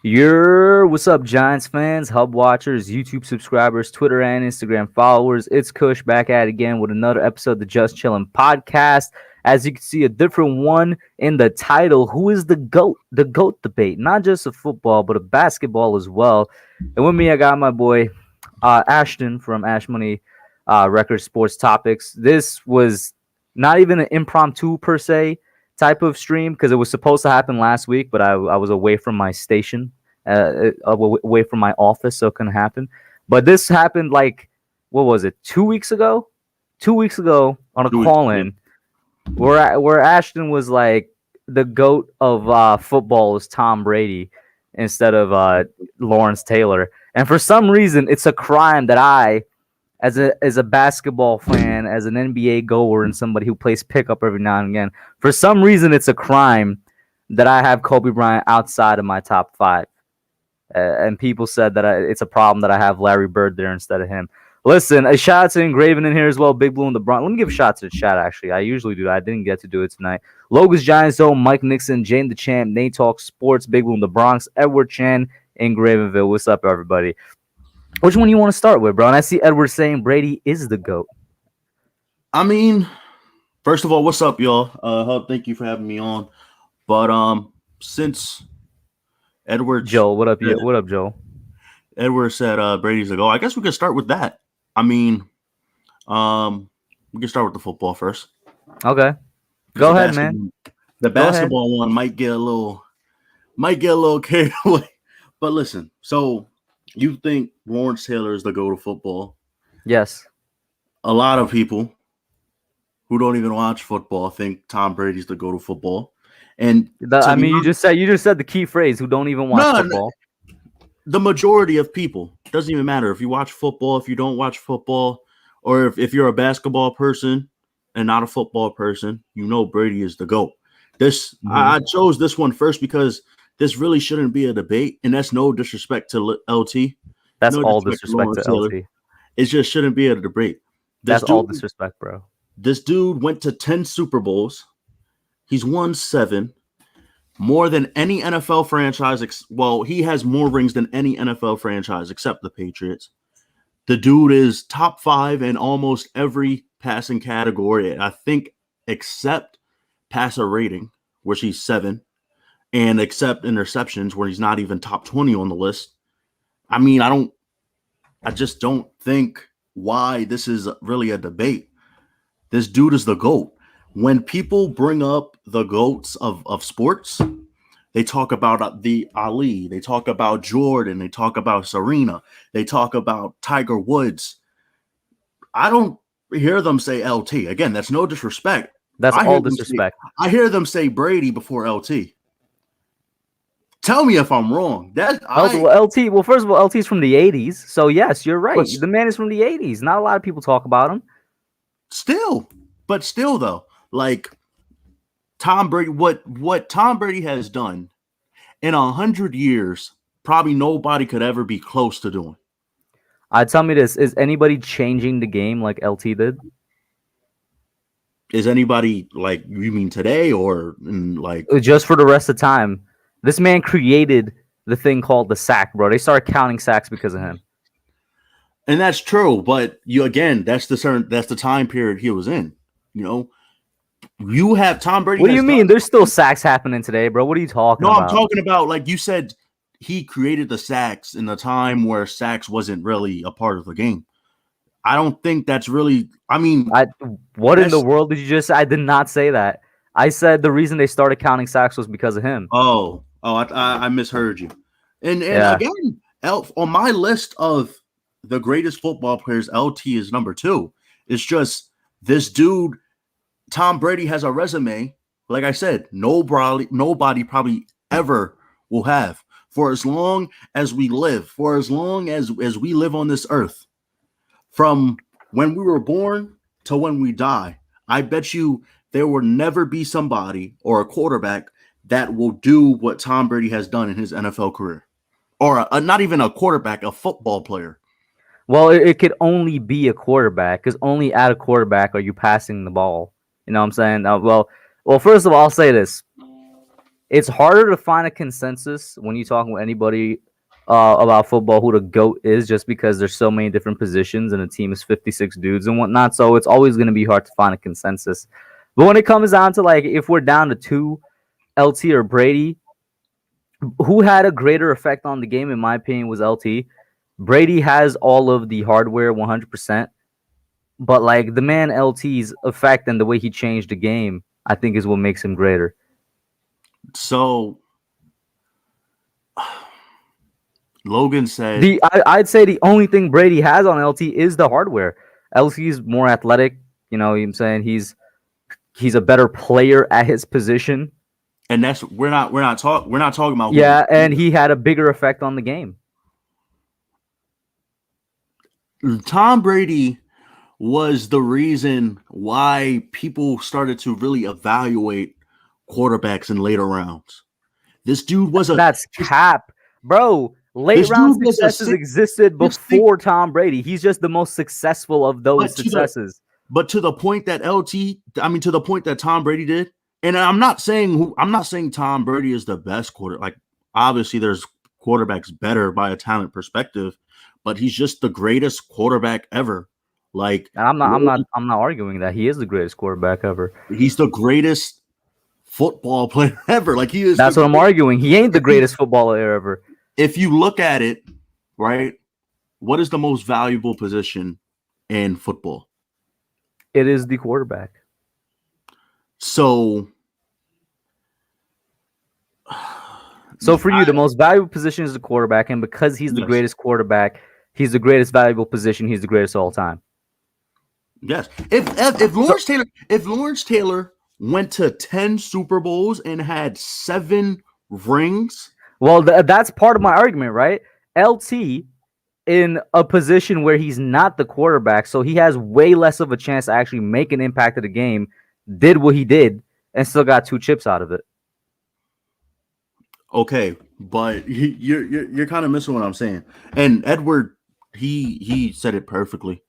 What's up, Giants fans, Hub watchers, YouTube subscribers, Twitter and Instagram followers? It's Kush back at it again with another episode of the Just Chillin' podcast. As you can see, a different one in the title. Who is the GOAT? The GOAT debate, not just of football, but of basketball as well. And with me, I got my boy Ashton from Ash Money Record Sports Topics. This was not even an impromptu per se type of stream because it was supposed to happen last week, but I was away from my station, away from my office, so it couldn't happen. But this happened like, what was it, 2 weeks ago? 2 weeks ago on a call-in where Ashton was like the GOAT of football is Tom Brady instead of Lawrence Taylor. And for some reason, it's a crime that I, as a basketball fan, as an NBA goer, and somebody who plays pickup every now and again, for some reason it's a crime that I have Kobe Bryant outside of my top five. And people said that it's a problem that I have Larry Bird there instead of him. Listen, a shout out to Engraven in here as well. Big Blue in the Bronx. Let me give a shout out to the chat, actually. I usually do that. I didn't get to do it tonight. Logan's Giants Zone, Mike Nixon, Jane the Champ, Nate Talk Sports, Big Blue in the Bronx, Edward Chan, Engravenville. What's up, everybody? Which one you want to start with, bro? And I see Edward saying Brady is the GOAT. I mean, first of all, what's up, y'all? Hub, thank you for having me on. But since Edward, Joel, what up? What up, Joel? Edward said Brady's the GOAT. I guess we could start with that. I mean, we can start with the football first. Okay, go ahead, man. The basketball one might get a little carried away. But listen, so you think Lawrence Taylor is the GOAT of football? Yes. A lot of people who don't even watch football think Tom Brady's the GOAT of football. And you just said the key phrase, who don't even watch football. The majority of people, doesn't even matter if you watch football, if you don't watch football, or if you're a basketball person and not a football person, you know Brady is the GOAT. I chose this one first because this really shouldn't be a debate, and that's no disrespect to LT. That's all disrespect to LT. It just shouldn't be a debate. That's all disrespect, bro. This dude went to 10 Super Bowls. He's won 7. More than any NFL franchise. He has more rings than any NFL franchise except the Patriots. The dude is top 5 in almost every passing category, I think, except passer rating, which he's 7, and except interceptions, where he's not even top 20 on the list. I mean, I just don't think why this is really a debate. This dude is the GOAT. When people bring up the GOATs of sports, they talk about the Ali, they talk about Jordan, they talk about Serena, they talk about Tiger Woods. I don't hear them say LT. Again, that's no disrespect. That's all disrespect. I hear them say Brady before LT. Tell me if I'm wrong. LT. Well, first of all, LT's from the 80s. So, yes, you're right. The man is from the 80s. Not a lot of people talk about him. Still, though, like Tom Brady, what Tom Brady has done in 100 years, probably nobody could ever be close to doing. Tell me this. Is anybody changing the game like LT did? Is anybody, like, you mean today or like just for the rest of time? This man created the thing called the sack, bro. They started counting sacks because of him. And that's true, but that's the time period he was in. You know, you have Tom Brady. What do you mean? There's still sacks happening today, bro. What are you talking about? No, I'm talking about, like you said, he created the sacks in a time where sacks wasn't really a part of the game. I don't think that's really. I mean, what in the world did you just say? I did not say that. I said the reason they started counting sacks was because of him. I misheard you. And again, on my list of the greatest football players, LT is number 2. It's just this dude, Tom Brady, has a resume, like I said, nobody probably ever will have for as long as we live, for as long as we live on this earth. From when we were born to when we die, I bet you there will never be somebody or a quarterback that will do what Tom Brady has done in his NFL career. Or not even a quarterback, a football player. Well, it could only be a quarterback, because only at a quarterback are you passing the ball. You know what I'm saying? Well, first of all, I'll say this. it's harder to find a consensus when you talk with anybody about football who the GOAT is, just because there's so many different positions and a team is 56 dudes and whatnot. So it's always going to be hard to find a consensus. But when it comes down to like if we're down to two, LT or Brady, who had a greater effect on the game, in my opinion, was LT. Brady has all of the hardware 100%, but like the man LT's effect and the way he changed the game, I think is what makes him greater. So Logan said I'd say the only thing Brady has on LT is the hardware. LT's more athletic, you know what I'm saying? He's a better player at his position. and that's we're not talking about Yeah, and he had a bigger effect on the game. Tom Brady was the reason why people started to really evaluate quarterbacks in later rounds. This dude was That's cap, bro. Late round successes existed before Tom Brady. He's just the most successful of those successes. But to the point that to the point that Tom Brady did, and I'm not saying Tom Brady is the best quarterback. Like obviously, there's quarterbacks better by a talent perspective, but he's just the greatest quarterback ever. Like, and I'm not arguing that he is the greatest quarterback ever. He's the greatest football player ever. Like he is. That's what I'm arguing. He ain't the greatest footballer ever. If you look at it, right, what is the most valuable position in football? It is the quarterback. So for you, the most valuable position is the quarterback, and because he's the greatest quarterback, he's the greatest valuable position. He's the greatest of all time. Yes. If Lawrence Taylor went to 10 Super Bowls and had 7 rings, well, that's part of my argument, right? LT in a position where he's not the quarterback, so he has way less of a chance to actually make an impact of the game, did what he did, and still got 2 chips out of it. Okay, but you're kind of missing what I'm saying. And Edward, he said it perfectly.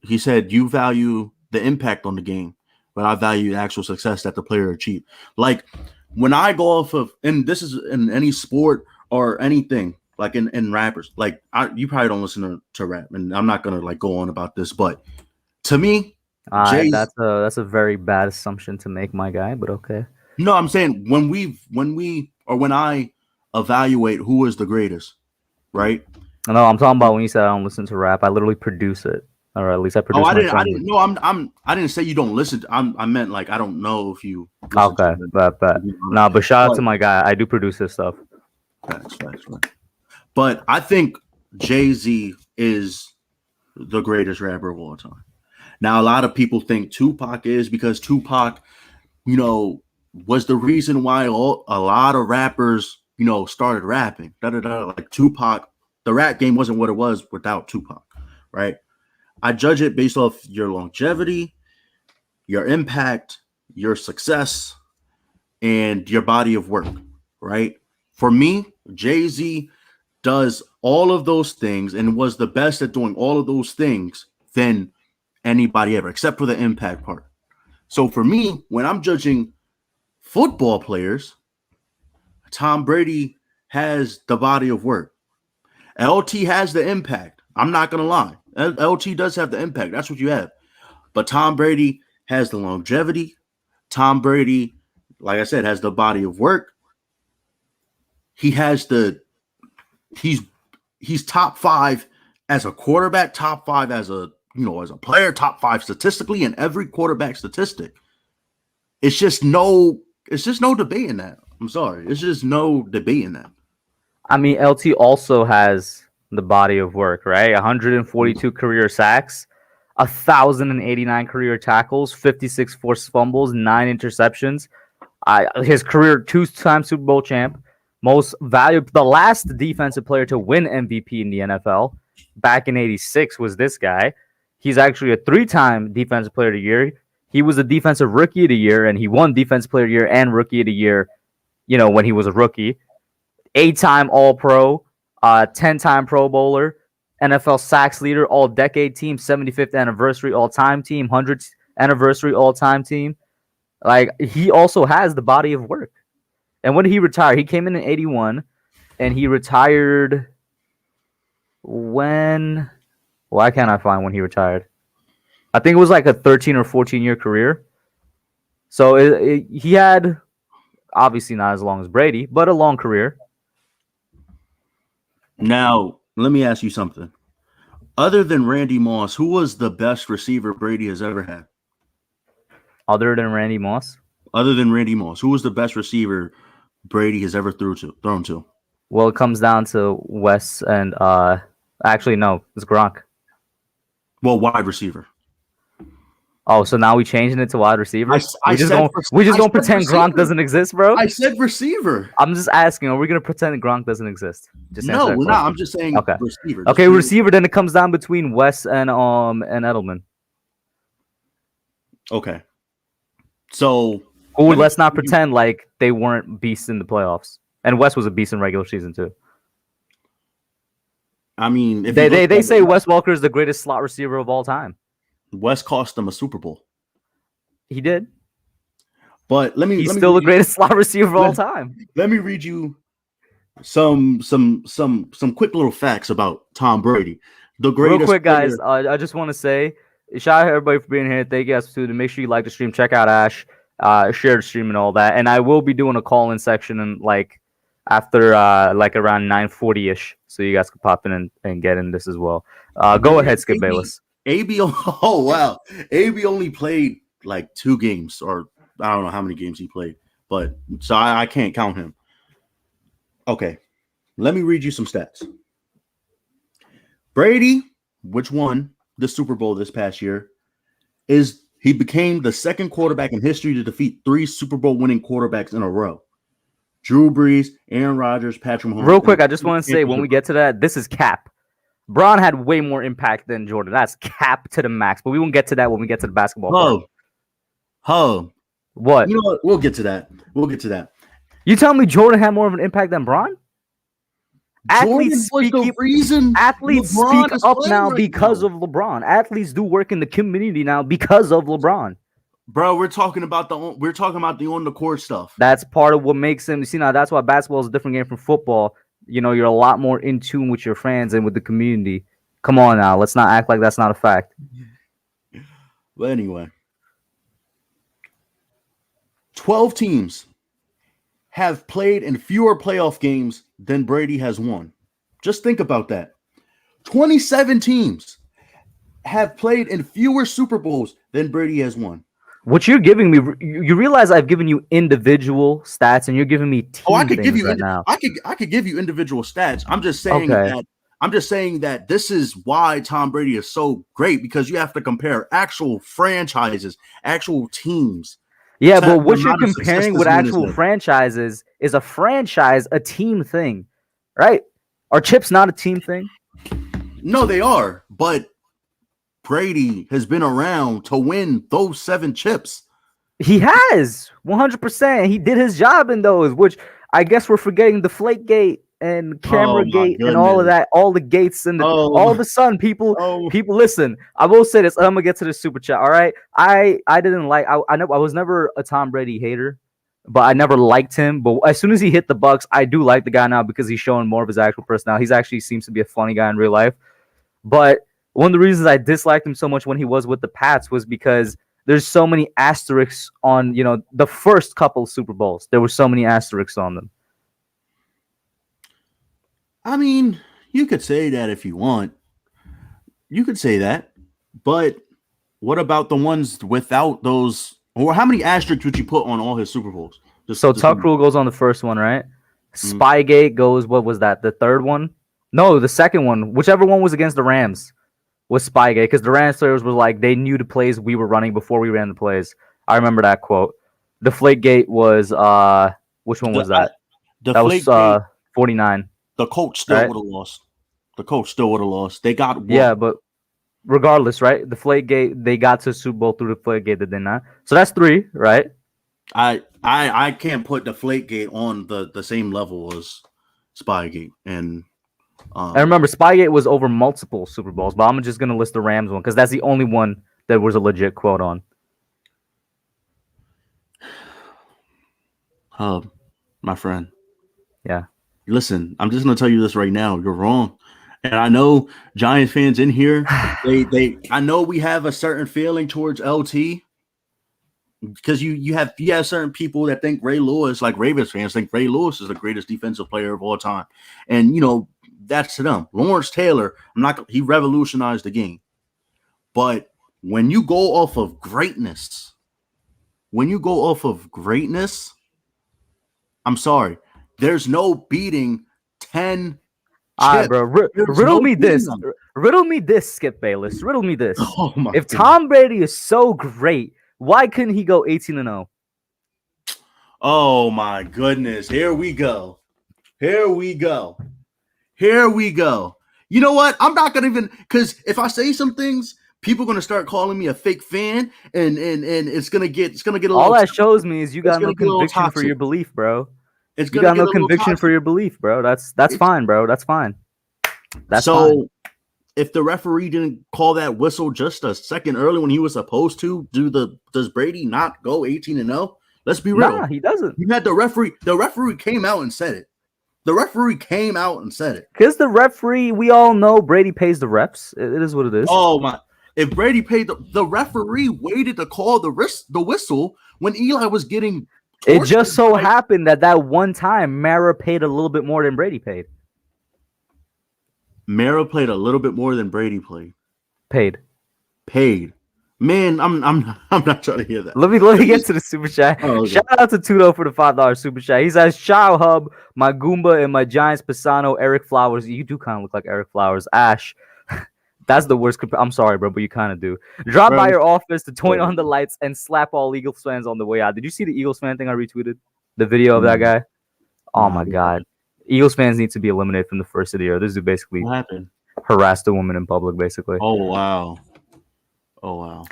He said you value the impact on the game, but I value the actual success that the player achieved. Like when I go off of, and this is in any sport or anything, like in rappers, like you probably don't listen to rap, and I'm not gonna like go on about this, but to me, that's a very bad assumption to make, my guy. But okay. No, I'm saying when I evaluate who is the greatest, right? No, I'm talking about when you said I don't listen to rap. I literally produce it, or at least I produce. I didn't. No, I didn't say you don't listen. I meant like I don't know if you. Okay, but shout out to my guy. I do produce his stuff. Facts. But I think Jay-Z is the greatest rapper of all time. Now, a lot of people think Tupac is, because Tupac, was the reason why a lot of rappers, started rapping. Like Tupac, the rap game wasn't what it was without Tupac, right? I judge it based off your longevity, your impact, your success, and your body of work, right? For me, Jay-Z does all of those things and was the best at doing all of those things than anybody ever, except for the impact part. So for me, when I'm judging football players, Tom Brady has the body of work. LT has the impact. I'm not going to lie. LT does have the impact. That's what you have. But Tom Brady has the longevity. Tom Brady, like I said, has the body of work. He has he's top 5 as a quarterback, top 5 as a player, top 5 statistically in every quarterback statistic. It's just no debating that. I'm sorry. It's just no debating that. I mean, LT also has the body of work, right? 142 career sacks, 1,089 career tackles, 56 forced fumbles, 9 interceptions. His career 2-time Super Bowl champ, most valuable, the last defensive player to win MVP in the NFL back in '86 was this guy. He's actually a 3-time defensive player of the year. He was a defensive rookie of the year, and he won defensive player of the year and rookie of the year, when he was a rookie. 8-time All-Pro, 10-time Pro Bowler, NFL sacks leader, all-decade team, 75th anniversary all-time team, 100th anniversary all-time team. Like, he also has the body of work. And when did he retire? He came in 81, and he retired when? Why can't I find when he retired? I think it was like a 13 or 14-year career. So he had, obviously not as long as Brady, but a long career. Now, let me ask you something. Other than Randy Moss, who was the best receiver Brady has ever had? Other than Randy Moss? Other than Randy Moss, who was the best receiver Brady has ever thrown to? Well, it comes down to Wes and actually no, it's Gronk. Well, wide receiver. Oh, so now we changing it to wide receiver? I we just gonna pretend receiver. Gronk doesn't exist, bro? I said receiver. I'm just asking, are we gonna pretend Gronk doesn't exist? Just no, we're not. I'm just saying okay. Receiver. Okay, receiver. Then it comes down between Wes and Edelman. Okay. So let's not pretend like they weren't beasts in the playoffs. And Wes was a beast in regular season too. I mean, if they say Wes Welker is the greatest slot receiver of all time. Wes cost them a Super Bowl. He did. But he's still the greatest slot receiver of all time. Let me read you some quick little facts about Tom Brady. The greatest. Real quick, guys. I just want to say, shout out everybody for being here. Thank you guys for tuning. Make sure you like the stream. Check out Ash. Share the stream and all that. And I will be doing a call-in section and after around 9:40ish, so you guys can pop in and get in this as well. Go ahead, Skip Bayless. AB. Oh wow, AB only played like 2 games, or I don't know how many games he played, but so I can't count him. Okay, let me read you some stats. Brady, which won the Super Bowl this past year, he became the second quarterback in history to defeat 3 Super Bowl winning quarterbacks in a row. Drew Brees, Aaron Rodgers, Patrick Mahomes. Real quick, I just want to say when we get to that, this is cap. Braun had way more impact than Jordan. That's cap to the max. But we won't get to that when we get to the basketball. What? You know what? We'll get to that. You tell me Jordan had more of an impact than Braun? Athletes speak up now because of LeBron. Athletes do work in the community now because of LeBron. Bro, we're talking about the on the court stuff. That's part of what makes him. See, now that's why basketball is a different game from football. You know, you're a lot more in tune with your fans and with the community. Come on now, let's not act like that's not a fact. But anyway, 12 teams have played in fewer playoff games than Brady has won. Just think about that. 27 teams have played in fewer Super Bowls than Brady has won. What you're giving me, you realize I've given you individual stats, and you're giving me team I could give you right now. I could give you individual stats. I'm just saying that this is why Tom Brady is so great, because you have to compare actual franchises, actual teams. Yeah, but what you're comparing with actual franchises is a franchise, a team thing, right? Are chips not a team thing? No, they are, but Brady has been around to win those 7 chips. He has 100%. He did his job in those, which I guess we're forgetting the Flakegate and Cameragate and all of that, all the gates and all of a sudden people listen. I will say this. I'm gonna get to the super chat. All right, I didn't like. I was never a Tom Brady hater, but I never liked him. But as soon as he hit the Bucks, I do like the guy now because he's showing more of his actual personality. He's actually seems to be a funny guy in real life, but one of the reasons I disliked him so much when he was with the Pats was because there's so many asterisks on, the first couple Super Bowls. There were so many asterisks on them. I mean, you could say that if you want. You could say that. But what about the ones without those? Or how many asterisks would you put on all his Super Bowls? Tuck Rule goes on the first one, right? Spygate goes, what was that? The third one? No, the second one. Whichever one was against the Rams. Was Spygate, because the Rams players were like, they knew the plays we were running before we ran the plays. I remember that quote. The Flakegate was which one was that? That was 49. The coach still would have lost. They got one. Yeah, but regardless, right? The Flakegate, they got to Super Bowl through the Flakegate, did they not? So that's 3, right? I can't put the Flakegate on the same level as Spygate. And I remember Spygate was over multiple Super Bowls, but I'm just going to list the Rams one because that's the only one that was a legit quote on. my friend. Yeah. Listen, I'm just gonna tell you this right now. You're wrong. And I know Giants fans in here, I know we have a certain feeling towards LT because you have certain people that think Ray Lewis, like Ravens fans, think Ray Lewis is the greatest defensive player of all time. And that's to them. Lawrence Taylor, he revolutionized the game. But when you go off of greatness, I'm sorry. There's no beating 10 All right, chips. bro. There's Riddle no me beating this. them. Riddle me this, Skip Bayless. Riddle me this. Oh my If goodness. Tom Brady is so great, why couldn't he go 18-0? Oh my goodness. Here we go. You know what? I'm not gonna even, because if I say some things, people are gonna start calling me a fake fan, and it's gonna get a little. All that shows me is you got no gonna get a little conviction for your toxic. belief, bro. It's You gonna got get no a little conviction for toxic. your belief, bro. That's fine, bro. That's fine. That's So fine. if the referee didn't call that whistle just a second early when he was supposed to, does Brady not go 18-0? Let's be real. Nah, he doesn't. You had the referee. The referee came out and said it. Because the referee, we all know Brady pays the refs. It is what it is. Oh my! If Brady paid the referee waited to call the whistle when Eli was getting. It just so happened that one time Mara paid a little bit more than Brady paid. Mara played a little bit more than Brady played. Paid. Man, I'm not trying to hear that. Let me get to the super chat. Oh, okay. Shout out to Tudo for the $5 super chat. He says, "Chow Hub, my Goomba and my Giants Pisano, Eric Flowers." You do kind of look like Eric Flowers. Ash, that's the worst. I'm sorry, bro, but you kind of do. Drop by your office to turn on the lights and slap all Eagles fans on the way out. Did you see the Eagles fan thing I retweeted? The video of that guy? Oh my God. Eagles fans need to be eliminated from the first of the year. This is basically what happened? Harassed a woman in public, basically. Oh wow.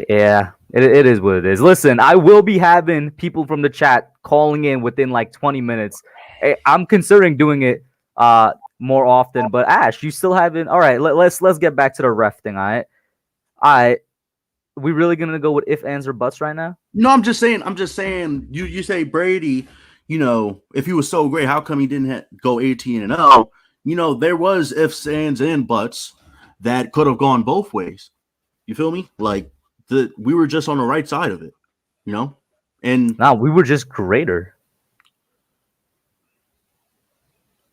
Yeah, it is what it is. Listen, I will be having people from the chat calling in within like 20 minutes. I'm considering doing it more often, but Ash, you still haven't. All right, let's get back to the ref thing. All right. We really gonna go with if, ands, or buts right now? No, I'm just saying. You say Brady. If he was so great, how come he didn't go 18-0? There was ifs, ands, and buts that could have gone both ways. You feel me? Like we were just on the right side of it, And no, we were just greater.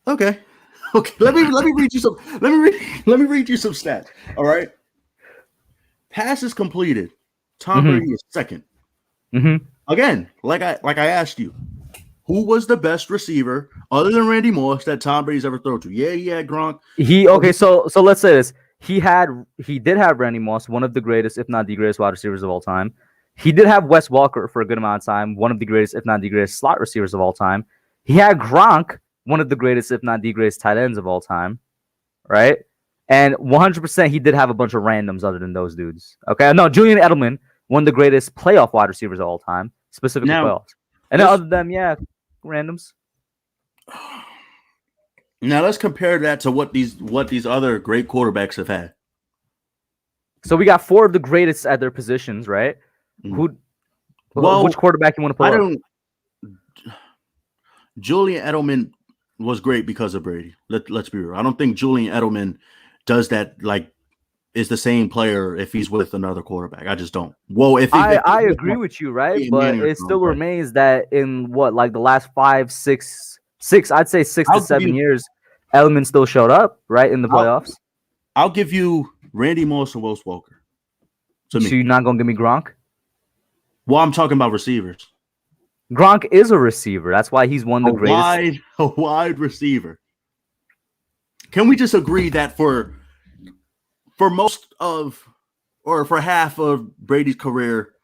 Okay. Let me read you some. Let me read you some stats. All right. Passes completed. Tom Brady is second. Again, like I asked you, who was the best receiver other than Randy Moss that Tom Brady's ever thrown to? Yeah, he had Gronk. So let's say this. He did have Randy Moss, one of the greatest, if not the greatest, wide receivers of all time. He did have Wes Walker for a good amount of time, one of the greatest, if not the greatest, slot receivers of all time. He had Gronk, one of the greatest, if not the greatest, tight ends of all time, right? And 100%, he did have a bunch of randoms other than those dudes. Okay, no, Julian Edelman, one of the greatest playoff wide receivers of all time, specifically playoffs. And then other than them, randoms. Now let's compare that to what these other great quarterbacks have had. So we got 4 of the greatest at their positions, right? Which quarterback you want to put up? Julian Edelman was great because of Brady. Let's be real. I don't think Julian Edelman does that, is the same player if he's with another quarterback. I just don't. Well, I agree with you, right? But it still remains that in the last 5, 6, I'd say 6 to 7 years, Edelman still showed up, right, in the playoffs. I'll give you Randy Moss and Wes Walker. So you're not gonna give me Gronk? Well, I'm talking about receivers. Gronk is a receiver. That's why he's one of the greatest. A wide receiver. Can we just agree that for most of, or for half of Brady's career,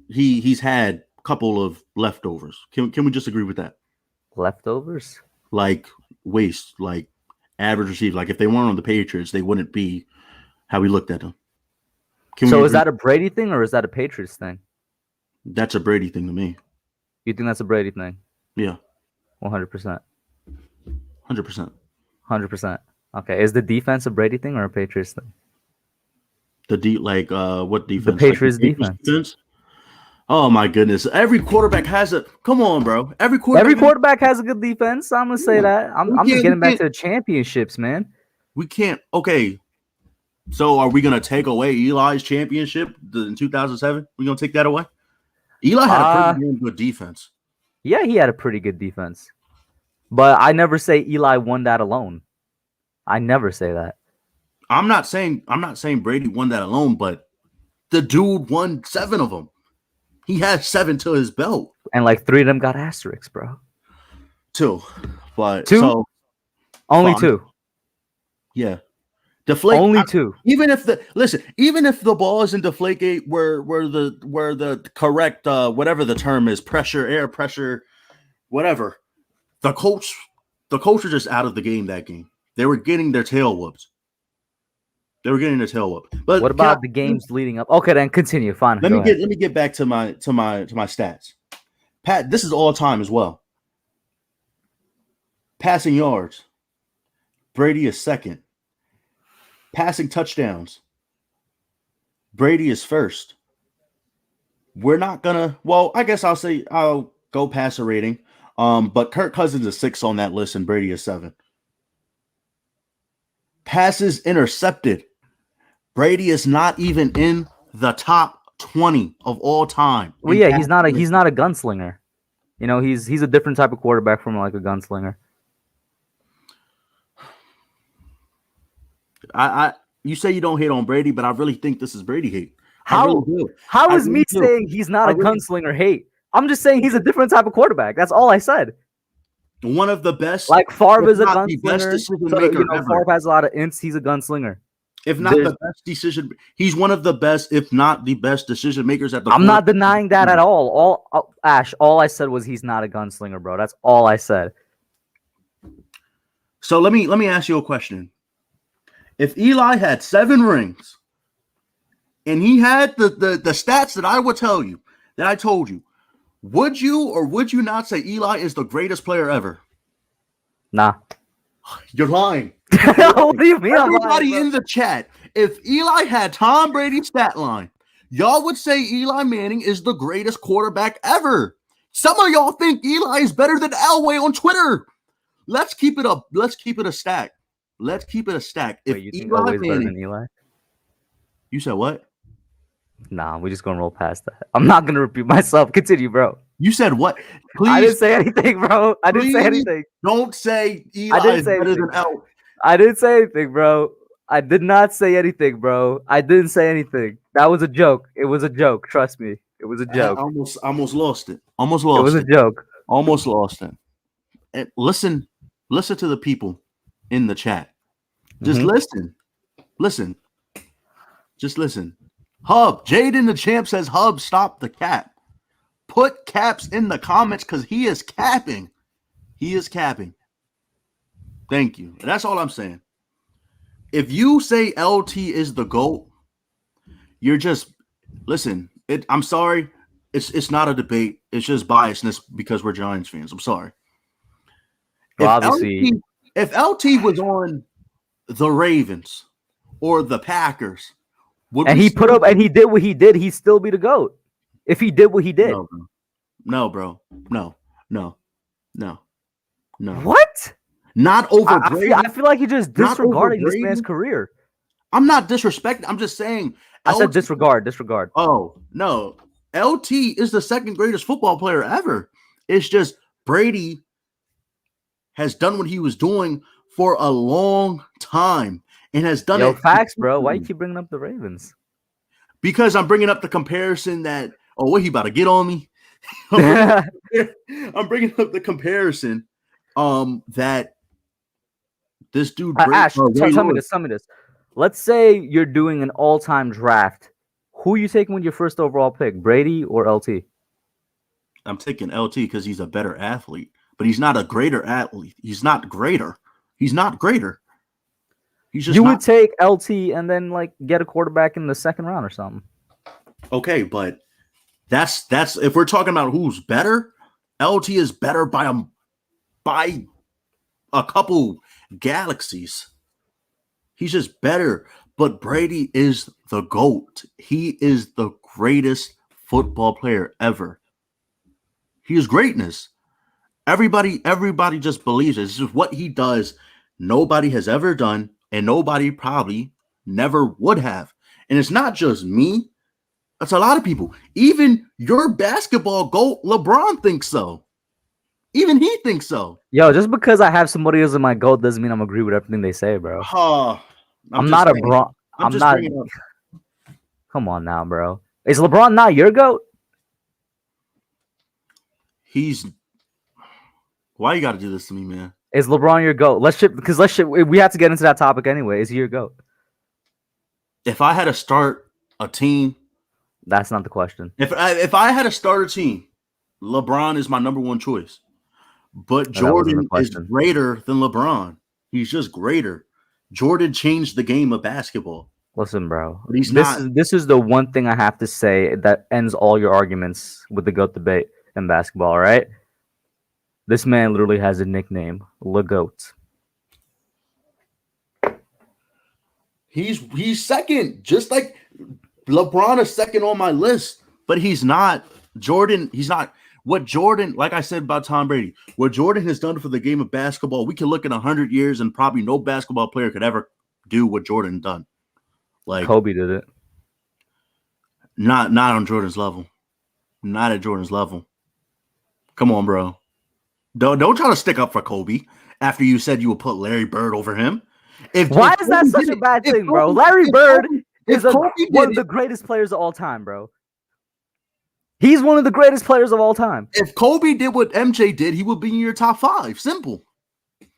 he's had a couple of leftovers. Can we just agree with that? Leftovers? Like waste, like average receiver. Like if they weren't on the Patriots, they wouldn't be how we looked at them. So is that a Brady thing or is that a Patriots thing? That's a Brady thing to me. You think that's a Brady thing? Yeah. 100%. 100%. 100%. Okay. Is the defense a Brady thing or a Patriots thing? What defense? The Patriots defense. Oh my goodness! Every quarterback has a. Come on, bro. Every quarterback has a good defense. I'm gonna say that. I'm just getting back to the championships, man. We can't. Okay. So are we gonna take away Eli's championship in 2007? We gonna take that away? Eli had a pretty damn good defense. Yeah, he had a pretty good defense. But I never say Eli won that alone. I never say that. I'm not saying Brady won that alone, but the dude won 7 of them. He has 7 to his belt. And like 3 of them got asterisks, bro. 2. But 2? So only 2. Yeah. Deflate only 2. Even if the ball is in Deflategate where the correct whatever the term is, pressure, air pressure, whatever, the coach are just out of the game that game. They were getting their tail whooped. But what about the games leading up? Okay, then continue. Fine. Let me get back to my stats. Pat, this is all time as well. Passing yards. Brady is second. Passing touchdowns. Brady is first. We're not gonna. Well, I guess I'll go passer rating. But Kirk Cousins is 6 on that list, and Brady is 7. Passes intercepted. Brady is not even in the top 20 of all time. Well, yeah, he's not a gunslinger. You know, he's a different type of quarterback from like a gunslinger. You say you don't hate on Brady, but I really think this is Brady hate. How is me saying he's not a gunslinger hate? I'm just saying he's a different type of quarterback. That's all I said. One of the best. Like Favre is a gunslinger. Favre has a lot of ints. He's a gunslinger. If not the best decision, he's one of the best, if not the best decision makers at the. I'm not denying that at all. Ash, all I said was he's not a gunslinger, bro. That's all I said. So let me ask you a question. If Eli had 7 rings, and he had the stats that I would tell you, that I told you, would you or would you not say Eli is the greatest player ever? Nah. You're lying. What do you mean? Everybody in the chat, if Eli had Tom Brady's stat line, y'all would say Eli Manning is the greatest quarterback ever. Some of y'all think Eli is better than Elway on Twitter. Let's keep it up. Let's keep it a stack. If you think Elway's better than Eli? You said what? Nah, we're just gonna roll past that. I'm not gonna repeat myself. Continue, bro. You said what? Please. I didn't say anything, bro. I didn't say anything. Don't say Eli is better than Elway. I didn't say anything, bro. I did not say anything, bro. I didn't say anything. That was a joke. It was a joke. Trust me. It was a joke. I almost lost it. It was a joke. Almost lost it. And listen to the people in the chat. Just listen. Just listen. Hub, Jaden the Champ says, Hub, stop the cap. Put caps in the comments because he is capping. Thank you. That's all I'm saying. If you say LT is the GOAT, you're just listen. I'm sorry. It's not a debate. It's just biasness because we're Giants fans. I'm sorry. Well, obviously, if LT was on the Ravens or the Packers, and he put up and he did what he did, he'd still be the GOAT. If he did what he did. No, bro. No. What? Not over Brady. I feel like you're just disregarding this man's career. I'm not disrespecting. I'm just saying. I said disregard. Oh, no. LT is the second greatest football player ever. It's just Brady has done what he was doing for a long time and has done it. Facts, bro. Why you keep bringing up the Ravens? Because I'm bringing up the comparison that, what, he about to get on me? I'm bringing up the comparison that this dude Ash, tell me this. Let's say you're doing an all-time draft. Who are you taking with your first overall pick, Brady or LT? I'm taking LT because he's a better athlete, but he's not a greater athlete. He's not greater. He's just would take LT and then like get a quarterback in the second round or something. Okay, but that's if we're talking about who's better, LT is better by a couple galaxies. He's just better. But Brady is the GOAT. He is the greatest football player ever. He is greatness. Everybody just believes it. This is what he does. Nobody has ever done, and nobody probably never would have. And it's not just me. It's a lot of people. Even your basketball GOAT, LeBron, thinks so. Even he thinks so. Yo, just because I have somebody else in my GOAT doesn't mean I'm agree with everything they say, bro. I'm not saying. a bro. I'm not. bringing up. Come on now, bro. Is LeBron not your GOAT? Why you got to do this to me, man? Is LeBron your GOAT? We have to get into that topic anyway. Is he your GOAT? If I had to start a team, that's not the question. If I had to start a team, LeBron is my number one choice. But Jordan is greater than LeBron. He's just greater. Jordan changed the game of basketball. Listen, bro. This is the one thing I have to say that ends all your arguments with the GOAT debate in basketball, all right? This man literally has a nickname, LeGoat. He's second, just like LeBron is second on my list, but he's not. Jordan, he's not. What Jordan, like I said about Tom Brady, what Jordan has done for the game of basketball, we can look in 100 years and probably no basketball player could ever do what Jordan done. Like Kobe did it. Not on Jordan's level. Not at Jordan's level. Come on, bro. Don't try to stick up for Kobe after you said you would put Larry Bird over him. Why is that such a bad thing, bro? Larry Bird is one of the greatest players of all time, bro. He's one of the greatest players of all time. If Kobe did what MJ did, he would be in your top 5. Simple.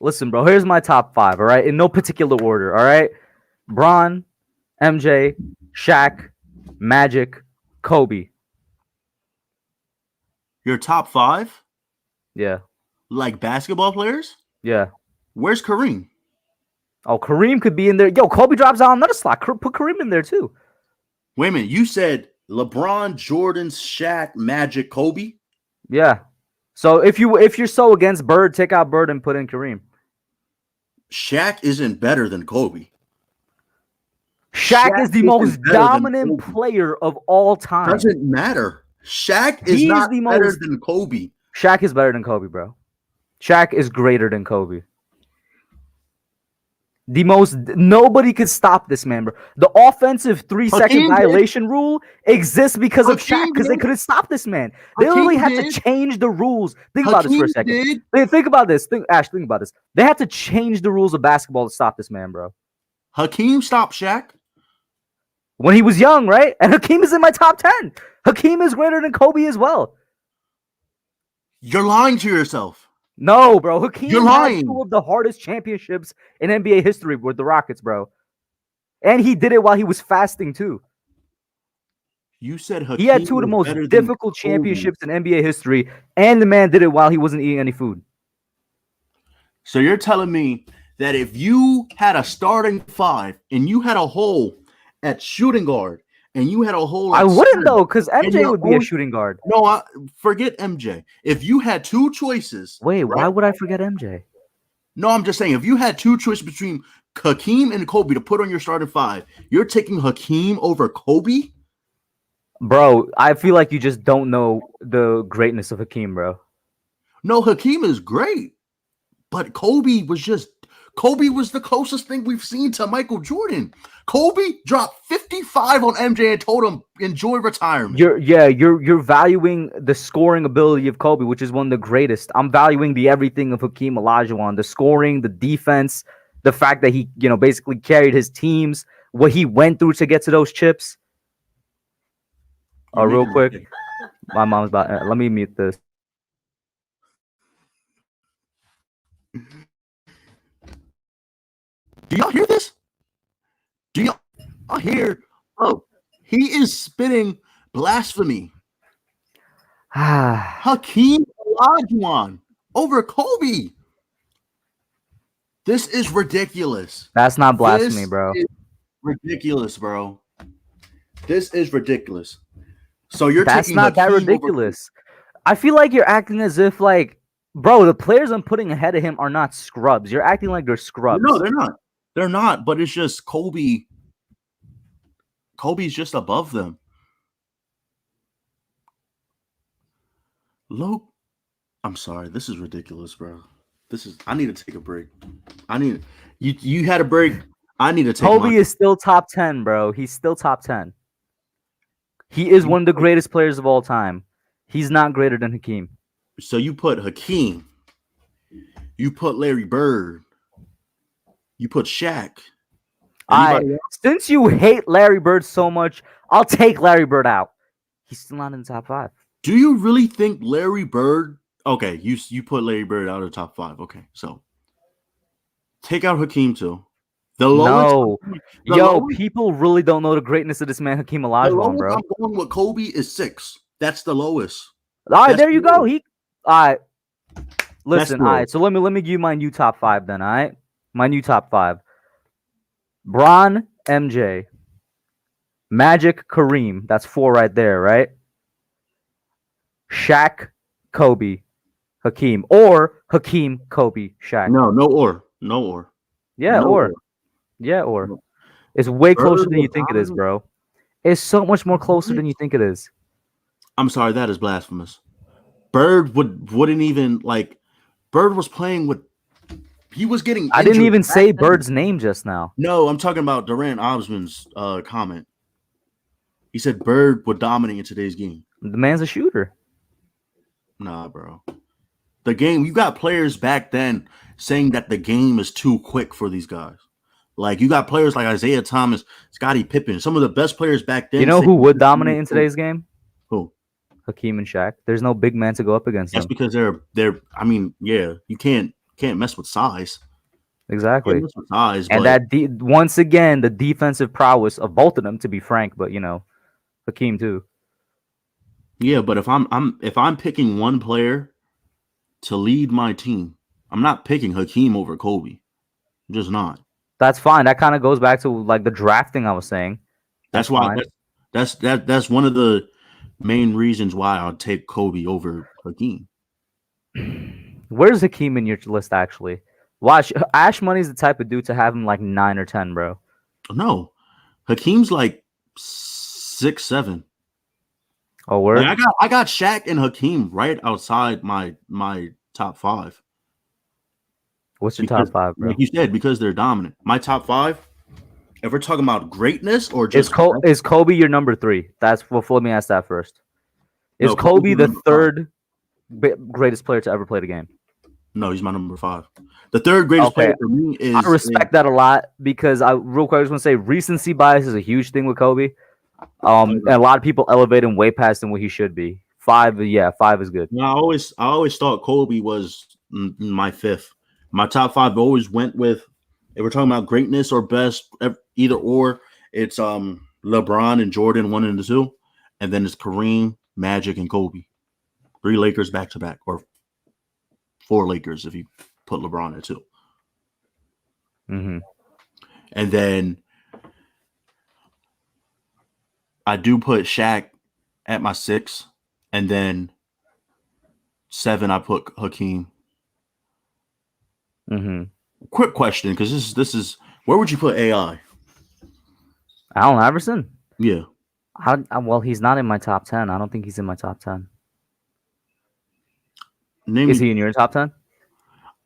Listen, bro, here's my top 5, all right? In no particular order, all right? Bron, MJ, Shaq, Magic, Kobe. Your top 5? Yeah. Like basketball players? Yeah. Where's Kareem? Oh, Kareem could be in there. Yo, Kobe drops out another slot. Put Kareem in there, too. Wait a minute. You said LeBron, Jordan, Shaq, Magic, Kobe? Yeah. So if you're so against Bird, take out Bird and put in Kareem. Shaq isn't better than Kobe. Shaq is the most dominant player of all time. Doesn't matter. Shaq is not better than Kobe. Shaq is better than Kobe, bro. Shaq is greater than Kobe. Nobody could stop this man, bro. The offensive 3-second violation rule exists because of Shaq, because they couldn't stop this man. They literally had to change the rules. Think about this for a second. Think about this. Ash, think about this. They had to change the rules of basketball to stop this man, bro. Hakeem stopped Shaq when he was young, right? And Hakeem is in my top 10. Hakeem is greater than Kobe as well. You're lying to yourself. No, bro. Hakeem had 2 of the hardest championships in NBA history with the Rockets, bro. And he did it while he was fasting, too. You said Hakeem he had 2 of the most difficult championships in NBA history, and the man did it while he wasn't eating any food. So you're telling me that if you had a starting 5 and you had a hole at shooting guard, and you had a hole. I wouldn't though, because MJ would be a shooting guard. No, forget MJ. If you had 2 choices, wait, right? Why would I forget MJ? No, I'm just saying, if you had 2 choices between Hakeem and Kobe to put on your starting 5, you're taking Hakeem over Kobe, bro. I feel like you just don't know the greatness of Hakeem, bro. No, Hakeem is great, but Kobe was the closest thing we've seen to Michael Jordan. Kobe dropped 55 on MJ and told him, enjoy retirement. You're valuing the scoring ability of Kobe, which is one of the greatest. I'm valuing the everything of Hakeem Olajuwon, the scoring, the defense, the fact that he, basically carried his teams, what he went through to get to those chips. Real quick, my mom's about. Let me mute this. Do y'all hear this? Do y'all hear? Oh, he is spitting blasphemy. Hakeem Olajuwon over Kobe. This is ridiculous. That's not blasphemy, bro. Ridiculous, bro. This is ridiculous. So you're That's not that ridiculous. I feel like you're acting as if bro, the players I'm putting ahead of him are not scrubs. You're acting like they're scrubs. No, they're not. They're not, but it's just Kobe. Kobe's just above them. Low. I'm sorry. This is ridiculous, bro. I need to take a break. I need you had a break. I need to take Kobe my. is still top 10, bro. He's still top 10. He is one of the greatest players of all time. He's not greater than Hakeem. So you put Hakeem. You put Larry Bird. You put Shaq. Anybody else? Since you hate Larry Bird so much, I'll take Larry Bird out. He's still not in the top 5. Do you really think Larry Bird? Okay, you put Larry Bird out of the top 5. Okay, so take out Hakeem too. The lowest. People really don't know the greatness of this man, Hakeem Olajuwon, bro. I'm going with Kobe is 6. That's the lowest. All right, there you go. All right. Listen, all right. So let me give you my new top 5 then. All right, my new top 5: Bron, MJ, Magic, Kareem. That's 4 right there, right? Shaq, Kobe, Hakeem, or Hakeem, Kobe, Shaq. No or. Yeah, or. It's way closer than you think it is, bro. It's so much more closer than you think it is. I'm sorry, that is blasphemous. Bird wouldn't even like. Bird was playing with. He was getting. I didn't even say Bird's name just now. No, I'm talking about Durant Osman's comment. He said Bird would dominate in today's game. The man's a shooter. Nah, bro. The game, you got players back then saying that the game is too quick for these guys. Like, you got players like Isaiah Thomas, Scottie Pippen, some of the best players back then. You know who would dominate in today's game? Who? Hakeem and Shaq. There's no big man to go up against them. That's because they're. I mean, yeah, you can't mess with size. Exactly. Mess with size, and once again, the defensive prowess of both of them, to be frank, but Hakeem too. Yeah, but if I'm picking one player to lead my team, I'm not picking Hakeem over Kobe. I'm just not. That's fine. That kind of goes back to like the drafting I was saying. That's why that's one of the main reasons why I'll take Kobe over Hakeem. Where's Hakeem in your list actually? Watch, Ash Money's the type of dude to have him like 9 or 10, bro. No. Hakeem's like 6, 7. Oh, word? Like, I got Shaq and Hakeem right outside my top 5. What's your top 5, bro? Like you said, because they're dominant. My top 5, if we're talking about greatness or just is Kobe your number 3? Let me ask that first. Is Kobe the third greatest player to ever play the game? No, he's my number 5. The third greatest player for me is. I respect that a lot because I just want to say recency bias is a huge thing with Kobe. And a lot of people elevate him way past him what he should be. 5 is good. No, I always thought Kobe was my 5th. My top 5 always went with, if we're talking about greatness or best, either or, it's LeBron and Jordan 1 and 2, and then it's Kareem, Magic, and Kobe. 3 Lakers back to back, or 4 Lakers if you put LeBron at 2. Mm-hmm. And then I do put Shaq at my 6, and then 7 I put Hakeem. Mm-hmm. Quick question, because this is where would you put AI? Allen Iverson? Yeah. Well, he's not in my top 10. I don't think he's in my top 10. Is he in your top 10?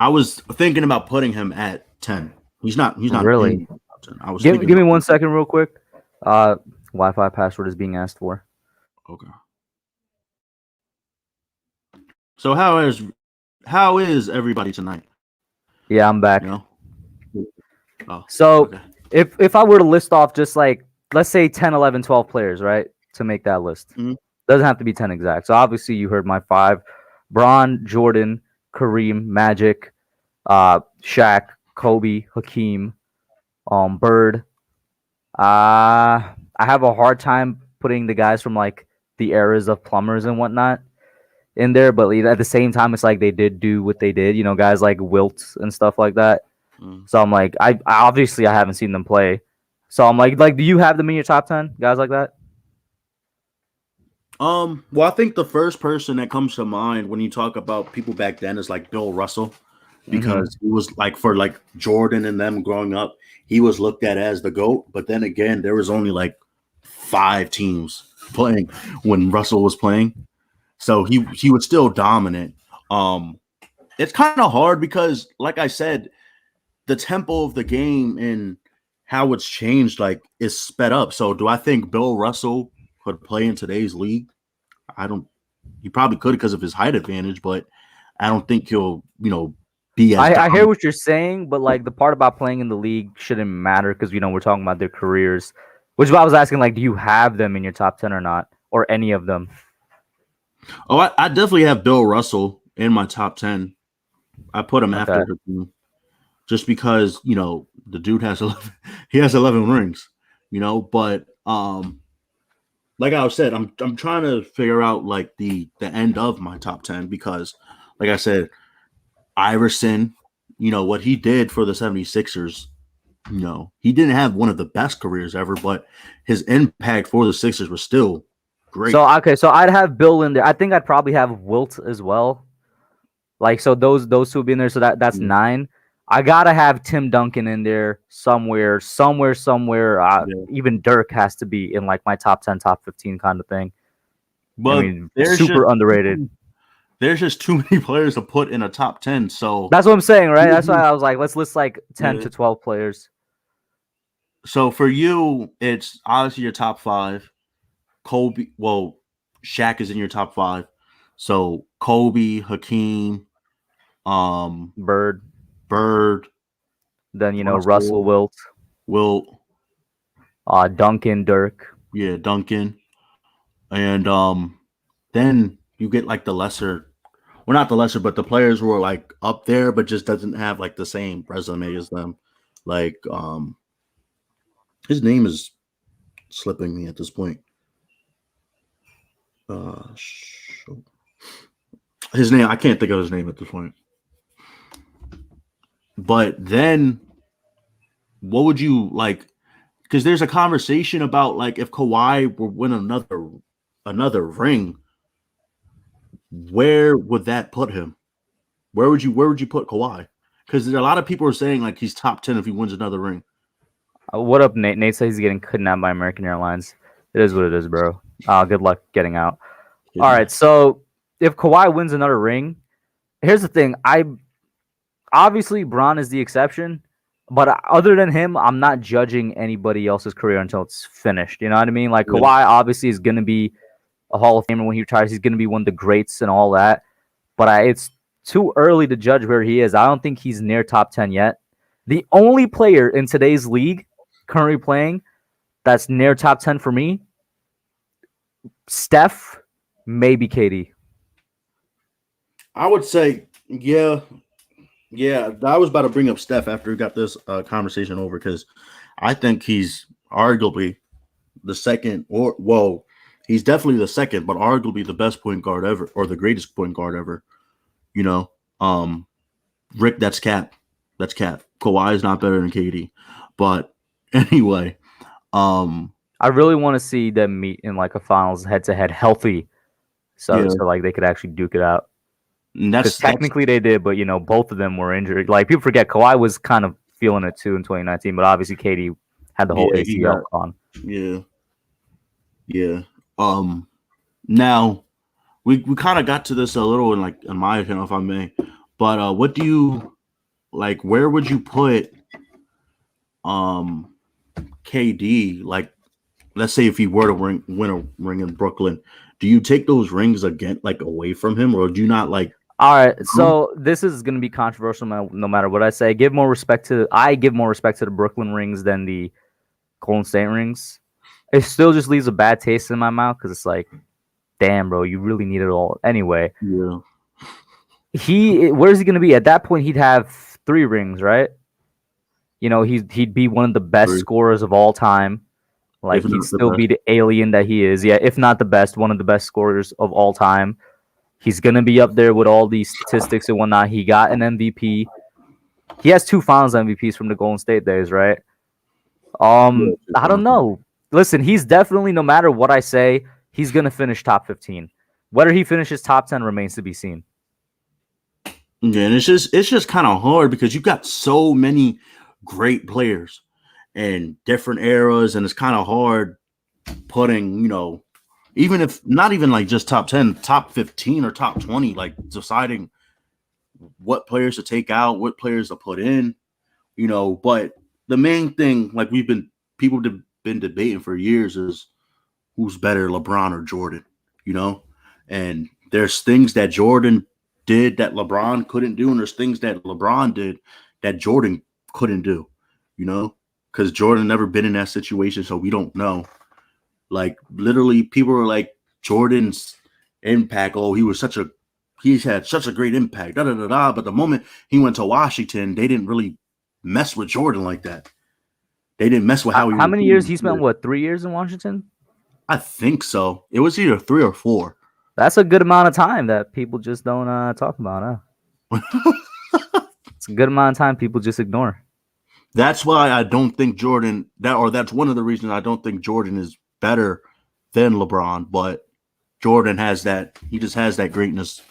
I was thinking about putting him at 10. He's not really. In top 10. I was give me 1 second real quick. Wi-Fi password is being asked for. Okay. So how is everybody tonight? Yeah, I'm back. Oh, so okay. if I were to list off just like, let's say 10, 11, 12 players, right, to make that list. Mm-hmm. Doesn't have to be 10 exact. So obviously you heard my 5. Bron, Jordan, Kareem, Magic, Shaq, Kobe, Hakeem, Bird. I have a hard time putting the guys from like the eras of plumbers and whatnot in there, but at the same time, it's like they did do what they did, guys like Wilt and stuff like that. So I'm like, I obviously I haven't seen them play. So I'm like, do you have them in your top 10 guys like that? Well, I think the first person that comes to mind when you talk about people back then is like Bill Russell, because he was like, for like Jordan and them growing up, he was looked at as the GOAT. But then again, there was only like 5 teams playing when Russell was playing. So he would still dominate. It's kind of hard because, like I said, the tempo of the game and how it's changed, like, is sped up. So do I think Bill Russell could play in today's league? I don't. He probably could because of his height advantage, but I don't think he'll, be as I hear dominant. what you're saying, but like the part about playing in the league shouldn't matter because we're talking about their careers. Which is why I was asking, like, do you have them in your top 10 or not, or any of them? Oh, I definitely have Bill Russell in my top 10. I put him Okay. after Hakeem just because, the dude has 11, he has 11 rings, but like I said, I'm trying to figure out like the end of my top 10 because, like I said, Iverson, what he did for the 76ers, he didn't have one of the best careers ever, but his impact for the Sixers was still great. So I'd have Bill in there. I think I'd probably have Wilt as well. Like, so those two would be in there. So that's Yeah. 9. I gotta have Tim Duncan in there somewhere. Yeah. Even Dirk has to be in like my top 10, top 15 kind of thing. I But mean, super underrated. there's just too many players to put in a top 10. So That's what I'm saying, right? That's why I was like, let's list like 10 yeah. to 12 players. So for you, it's obviously your top 5. Kobe, well, Shaq is in your top 5. So Kobe, Hakeem, Bird, Bird, then Russell, Russell, Wilt, Wilt, Duncan, Dirk. yeah, Duncan, and then you get like the lesser, well, not the lesser, but the players who are like up there, but just doesn't have like the same resume as them. Like his name is slipping me at this point. His name, I can't think of his name at this point. But then, what would you like? Because there's a conversation about like if Kawhi were win another ring, where would that put him? Where would you put Kawhi? Because a lot of people are saying like he's top 10 if he wins another ring. What up, Nate? Nate says he's getting kidnapped by American Airlines. It is what it is, bro. Good luck getting out. All right, so if Kawhi wins another ring, here's the thing. Obviously Bron is the exception, but other than him, I'm not judging anybody else's career until it's finished. You know what I mean? Like Yeah. Kawhi obviously is going to be a Hall of Famer when he retires. He's going to be one of the greats and all that. But it's too early to judge where he is. I don't think he's near top 10 yet. The only player in today's league currently playing that's near top 10 for me, Steph, maybe KD. I would say, yeah. I was about to bring up Steph after we got this conversation over because I think he's arguably the second, he's definitely the second, but arguably the best point guard ever, or the greatest point guard ever. Rick, that's cap. That's cap. Kawhi is not better than KD, but anyway, I really want to see them meet in like a finals head to head healthy, so like they could actually duke it out. Because technically they did, but both of them were injured. Like people forget, Kawhi was kind of feeling it too in 2019, but obviously KD had the whole ACL on. Yeah. Now we kind of got to this a little in my opinion, if I may, but what do you like? Where would you put KD? Like, let's say if he were to win a ring in Brooklyn, do you take those rings again, like away from him, or do you not like? All right, so this is going to be controversial no matter what I say. I give more respect to the Brooklyn rings than the Golden State rings. It still just leaves a bad taste in my mouth because it's like, damn, bro, you really need it all. Anyway, yeah. Where's he going to be? At that point, he'd have 3 rings, right? He'd be one of the best scorers of all time. Like, he'd still be the alien that he is. Yeah, if not the best, one of the best scorers of all time. He's going to be up there with all these statistics and whatnot. He got an MVP. He has 2 finals MVPs from the Golden State days, right? I don't know. Listen, he's definitely, no matter what I say, he's going to finish top 15. Whether he finishes top 10 remains to be seen. Yeah, and it's just kind of hard because you've got so many great players in different eras, and it's kind of hard putting, Even if not even like just top 10, top 15 or top 20, like deciding what players to take out, what players to put in, but the main thing, like people have been debating for years, is who's better, LeBron or Jordan, and there's things that Jordan did that LeBron couldn't do, and there's things that LeBron did that Jordan couldn't do, because Jordan never been in that situation, so we don't know. Like literally, people were like Jordan's impact. Oh, he's had such a great impact. Da da da da. But the moment he went to Washington, they didn't really mess with Jordan like that. They didn't mess with how many years he spent? What, 3 years in Washington? I think so. It was either 3 or 4. That's a good amount of time that people just don't talk about, huh? It's a good amount of time people just ignore. That's why I don't think Jordan that's one of the reasons I don't think Jordan is better than LeBron, but Jordan has that. He just has that greatness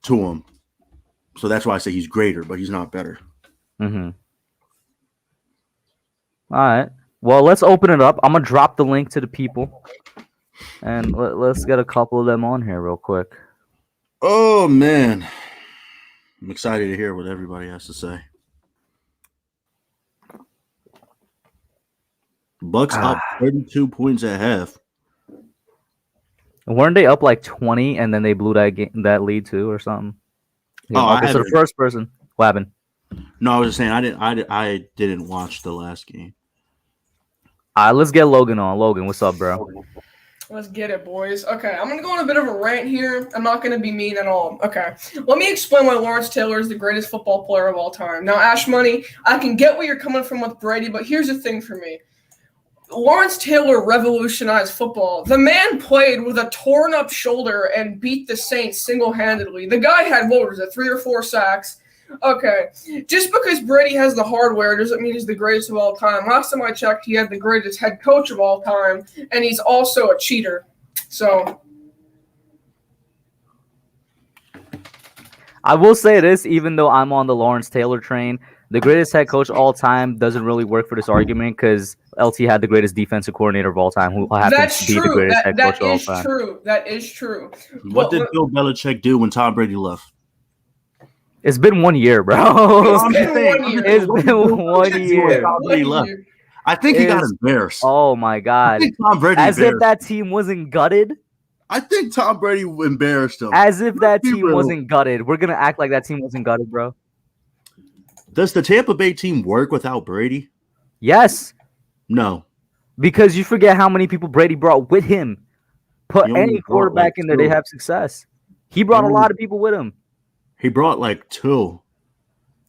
to him. So that's why I say he's greater, but he's not better. Mm-hmm. All right. Well, let's open it up. I'm going to drop the link to the people, and let's get a couple of them on here real quick. Oh, man. I'm excited to hear what everybody has to say. Bucks up 32 points at half. Weren't they up like 20 and then they blew that lead too or something? Yeah. Okay, so the first person, what happened? No, I was just saying I didn't watch the last game. Let's get Logan on. Logan, what's up, bro? Let's get it, boys. Okay, I'm going to go on a bit of a rant here. I'm not going to be mean at all. Okay, let me explain why Lawrence Taylor is the greatest football player of all time. Now, Ash Money, I can get where you're coming from with Brady, but here's the thing for me. Lawrence Taylor revolutionized football. The man played with a torn-up shoulder and beat the Saints single-handedly. The guy had, 3 or 4 sacks? Okay, just because Brady has the hardware doesn't mean he's the greatest of all time. Last time I checked, he had the greatest head coach of all time, and he's also a cheater. So I will say this, even though I'm on the Lawrence Taylor train, the greatest head coach of all time doesn't really work for this argument because LT had the greatest defensive coordinator of all time, who happens to be the greatest head coach of all time. That is true. What did Bill Belichick do when Tom Brady left? It's been 1 year, bro. It's been 1 year. I think he got embarrassed. Oh my God! Tom Brady as if that team wasn't gutted. I think Tom Brady embarrassed him. As if that team wasn't gutted. We're gonna act like that team wasn't gutted, bro. Does the Tampa Bay team work without Brady? Yes. No. Because you forget how many people Brady brought with him. Put any quarterback in there, they have success. He brought a lot of people with him. He brought like 2.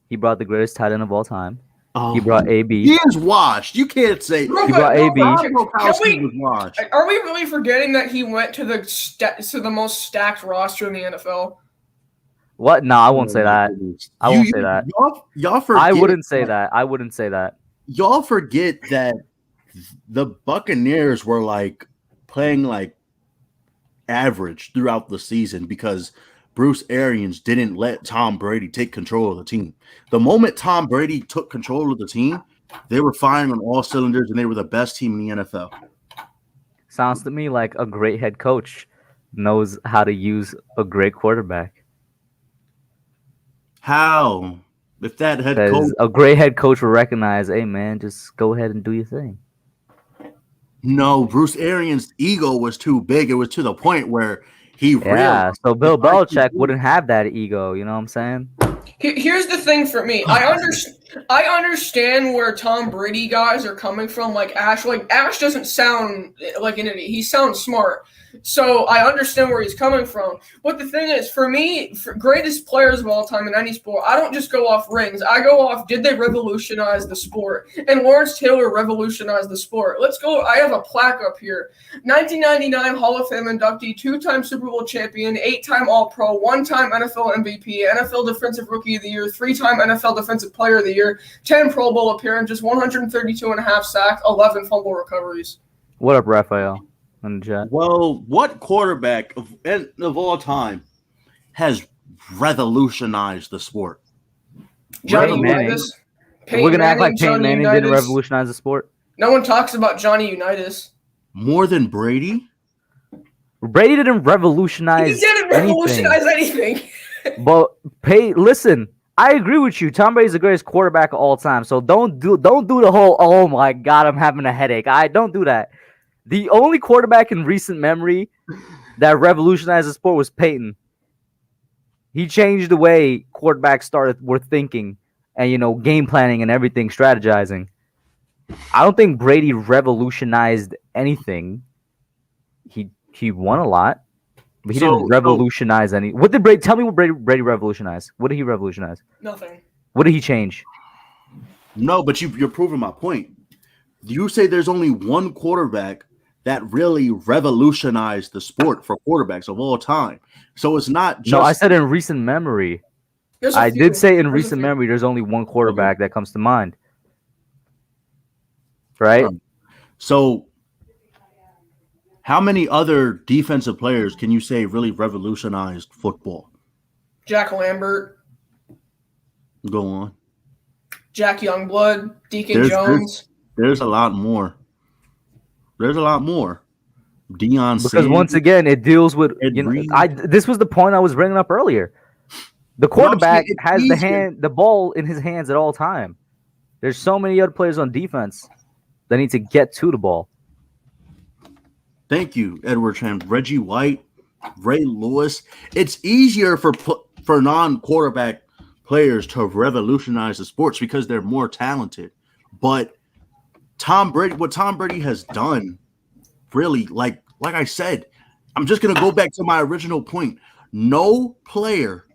He brought the greatest tight end of all time. Oh, he brought AB. He is washed. You can't say he brought AB. Was washed. Are we really forgetting that he went to the most stacked roster in the NFL? What? No, I won't say that. I won't say that. Y'all forget. I wouldn't say that. I wouldn't say that. Y'all forget that the Buccaneers were like playing like average throughout the season because Bruce Arians didn't let Tom Brady take control of the team. The moment Tom Brady took control of the team, they were firing on all cylinders and they were the best team in the NFL. Sounds to me like a great head coach knows how to use a great quarterback. How? If that head coach, a great head coach will recognize, hey man, just go ahead and do your thing. No, Bruce Arians' ego was too big. It was to the point where he realized. So Bill Belichick wouldn't have that ego. You know what I'm saying? Here's the thing for me. I understand where Tom Brady guys are coming from. Like Ash doesn't sound like an idiot. He sounds smart. So I understand where he's coming from. But the thing is, for me, greatest players of all time in any sport, I don't just go off rings. I go off, did they revolutionize the sport? And Lawrence Taylor revolutionized the sport. Let's go. I have a plaque up here. 1999 Hall of Fame inductee, 2-time Super Bowl champion, 8-time All-Pro, 1-time NFL MVP, NFL Defensive Rookie of the Year, 3-time NFL Defensive Player of the Year, 10 Pro Bowl appearances, 132.5 sacks, 11 fumble recoveries. What up, Raphael? Well, what quarterback of all time has revolutionized the sport? Johnny Unitas. We're going to act like Peyton Manning didn't revolutionize the sport? No one talks about Johnny Unitas. More than Brady? Brady didn't revolutionize. He didn't revolutionize anything. But listen, I agree with you. Tom Brady's the greatest quarterback of all time. So don't do the whole, oh my God, I'm having a headache. Don't do that. The only quarterback in recent memory that revolutionized the sport was Peyton. He changed the way quarterbacks were thinking and game planning and everything, strategizing. I don't think Brady revolutionized anything. He won a lot. But he didn't revolutionize any. What did Brady tell me? What Brady revolutionized? What did he revolutionize? Nothing. What did he change? No, but you're proving my point. You say there's only one quarterback that really revolutionized the sport for quarterbacks of all time. So it's not just. No, I said in recent memory. I did say in recent memory there's only one quarterback that comes to mind. Right? So how many other defensive players can you say really revolutionized football? Jack Lambert. Go on. Jack Youngblood. Deacon Jones. There's a lot more. Deion Because Sanders. once again, it deals with this was the point I was bringing up earlier. The quarterback has the ball in his hands at all time. There's so many other players on defense that need to get to the ball. Thank you, Edward Chan. Reggie White, Ray Lewis. It's easier for non-quarterback players to revolutionize the sports because they're more talented. But what Tom Brady has done, really, like I said, I'm just gonna go back to my original point. No player,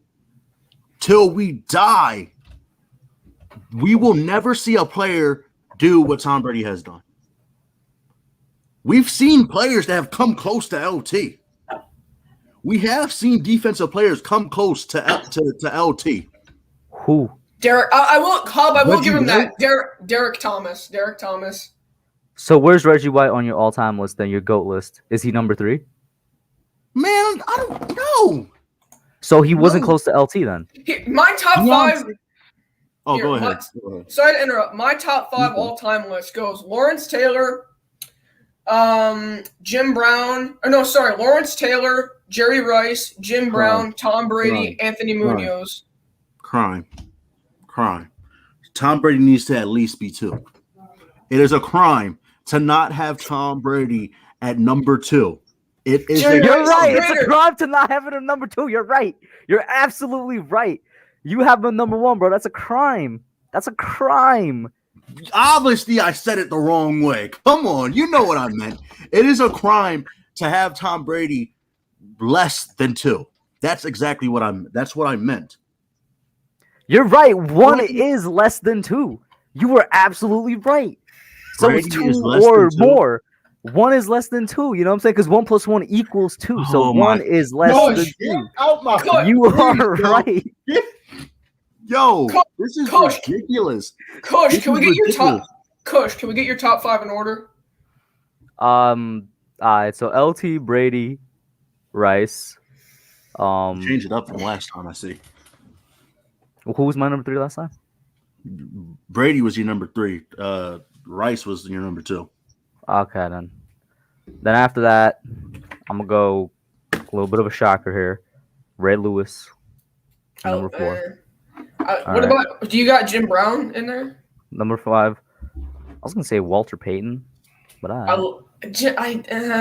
till we die, we will never see a player do what Tom Brady has done. We've seen players that have come close to LT. We have seen defensive players come close to LT. Who? Derek, I will give him that. Derek Thomas. So where's Reggie White on your all-time list, then your GOAT list? Is he number 3? Man, I don't know. So he wasn't close to LT then? My top 5... Oh, go ahead. Sorry to interrupt. My top 5 all-time list goes Lawrence Taylor, Jim Brown. Lawrence Taylor, Jerry Rice, Jim Brown, Tom Brady, Anthony Munoz. Crime. Tom Brady needs to at least be 2. It is a crime to not have Tom Brady at number 2. It is. You're right. It's a crime to not have him at number 2. You're right. You're absolutely right. You have him number 1, bro. That's a crime. Obviously, I said it the wrong way. Come on, you know what I meant. It is a crime to have Tom Brady less than 2. That's exactly what That's what I meant. You're right. 1 is less than 2. You were absolutely right. So Brady it's 2 or more. 1 is less than 2. You know what I'm saying? Because 1 plus 1 equals 2. So 1 is less than 2. You are right. Yo, this is ridiculous. Kush, can we get your top 5 in order? All right. So LT, Brady, Rice. Change it up from last time. I see. Who was my number 3 last time? Brady was your number 3. Rice was your number 2. Okay, then. Then after that, I'm gonna go a little bit of a shocker here. Ray Lewis, number 4. What about? Do you got Jim Brown in there? Number 5. I was gonna say Walter Payton, but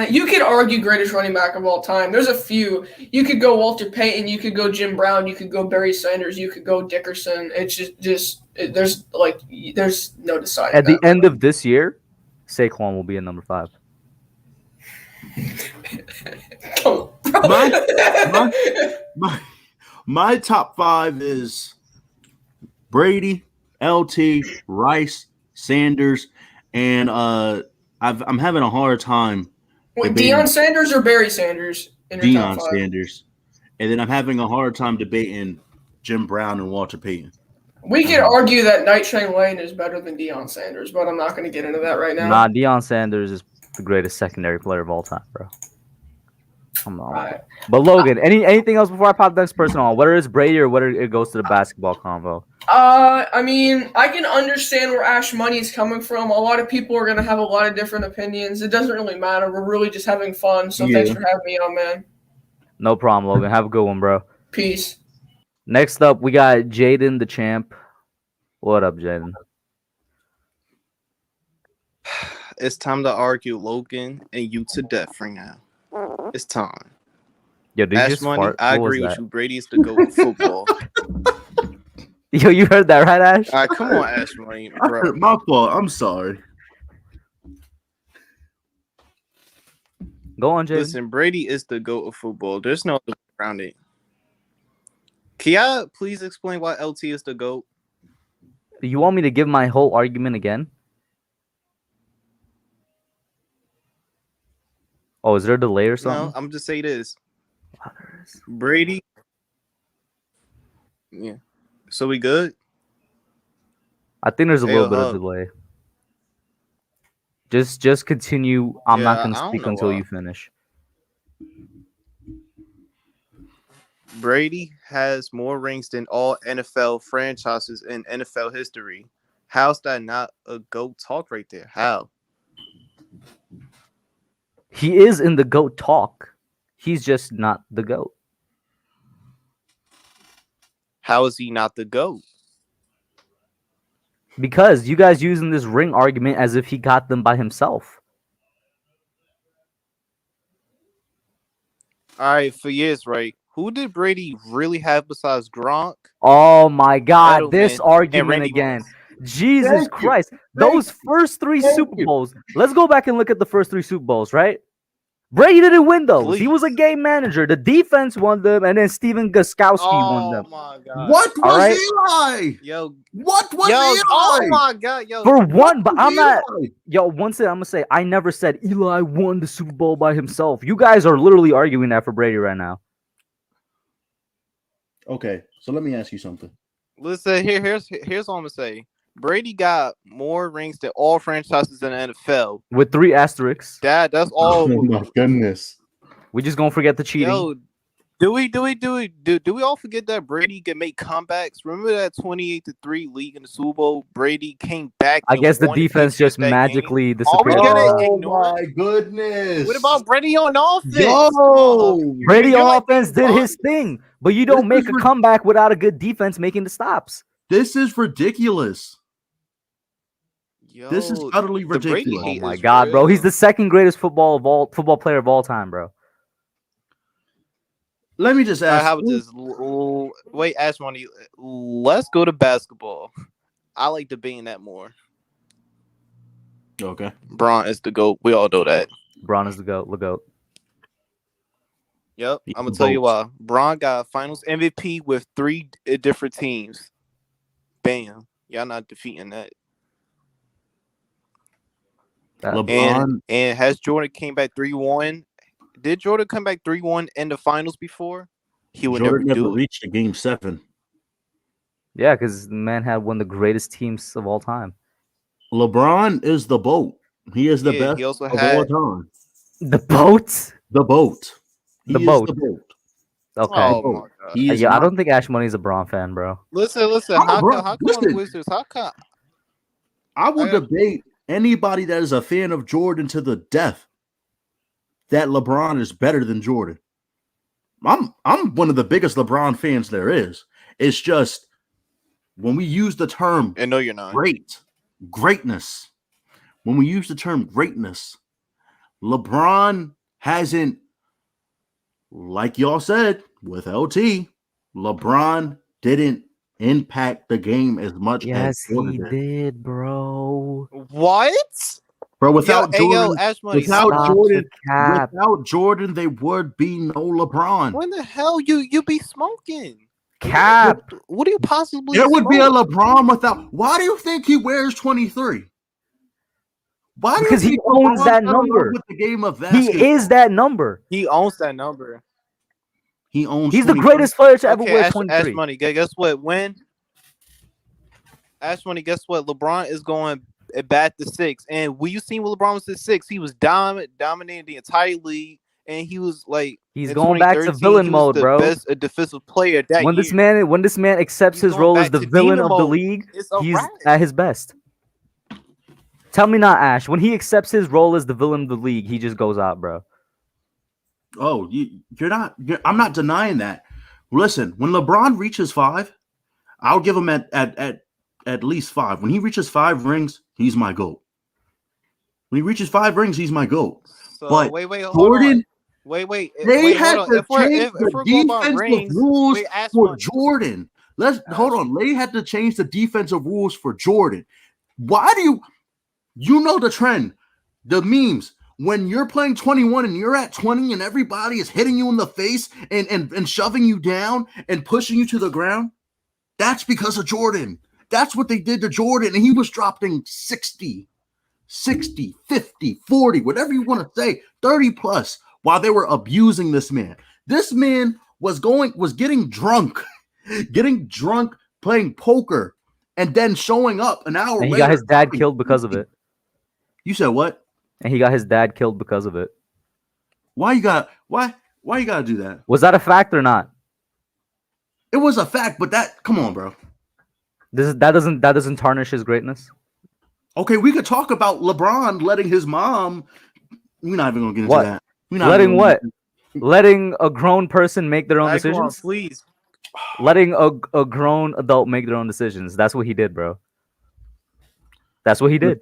you could argue greatest running back of all time. There's a few. You could go Walter Payton. You could go Jim Brown. You could go Barry Sanders. You could go Dickerson. It's there's no deciding. At the end of this year, Saquon will be in number 5. My top 5 is Brady, LT, Rice, Sanders, and I'm having a hard time. Wait, Deion Sanders or Barry Sanders? Deion Sanders, and then I'm having a hard time debating Jim Brown and Walter Payton. We could argue that Night Train Lane is better than Deion Sanders, but I'm not going to get into that right now. Nah, Deion Sanders is the greatest secondary player of all time, bro. Come on. Right. But Logan, anything else before I pop the next person on? Whether it's Brady or whether it goes to the basketball convo. I mean, I can understand where Ash Money is coming from. A lot of people are gonna have a lot of different opinions. It doesn't really matter. We're really just having fun. So thanks for having me on, man. No problem, Logan. Have a good one, bro. Peace. Next up, we got Jaden the champ. What up, Jaden? It's time to argue Logan and you to death right now. It's time. Yo, did you Ash just Money, fart? I What was agree with that? you. Brady's the GOAT of football. Yo, you heard that, right, Ash? All right, come on, Ash Money, bro. My fault. I'm sorry. Go on, Jaden. Listen, Brady is the GOAT of football. There's no other way around it. Can y'all please explain why LT is the GOAT? You want me to give my whole argument again? Oh, is there a delay or something? No, I'm just saying this. Brady. Yeah. So we good? I think there's a Hey, little bit of Hub. delay. Just continue. I'm not Yeah, gonna I don't speak know until why. you finish. Brady has more rings than all NFL franchises in NFL history. How's that not a GOAT talk right there? How? He is in the GOAT talk. He's just not the GOAT. How is he not the GOAT? Because you guys using this ring argument as if he got them by himself. All right, for years, right? Who did Brady really have besides Gronk? Oh my God, Edelman, this and argument Randy again. Moss? Jesus Thank you. Christ. Thank Those you. first three Thank Super you. Bowls. Let's go back and look at the first three Super Bowls, right? Brady didn't win those. He was a Please. game manager. The defense won them, and then Steven Gostkowski won them. my God. What All was right. Eli? Yo, What was yo, Eli? oh my God, yo. For What one, but was I'm not. Eli? Yo, once thing I'm gonna say, I never said Eli won the Super Bowl by himself. You guys are literally arguing that for Brady right now. Okay, so let me ask you something. Listen, here's what I'm gonna say. Brady got more rings than all franchises in the NFL. With 3 asterisks. That's Oh all. my goodness. We just gonna forget the cheating. Yo, do we all forget that Brady can make comebacks? Remember that 28-3 league in the Super Bowl? Brady came back. I and guess the won the defense Patriots just that game. magically Are we disappeared. gonna Oh ignore my goodness. What about Brady on offense? Yo, Brady You're on like offense being did his biased. thing, but you don't This make is a rid- comeback without a good defense making the stops. this is ridiculous. Yo, This is utterly the Brady ridiculous. Oh hate my is God, bro. He's real. the second greatest football player of all time, bro. Let me just All right, ask. how about this? Wait, Ash Money. Let's go to basketball. I like debating that more. Okay. Braun is the GOAT. We all know that. Braun is the GOAT. The GOAT. Yep. He's I'm gonna the tell you GOAT. why. Braun got Finals MVP with 3 different teams. Bam. Y'all not defeating that. LeBron. And has Jordan came back 3-1? Did Jordan come back 3-1 in the finals before? He would Jordan never never do it. reached a game 7. Yeah, because the man had one of the greatest teams of all time. LeBron is the boat. He is the Yeah, best he also of all had- time. The boat? The boat. He The is boat. the boat. Okay. Oh Oh, my God. He is Yeah, I not- don't think Ash Money's a Braun fan, bro. Listen. Oh, How bro, come listen. on the Wizards? How come? I would I got- debate anybody that is a fan of Jordan to the death that LeBron is better than Jordan. I'm one of the biggest LeBron fans there is. It's just when we use the term And no, you're not. greatness, when we use the term greatness, LeBron hasn't, like y'all said with LT, LeBron didn't impact the game as much Yes, as Jordan he did. did, bro. What? Bro, without Yo, Jordan, Ash Money. without Stop Jordan, the cap. without Jordan, there would be no LeBron. When the hell you be smoking? Cap. What do you possibly? There would be a smoke? LeBron without. Why do you think he wears 23? Why do Because you he think owns LeBron that fell in love number. with the game of He basketball? is that number. He owns that number. He owns. He's the 23. greatest player to ever Okay, wear Ash 23. Money. Guess what? When Ash Money, guess what? LeBron is going back to 6. And when you seen what LeBron was at 6, he was dominating the entire league. and he was like, He's in going back to 2013, villain he was mode, the bro. best defensive player that When year. this man accepts He's his going role as back the to villain demon of the mode. league, It's a he's wrap. at his best. Tell me not, Ash. When he accepts his role as the villain of the league, he just goes out, bro. Oh, you're not. I'm not denying that. Listen, when LeBron reaches 5, I'll give him at least 5. When he reaches 5 rings, he's my GOAT. When he reaches 5 rings, he's my GOAT. So But wait, hold Jordan, on. Wait, they had hold on. to change If we're the going about defensive rings, rules wait, Ash for Money. Jordan. Hold on. They had to change the defensive rules for Jordan. Why do you know the trend, the memes? When you're playing 21 and you're at 20 and everybody is hitting you in the face and shoving you down and pushing you to the ground, that's because of Jordan. That's what they did to Jordan. And he was dropping 60, 50, 40, whatever you want to say, 30 plus while they were abusing this man. This man was getting drunk, playing poker, and then showing up an hour And he later. got his dad killed because of it. You said what? And he got his dad killed because of it. Why you gotta do that? Was that a fact or not? It was a fact, but come on, bro. That doesn't tarnish his greatness. Okay, we could talk about LeBron letting his mom. We're not even gonna get into What? that. We're not Letting even what? Letting a grown person make their own Like, come on, decisions? please. Letting a grown adult make their own decisions. That's what he did, bro. That's what he did.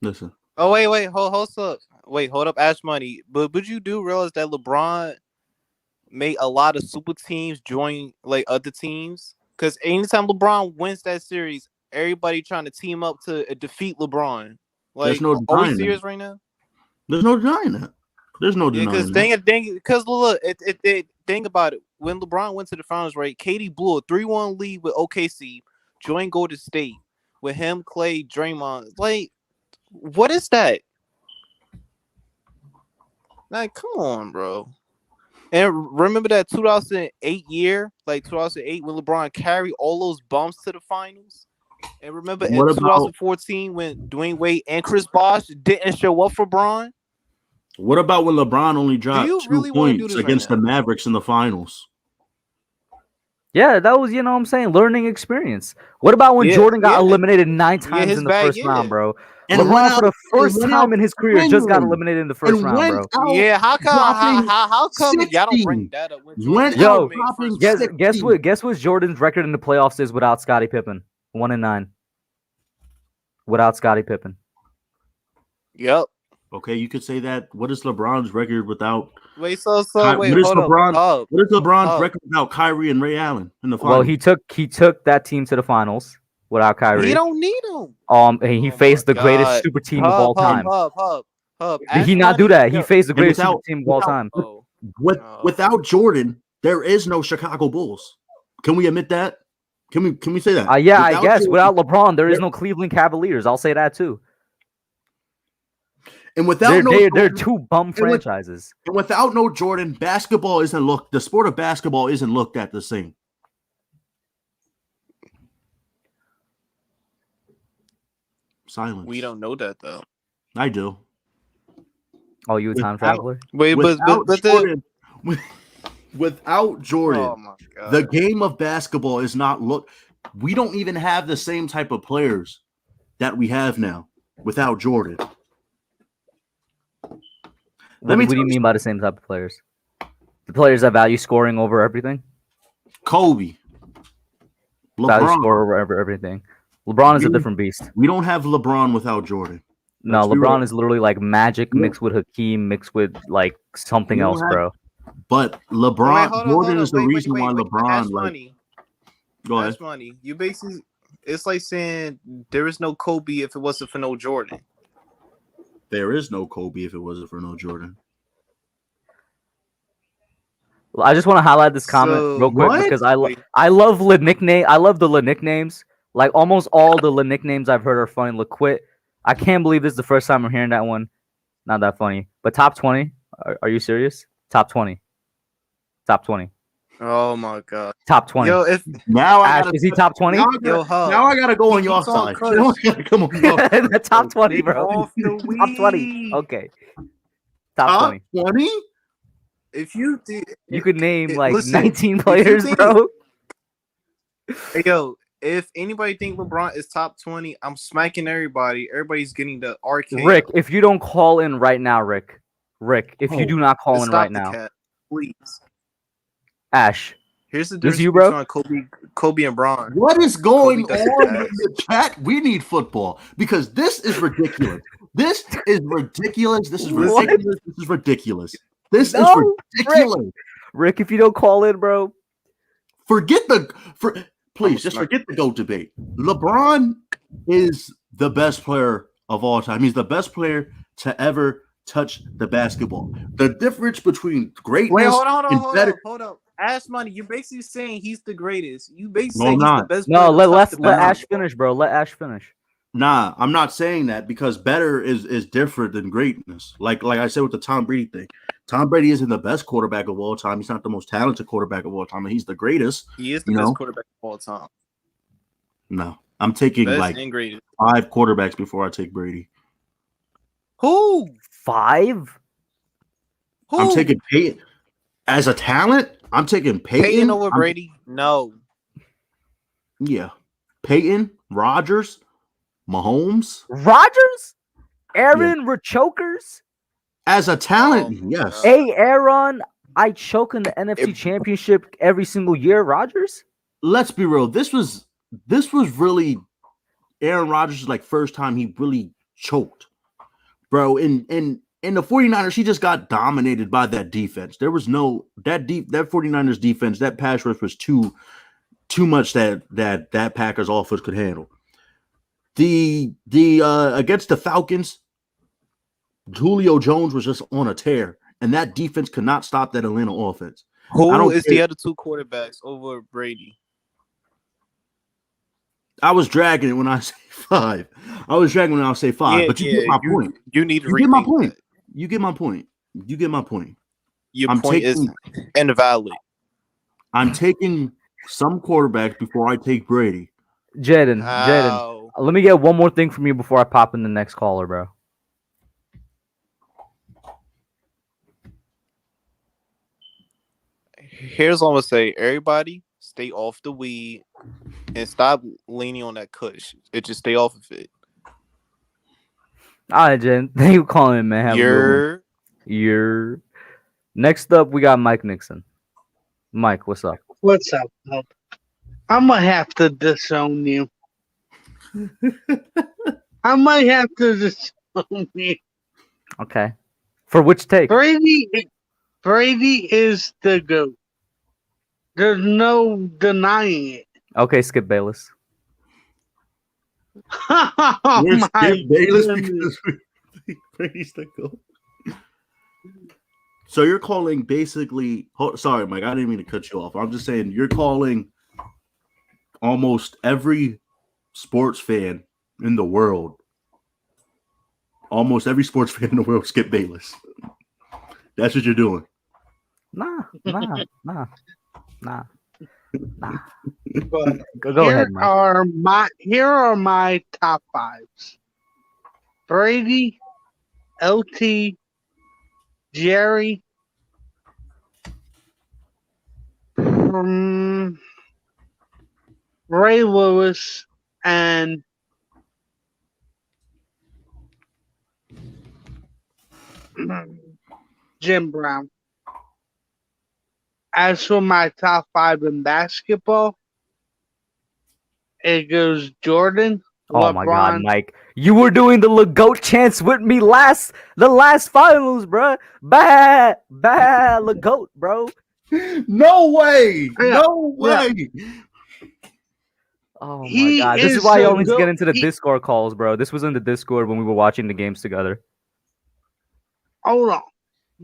Listen. Oh wait, hold up. Wait, hold up, Ash Money. But you do realize that LeBron made a lot of super teams join like other teams? Because anytime LeBron wins that series, everybody trying to team up to defeat LeBron. Like, There's no are we denying serious that. right now? There's no denying that. There's no Yeah, denying because look, think about it. When LeBron went to the finals, right? KD blew a 3-1 lead with OKC, joined Golden State with him, Clay, Draymond. Like, what is that? Like, come on, bro. And remember that 2008 year, like 2008, when LeBron carried all those bumps to the finals? And remember in 2014 when Dwayne Wade and Chris Bosh didn't show up for Bron? What about when LeBron only dropped you 2 really wanna do points this right against now? the Mavericks in the finals? Yeah, that was, you know what I'm saying, learning experience. What about when Jordan got eliminated 9 times in the first round, bro? And LeBron, for the first time in his career, just got eliminated in the first round, bro. Yeah, how come y'all don't bring that up? Yo, guess what Jordan's record in the playoffs is without Scottie Pippen? 1-9. Without Scottie Pippen. Yep. Okay, you could say that. What is LeBron's record without? Wait, what is LeBron's record without Kyrie and Ray Allen in the finals? Well, he took that team to the finals without Kyrie. He don't need him. And he faced the greatest super team of all time. Did he not do that? He faced the greatest super team of all time. Without Jordan, there is no Chicago Bulls. Can we admit that? Can we say that? Yeah, I guess. Without LeBron, there is no Cleveland Cavaliers. I'll say that too. And without they're two bum franchises. And without no Jordan, basketball isn't looked. The sport of basketball isn't looked at the same. Silence. We don't know that though. I do. Oh, you a time traveler? Wait, without Jordan, oh my God, the game of basketball is not looked. We don't even have the same type of players that we have now without Jordan. What do you mean by the same type of players? The players that value scoring over everything? Kobe. Value score over everything. LeBron is a different beast. We don't have LeBron without Jordan. No, LeBron is literally like Magic mixed with Hakeem mixed with like something else, bro. But LeBron, Jordan is the reason why LeBron. Money. Go ahead. Money. You basically, it's like saying there is no Kobe if it wasn't for no Jordan. There is no Kobe if it wasn't for no Jordan. Well, I just want to highlight this comment real quick because I love the nicknames. Like almost all the nicknames I've heard are funny. LaQuit. I can't believe this is the first time I'm hearing that one. Not that funny. But top 20. Are you serious? Top 20. Top 20. Oh my God. Top 20. Yo, if now Ash, is he top 20? Now I gotta go on your side. Come on, the top 20, bro. Top 20. Okay. Top 20. 20? If you did, You could name like listen, 19 players, think- bro. Hey, yo, if anybody think LeBron is top 20, I'm smacking everybody. Everybody's getting the RKO. Rick, if you don't call in right now, Rick, if you do not call in Stop right the now, cat, please. Ash, Here's the This difference you, bro? between Kobe and Bron. What is going Kobe doesn't on in pass. the chat? We need football because this is ridiculous. This is ridiculous. This is What? ridiculous. This is ridiculous. This No, is ridiculous. Rick, if you don't call in, bro. Please just forget the GOAT debate. LeBron is the best player of all time. He's the best player to ever touch the basketball. The difference between greatness Wait, hold and better. up. Ash Money, you're basically saying he's the greatest. You basically No, saying I'm he's the not. best No, player to touch the let Ash basketball. finish, bro. Let Ash finish. Nah, I'm not saying that because better is different than greatness. Like I said with the Tom Brady thing. Tom Brady isn't the best quarterback of all time. He's not the most talented quarterback of all time, and he's the greatest. He is the best quarterback of all time. No, I'm taking Best like and greatest. 5 quarterbacks before I take Brady. Who? 5? Who? I'm taking Peyton as a talent. I'm taking Peyton, Peyton over Brady? No. Yeah, Peyton, Rodgers, Mahomes. Rodgers? Aaron Chokers? As a talent, Oh, yes. God. Hey, Aaron, I choke in the NFC Championship every single year. Rodgers? Let's be real. This was really Aaron Rodgers' like first time he really choked, bro. In the 49ers, he just got dominated by that defense. There was no that 49ers defense, that pass rush was too much that Packers offense could handle. The against the Falcons, Julio Jones was just on a tear, and that defense could not stop that Atlanta offense. Who is the other 2 quarterbacks over Brady? I was dragging it when I say 5. I was dragging when I say 5, but you get my point. You need to get my rethink point. that. You get my point. You get my point. Your I'm point is invalid. I'm taking some quarterbacks before I take Brady. Jaden, Ow. let me get one more thing from you before I pop in the next caller, bro. Here's what I'm gonna say. Everybody stay off the weed and stop leaning on that kush. It just stay off of it. All right, Jen. Thank you for calling in, man. Have a good one. You're next up. We got Mike Nixon. Mike, what's up? What's up, Bob? I'm gonna have to disown you. I might have to disown you. Okay. For which take? Brady is the GOAT. There's no denying it. Okay, Skip Bayless. Oh We're my Skip Bayless goodness. because Brady's the GOAT. So you're calling basically. Sorry, Mike. I didn't mean to cut you off. I'm just saying you're calling almost every sports fan in the world. Almost every sports fan in the world, Skip Bayless. That's what you're doing. Nah. But Go ahead, Mike. Here are my top 5s. Brady, LT, Jerry, Ray Lewis, and Jim Brown. As for my top 5 in basketball, it goes Jordan, Oh LeBron. my God, Mike! You were doing the LeGoat chants with me the last finals, bro. Bad, LeGoat, bro. No way! Yeah, No way! Oh my He God! This is is why you the always GOAT. get into the Discord calls, bro. This was in the Discord when we were watching the games together. Hold on.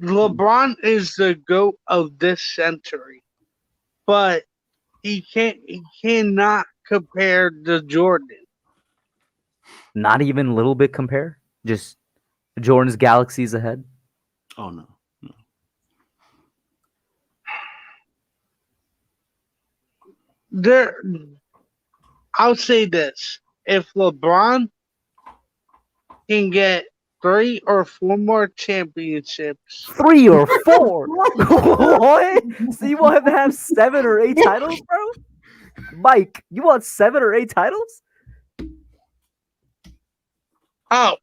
LeBron is the GOAT of this century, but he cannot compare to Jordan. Not even a little bit compare. Just Jordan's galaxies ahead. Oh no. I'll say this: if LeBron can get 3 or 4 more championships. 3 or 4. What? So you want him to have 7 or 8 titles, bro? Mike, you want 7 or 8 titles? Oh,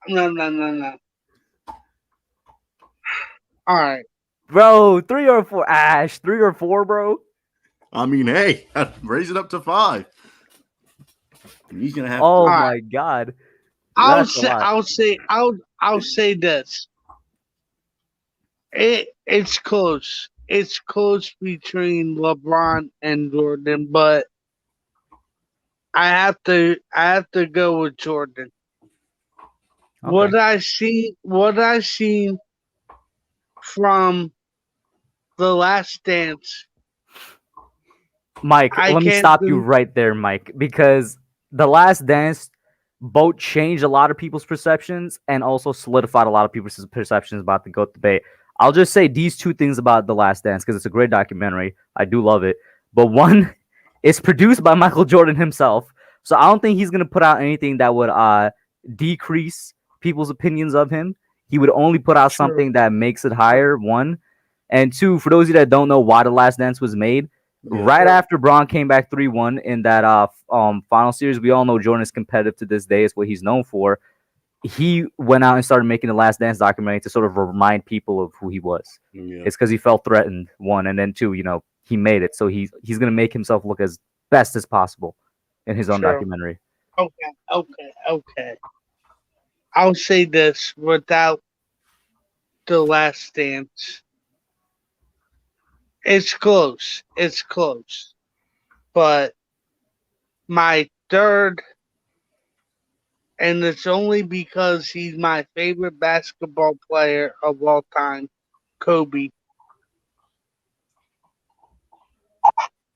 no. All right. Bro, 3 or 4. Ash, 3 or 4, bro. I mean, hey, raise it up to 5. He's gonna have. Oh to. my god. I'll That's a lot. say this. It's close. It's close between LeBron and Jordan, but I have to go with Jordan. Okay. What I seen from The Last Dance. Mike, I let me can't stop you do- right there, Mike, because The Last Dance both changed a lot of people's perceptions and also solidified a lot of people's perceptions about the GOAT debate. I'll just say these 2 things about The Last Dance because it's a great documentary. I do love it. But one, it's produced by Michael Jordan himself. So I don't think he's going to put out anything that would decrease people's opinions of him. He would only put out True. something that makes it higher, 1. And 2, for those of you that don't know why The Last Dance was made, right after Braun came back 3-1 in that final series, we all know Jordan is competitive to this day. It's what he's known for. He went out and started making the Last Dance documentary to sort of remind people of who he was. Yeah. It's because he felt threatened, 1, and then 2, he made it. So he's gonna make himself look as best as possible in his own True. documentary. Okay. I'll say this without The Last Dance. It's close. But my third, and it's only because he's my favorite basketball player of all time, Kobe.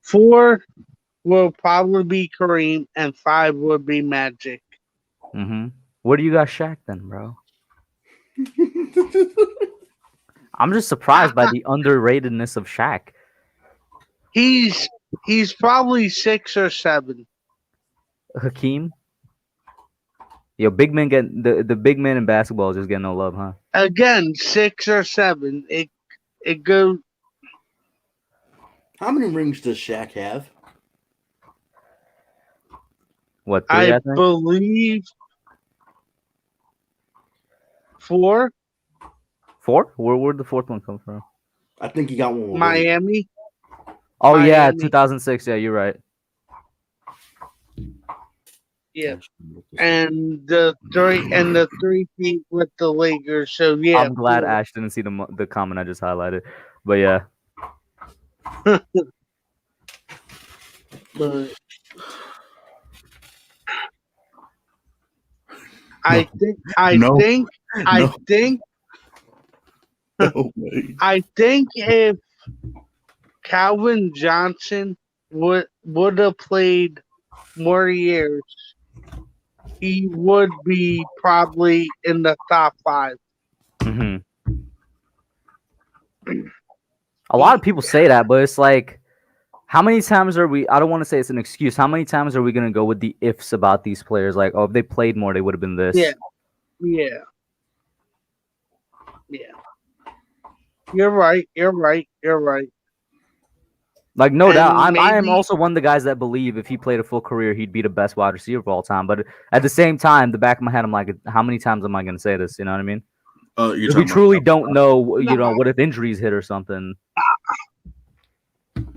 4 will probably be Kareem, and 5 will be Magic. Mm-hmm. Where do you got Shaq then, bro? I'm just surprised by the underratedness of Shaq. He's probably 6 or 7. Hakeem? Yo, big men get the big men in basketball just get no love, huh? Again, 6 or 7. It goes. How many rings does Shaq have? What, 3, I think? Believe 4. 4? Where'd the 4th one come from? I think he got one with Wade. Miami. Oh yeah, Miami. 2006. Yeah, you're right. Yeah. And the 3 feet with the Lakers. So yeah. I'm glad 4. Ash didn't see the comment I just highlighted. But yeah. But I think No, if Calvin Johnson would have played more years, he would be probably in the top 5. Mm-hmm. A lot of people say that, but it's like, how many times are we? I don't want to say it's an excuse. How many times are we gonna go with the ifs about these players? Like, oh, if they played more, they would have been this. Yeah. You're right. Like, no doubt. And I am maybe- also one of the guys that believe if he played a full career, he'd be the best wide receiver of all time. But at the same time, the back of my head, I'm like, how many times am I going to say this? You know what I mean? We truly don't know, what if injuries hit or something.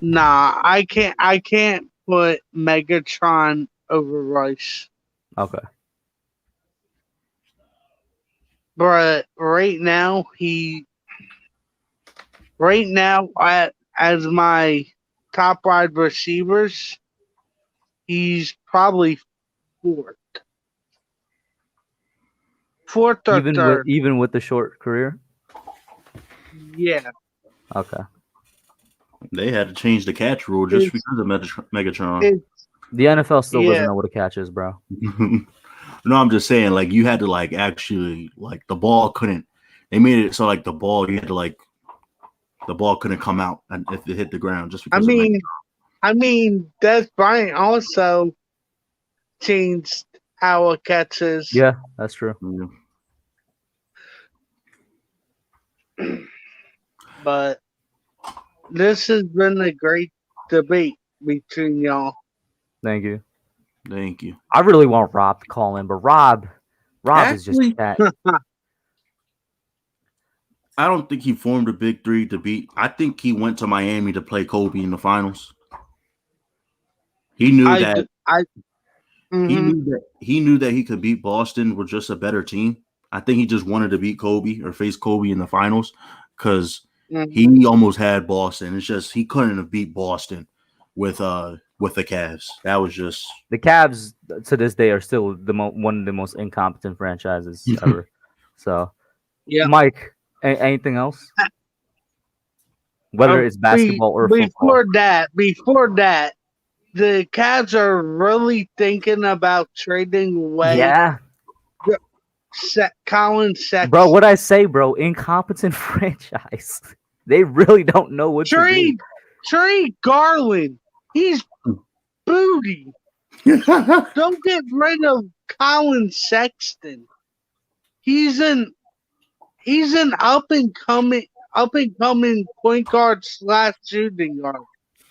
Nah, I can't put Megatron over Rice. Okay. But right now, as my top wide receivers, he's probably 4th. 4th or 3rd. Even with the short career? Yeah. Okay. They had to change the catch rule just because of Megatron. The NFL still doesn't know what a catch is, bro. No, I'm just saying, like, you had to, like, actually, like, the ball couldn't. They made it so, like, the ball couldn't come out if it hit the ground just because. I mean, Des Bryant also changed how a catch is. Yeah, that's true. Yeah. But this has been a great debate between y'all. Thank you. Thank you. I really want Rob to call in, but Rob is just Actually, that. I don't think he formed a big three to beat. I think he went to Miami to play Kobe in the finals. He knew that he knew that he could beat Boston with just a better team. I think he just wanted to beat Kobe or face Kobe in the finals because he almost had Boston. It's just he couldn't have beat Boston with the Cavs. That was just the Cavs to this day are still one of the most incompetent franchises ever. So, yeah. Mike, anything else? Whether it's basketball or football. Before that, the Cavs are really thinking about trading away Colin Sexton. Bro, what I say, bro? Incompetent franchise. They really don't know what to do. Trade Garland. He's booty. Don't get rid of Colin Sexton. He's an up and coming point guard / shooting guard.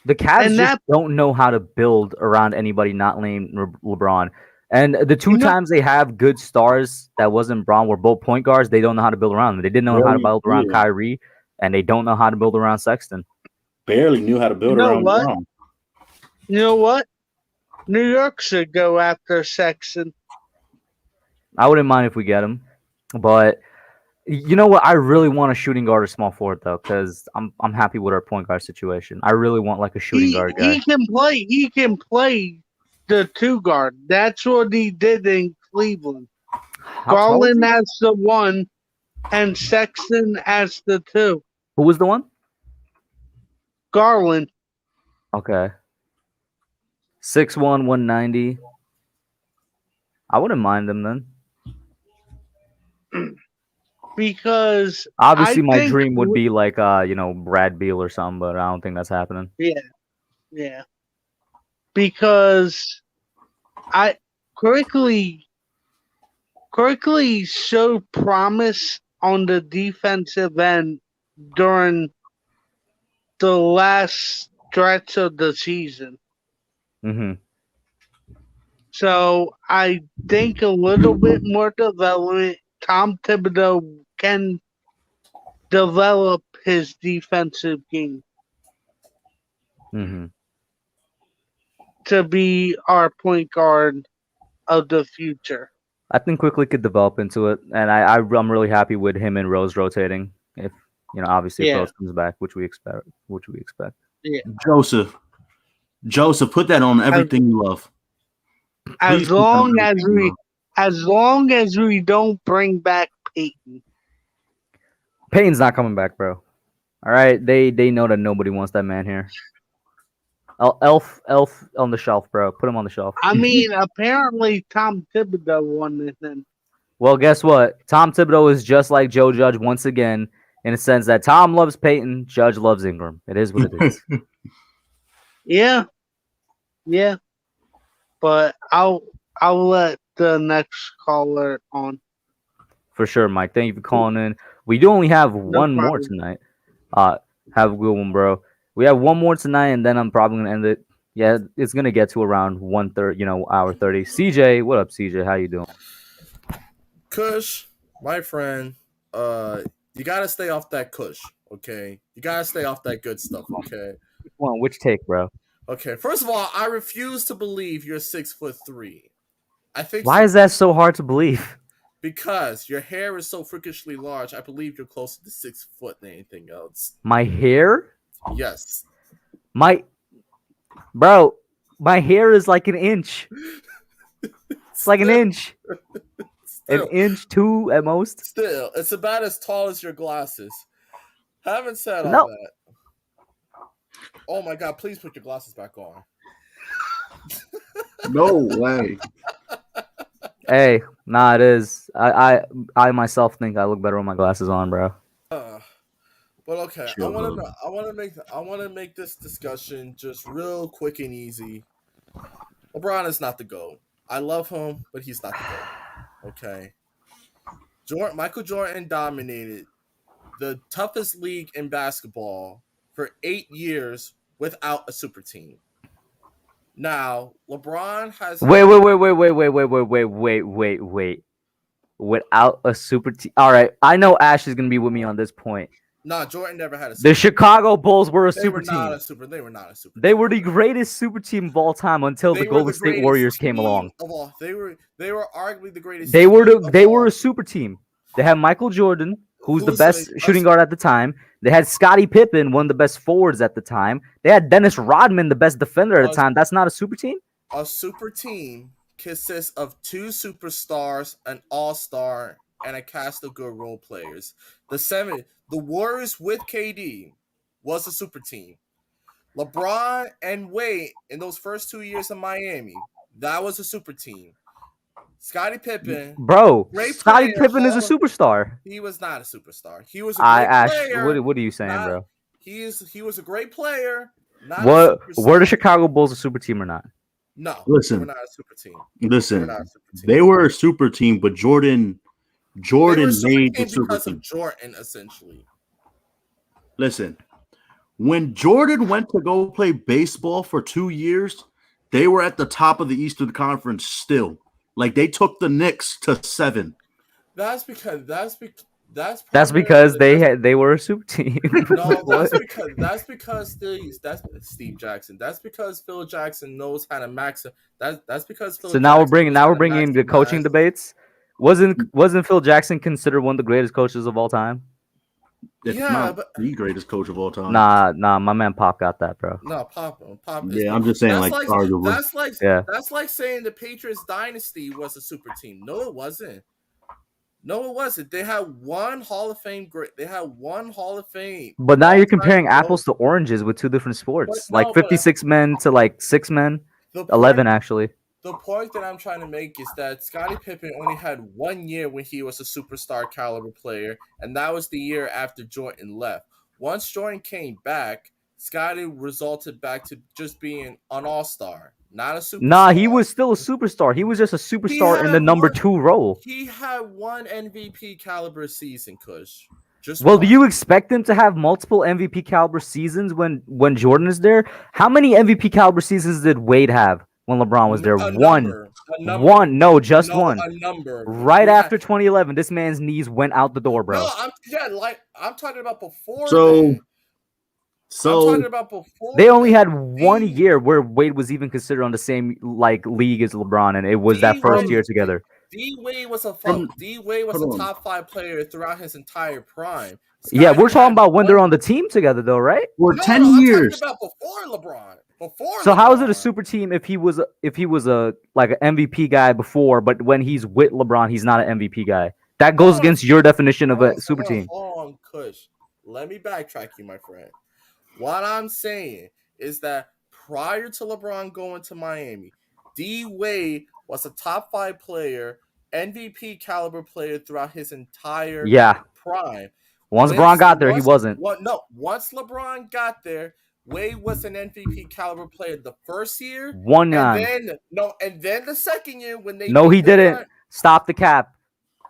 The Cavs just don't know how to build around anybody not named LeBron. And the two times they have good stars that wasn't Braun were both point guards. They don't know how to build around them. They didn't know how to build around Kyrie, and they don't know how to build around Sexton. Barely knew how to build around Braun. You know what? New York should go after Sexton. I wouldn't mind if we get him, but you know what? I really want a shooting guard or small forward though, because I'm happy with our point guard situation. I really want like a shooting guard guy. He can play the 2 guard. That's what he did in Cleveland. Garland as the 1 and Sexton as the 2. Who was the 1? Garland. Okay. 6'1", 190. I wouldn't mind him then. Because obviously my dream would be like Brad Beal or something, but I don't think that's happening. Yeah. Because I quickly showed promise on the defensive end during the last stretch of the season. Mm-hmm. So I think a little bit more development. Tom Thibodeau can develop his defensive game to be our point guard of the future. I think quickly could develop into it, and I'm really happy with him and Rose rotating. If obviously if Rose comes back, which we expect. Yeah. Joseph, put that on everything you love. As long as we don't bring back Peyton. Peyton's not coming back, bro. All right, they know that nobody wants that man here. Elf on the shelf, bro. Put him on the shelf. I mean, apparently Tom Thibodeau won it then. Well, guess what? Tom Thibodeau is just like Joe Judge once again, in a sense that Tom loves Peyton, Judge loves Ingram. It is what it is. Yeah. But I'll let the next caller on. For sure, Mike. Thank you for calling in. We do only have one more tonight. Have a good one, bro. We have one more tonight, and then I'm probably gonna end it. Yeah, it's gonna get to around 1:30, hour 30. CJ, what up, CJ? How you doing? Kush, my friend, you gotta stay off that Kush, okay? You gotta stay off that good stuff, okay? Which take, bro? Okay, first of all, I refuse to believe you're 6'3". I think. Why is that so hard to believe? Because your hair is so freakishly large. I believe you're closer to 6 foot than anything else. My hair? Yes. My hair is like an inch. It's like an inch. Still, an inch, 2 at most. Still, it's about as tall as your glasses. Having said all that. Oh my God, please put your glasses back on. No way. Hey, nah, it is. I myself think I look better with my glasses on, bro. But okay, I want to make this discussion just real quick and easy. LeBron is not the GOAT. I love him, but he's not the GOAT. Okay. Michael Jordan dominated the toughest league in basketball for 8 years without a super team. Now, LeBron has Wait. Without a super team. All right, I know Ash is gonna be with me on this point. No, Jordan never had a super The Chicago Bulls were a They super were not team. a super. They were not a super. They were the greatest super team of all time until the They were Golden the State greatest Warriors came team along. of all. They were arguably the greatest. They were team of they all. were a super team. They had Michael Jordan, who's the Who's best shooting guard at the time. They had Scottie Pippen, one of the best forwards at the time. They had Dennis Rodman, the best defender at the time. That's not a super team? A super team consists of 2 superstars, an all-star, and a cast of good role players. The Warriors with KD was a super team. LeBron and Wade in those first 2 years in Miami, that was a super team. Scottie Pippen, bro. Scottie player, Pippen is a superstar. He was not a superstar. He was a great player. What are you saying, bro? He was a great player. Not were the Chicago Bulls a super team or not? No. Listen, they were not a super team. Listen, they were a super team, but Jordan made the super team of Jordan, essentially. Listen, when Jordan went to go play baseball for 2 years, they were at the top of the Eastern Conference still. Like they took the Knicks to 7. That's because they were a super team. No, that's because Steve Jackson. That's because Phil Jackson knows how to max. That's because Phil. So now we're bringing the coaching debates. Wasn't Phil Jackson considered one of the greatest coaches of all time? It's not the greatest coach of all time. Nah, my man Pop got that, bro. No, Pop. Yeah, I'm just saying, arguably. That's like saying the Patriots dynasty was a super team. No, it wasn't. They had one Hall of Fame But now you're comparing apples to oranges with 2 different sports. 56 men to 6 men. 11 actually. The point that I'm trying to make is that Scottie Pippen only had 1 year when he was a superstar caliber player, and that was the year after Jordan left. Once Jordan came back, Scottie resulted back to just being an all-star, not a superstar. Nah, he was still a superstar. He was just a superstar in the number 2 role. He had 1 MVP caliber season, Kush. Do you expect him to have multiple MVP caliber seasons when Jordan is there? How many MVP caliber seasons did Wade have when LeBron was there? One. No, just one. A number. Right after 2011, this man's knees went out the door, bro. No, I'm talking about before. So I'm talking about before. They only had 1 year where Wade was even considered on the same league as LeBron, and it was that first year together. D-Wade was a top 5 player throughout his entire prime. Yeah, we're talking about when they're on the team together, though, right? For 10 years. I'm talking about before LeBron. So how is it a super team if he was a like an MVP guy before, but when he's with LeBron, he's not an MVP guy? That goes against your definition of a super team. Hold on, Kush. Let me backtrack you, my friend. What I'm saying is that prior to LeBron going to Miami, D-Wade was a top 5 player, MVP caliber player throughout his entire prime. Once LeBron got there, he wasn't. Once LeBron got there, Wade was an MVP caliber player the first year. And then the second year when they he didn't. Stop the cap.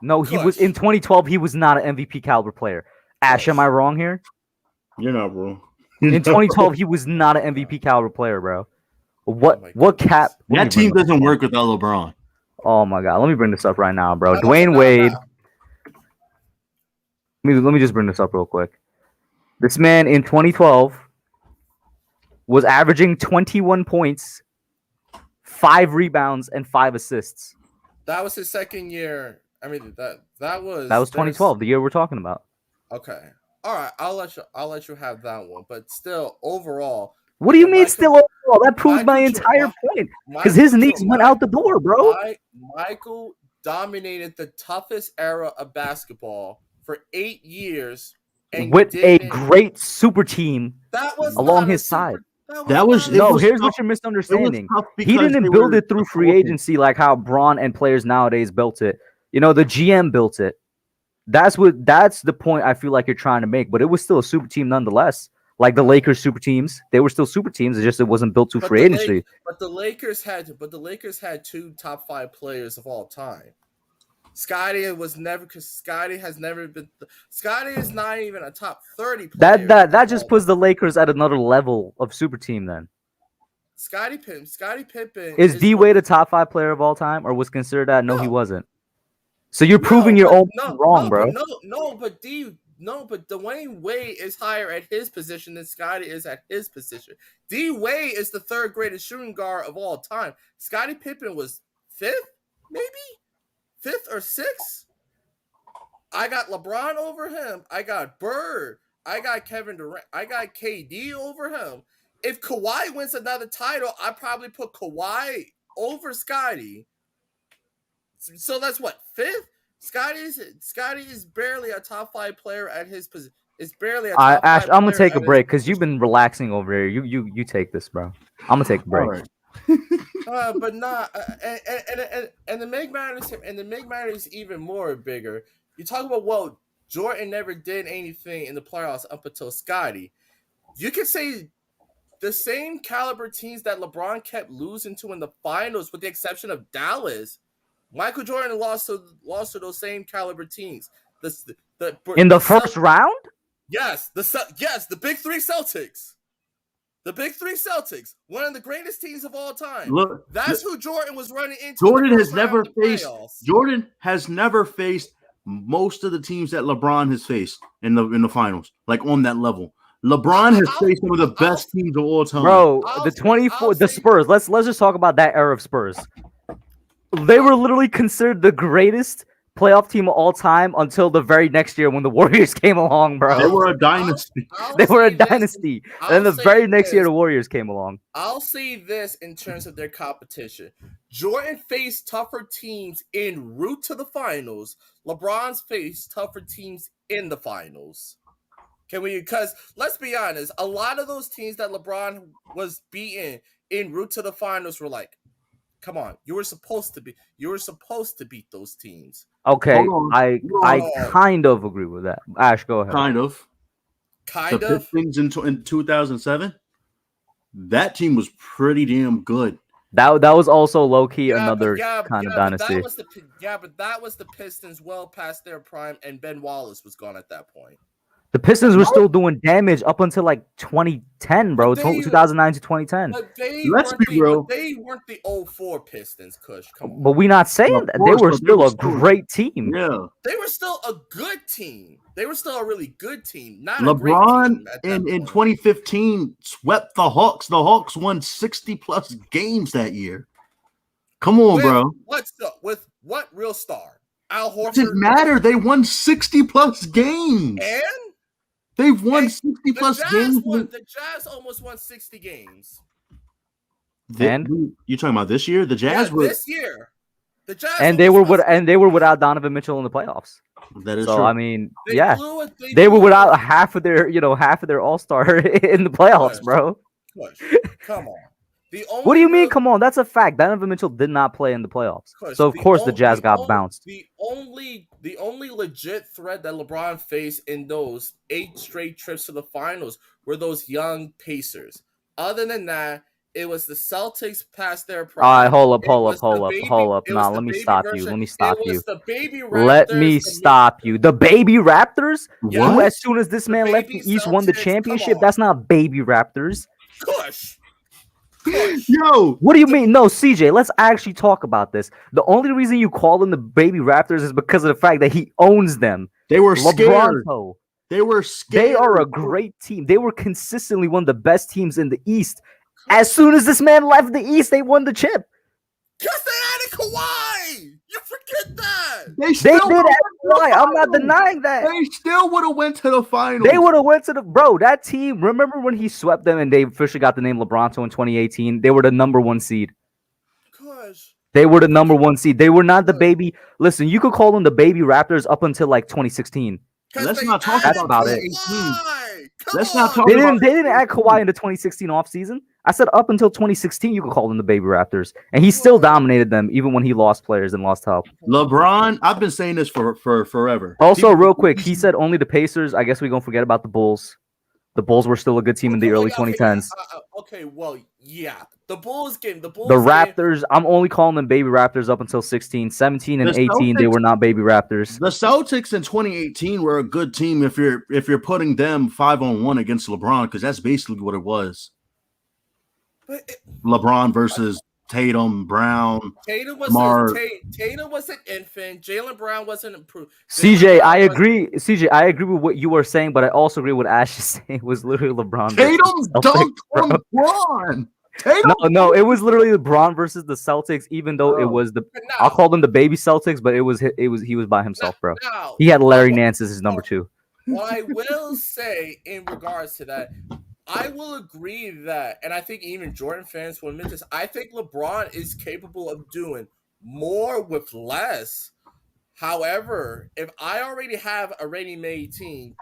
No, he was in 2012. He was not an MVP caliber player. Ash, am I wrong here? You're not wrong. In 2012, he was not an MVP caliber player, bro. What cap? That team doesn't work without LeBron. Oh my god, let me bring this up right now, bro. Dwayne Wade. Let me just bring this up real quick. This man in 2012 was averaging 21 points, 5 rebounds, and 5 assists. That was his second year. I mean, that was 2012, the year we're talking about. Okay. All right, I'll let you have that one, but still, overall. What do you mean still overall? That proves my entire point. Because his knees went out the door, bro. Michael dominated the toughest era of basketball for 8 years. With a great super team along his side. Here's what you're misunderstanding. He didn't build it through free agency like how Braun and players nowadays built it. The GM built it. That's the point I feel like you're trying to make, but it was still a super team nonetheless. Like the Lakers super teams, they were still super teams. It's just it wasn't built through free agency. But the Lakers had 2 top 5 players of all time. Scotty was never because Scotty has never been. Scotty is not even a top 30 player. That just puts the Lakers at another level of super team. Then Scotty Pippen is D Wade a top 5 player of all time, or was considered that? No, he No. wasn't. So you're proving your own wrong, bro. But Dwayne Wade is higher at his position than Scotty is at his position. D Wade is the 3rd greatest shooting guard of all time. Scottie Pippen was 5th, maybe 5th or 6th. I got LeBron over him. I got Bird. I got Kevin Durant. I got KD over him. If Kawhi wins another title, I probably put Kawhi over Scotty. So that's what, 5th? Scotty is barely a top 5 player at his position. It's barely a top 5 Ash, I'm gonna player take a break because you've been relaxing over here. You take this, bro. I'm gonna take a break. But not and the make matters even more bigger. You talk about, well, Jordan never did anything in the playoffs up until Scotty. You could say the same caliber teams that LeBron kept losing to in the finals, with the exception of Dallas. Michael Jordan lost to those same caliber teams. In the first round? Yes, the Big Three Celtics. The Big Three Celtics, one of the greatest teams of all time. Look, that's who Jordan was running into. Jordan has never faced most of the teams that LeBron has faced in the finals, like on that level. LeBron has faced some of the best teams of all time. Bro, the Spurs. Let's just talk about that era of Spurs. They were literally considered the greatest playoff team of all time until the very next year when the Warriors came along, bro. They were a dynasty. They were a dynasty. And then the very next year, the Warriors came along. I'll say this in terms of their competition. Jordan faced tougher teams en route to the finals. LeBron's faced tougher teams in the finals. Because let's be honest, a lot of those teams that LeBron was beating en route to the finals were like, come on, you were supposed to beat those teams. Okay, I kind of agree with that. Ash, go ahead. Kind of. Pistons in 2007, that team was pretty damn good. That was also low key another kind of dynasty. But that was the Pistons well past their prime, and Ben Wallace was gone at that point. The Pistons were still doing damage up until like 2010, bro. 2009 to 2010. Let's be real. They weren't the 04 Pistons, Kush. Come on. But we're not saying that. They were still a great team. Yeah. They were still a good team. They were still a really good team. Not LeBron in 2015 swept the Hawks. The Hawks won 60+ games that year. Come on, bro. With what real star? Al Horford. It doesn't matter. They won 60+ games. And they've won 60+ games. The Jazz almost won 60 games. You talking about this year? The Jazz were this year. The Jazz and they were without Donovan Mitchell in the playoffs. That is so true. I mean, they were without half of their All-Star in the playoffs, bro. Come on. What do you mean? Come on, that's a fact. Donovan Mitchell did not play in the playoffs, so of course the Jazz got bounced. The only legit threat that LeBron faced in those 8 straight trips to the finals were those young Pacers. Other than that, it was the Celtics past their prime. All right, hold up. Nah, let me stop you. Let me stop you. Let me stop you. The baby Raptors? What? Who, as soon as this man left the East, won the championship? That's not baby Raptors. Kush. Yo, what do you mean? No, CJ, let's actually talk about this. The only reason you call them the baby Raptors is because of the fact that he owns them. They were scared. They were scared. They are a great team. They were consistently one of the best teams in the East. As soon as this man left the East, they won the chip. Because they added Kawhi. You forget that. They did add Kawhi. I'm not denying that. They still would have went to the finals. They would have went to that team. Remember when he swept them and they officially got the name LeBronto in 2018? They were the number 1 seed. Gosh. They were the number 1 seed. They were not the baby. Listen, you could call them the baby Raptors up until like 2016. Let's not talk about it. Let's not talk. They didn't add Kawhi in the 2016 offseason. I said up until 2016, you could call them the baby Raptors, and he still dominated them even when he lost players and lost help. LeBron, I've been saying this for forever. Also, real quick, he said only the Pacers. I guess we're gonna forget about the Bulls. The Bulls were still a good team in the early 2010s. Okay, well, yeah. The Bulls game. The Raptors, I'm only calling them baby Raptors up until 16. 17 and The 18, they Celtics- were not baby Raptors. The Celtics in 2018 were a good team if you're putting them 5-on-1 against LeBron, because that's basically what it was. LeBron versus Tatum, Brown. Tatum was an infant. Jaylen Brown wasn't improved. CJ, I agree. CJ, I agree with what you were saying, but I also agree with Ash is saying. It was literally LeBron. Tatum dunked on LeBron. No, it was literally LeBron versus the Celtics. Even though it was I'll call them the baby Celtics, but he was by himself, bro. He had Larry Nance as his number 2. What I will say in regards to that, I will agree that, and I think even Jordan fans will admit this, I think LeBron is capable of doing more with less. However, if I already have a ready-made team,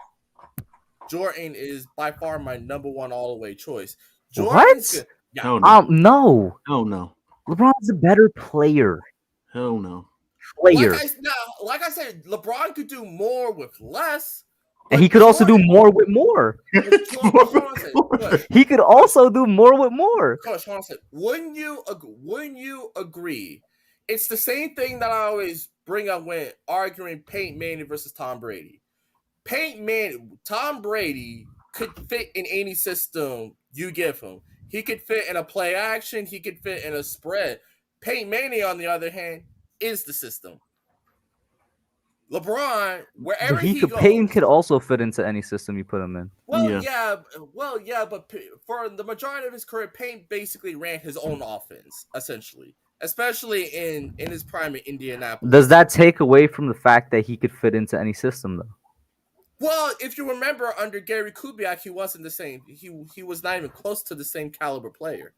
Jordan is by far my number 1 all-the-way choice. What? Yeah. No. No. LeBron's a better player. Hell no. Like I said, LeBron could do more with less. And he could also do more with more. He could also do more with more. Coach, hold on a second. Wouldn't you agree? It's the same thing that I always bring up when arguing Peyton Manning versus Tom Brady. Tom Brady could fit in any system you give him. He could fit in a play action. He could fit in a spread. Peyton Manning, on the other hand, is the system. LeBron, wherever he goes, Peyton could also fit into any system you put him in. Well, yeah, but for the majority of his career, Peyton basically ran his own offense, essentially, especially in his prime in Indianapolis. Does that take away from the fact that he could fit into any system, though? Well, if you remember, under Gary Kubiak, he wasn't the same. He was not even close to the same caliber player.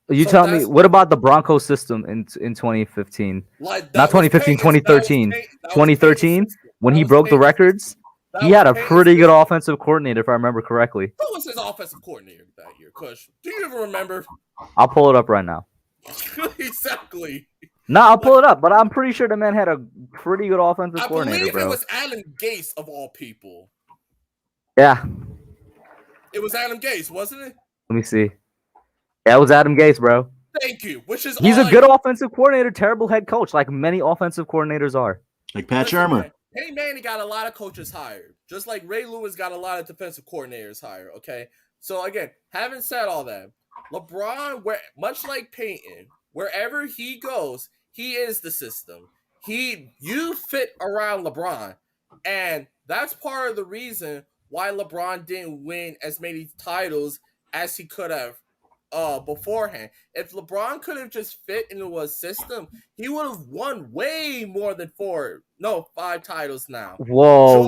You tell me, what about the Broncos system in 2015? Not 2015, 2013. 2013, when he broke the records, he had a pretty good offensive coordinator, if I remember correctly. Who was his offensive coordinator that year, Kush? Do you even remember? I'll pull it up right now. Exactly. No, I'll pull it up, but I'm pretty sure the man had a pretty good offensive coordinator, believe bro. It was Adam Gase, of all people. Yeah. It was Adam Gase, wasn't it? Let me see. Yeah, it was Adam Gase, bro. Thank you. He's a good offensive coordinator, terrible head coach, like many offensive coordinators are. Like Pat Shermer. Peyton Manning got a lot of coaches hired, just like Ray Lewis got a lot of defensive coordinators hired. Okay, so again, having said all that, LeBron, much like Peyton, wherever he goes, he is the system. You fit around LeBron, and that's part of the reason why LeBron didn't win as many titles as he could have beforehand. If LeBron could have just fit into a system, he would have won way more than 5 titles now. Whoa.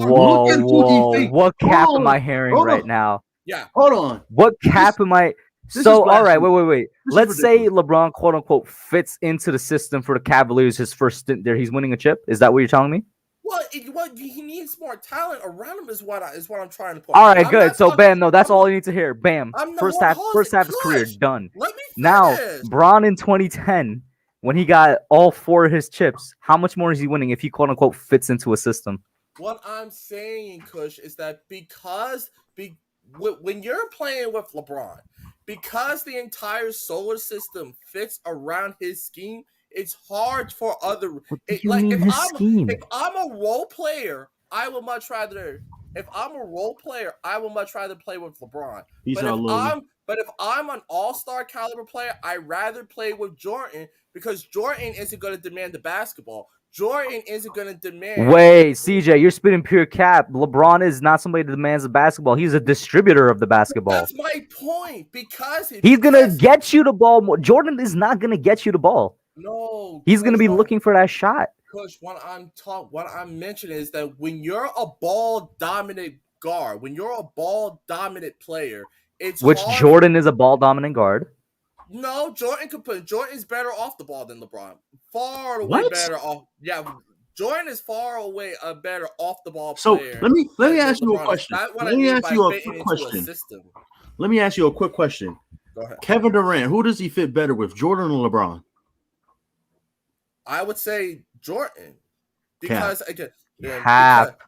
What cap am I hearing right now? Yeah. Hold on. What cap am I? So, all right, wait. Let's say LeBron, quote unquote, fits into the system for the Cavaliers his first stint there. He's winning a chip. Is that what you're telling me? Well, he needs more talent around him is what I'm trying to point. All right, good. So, bam, no, that's all I need to hear. Bam. First half of his career done. Let me finish. Now, Bron in 2010, when he got all 4 of his chips, how much more is he winning if he, quote unquote, fits into a system? What I'm saying, Kush, is that when you're playing with LeBron, because the entire solar system fits around his scheme, it's hard for other. If I'm a role player, I would much rather. If I'm a role player, I would much rather play with LeBron. But if I'm an all-star caliber player, I'd rather play with Jordan because Jordan isn't going to demand the basketball. Jordan isn't going to demand. Wait, CJ, you're spitting pure cap. LeBron is not somebody that demands the basketball. He's a distributor of the basketball. That's my point. Because he's going to get you the ball more. Jordan is not going to get you the ball. No. He's going to be looking for that shot. Coach, what I'm mentioning is that when you're a ball-dominant guard, when you're a ball-dominant player, it's hard. Jordan is a ball-dominant guard. No, Jordan's better off the ball than LeBron. Far away better off. Yeah, Jordan is far away a better off the ball player. So let me ask you a question. Let me ask you a quick question. Let me ask you a quick question. Go ahead. Kevin Durant, who does he fit better with, Jordan or LeBron? I would say Jordan. Because again, cap.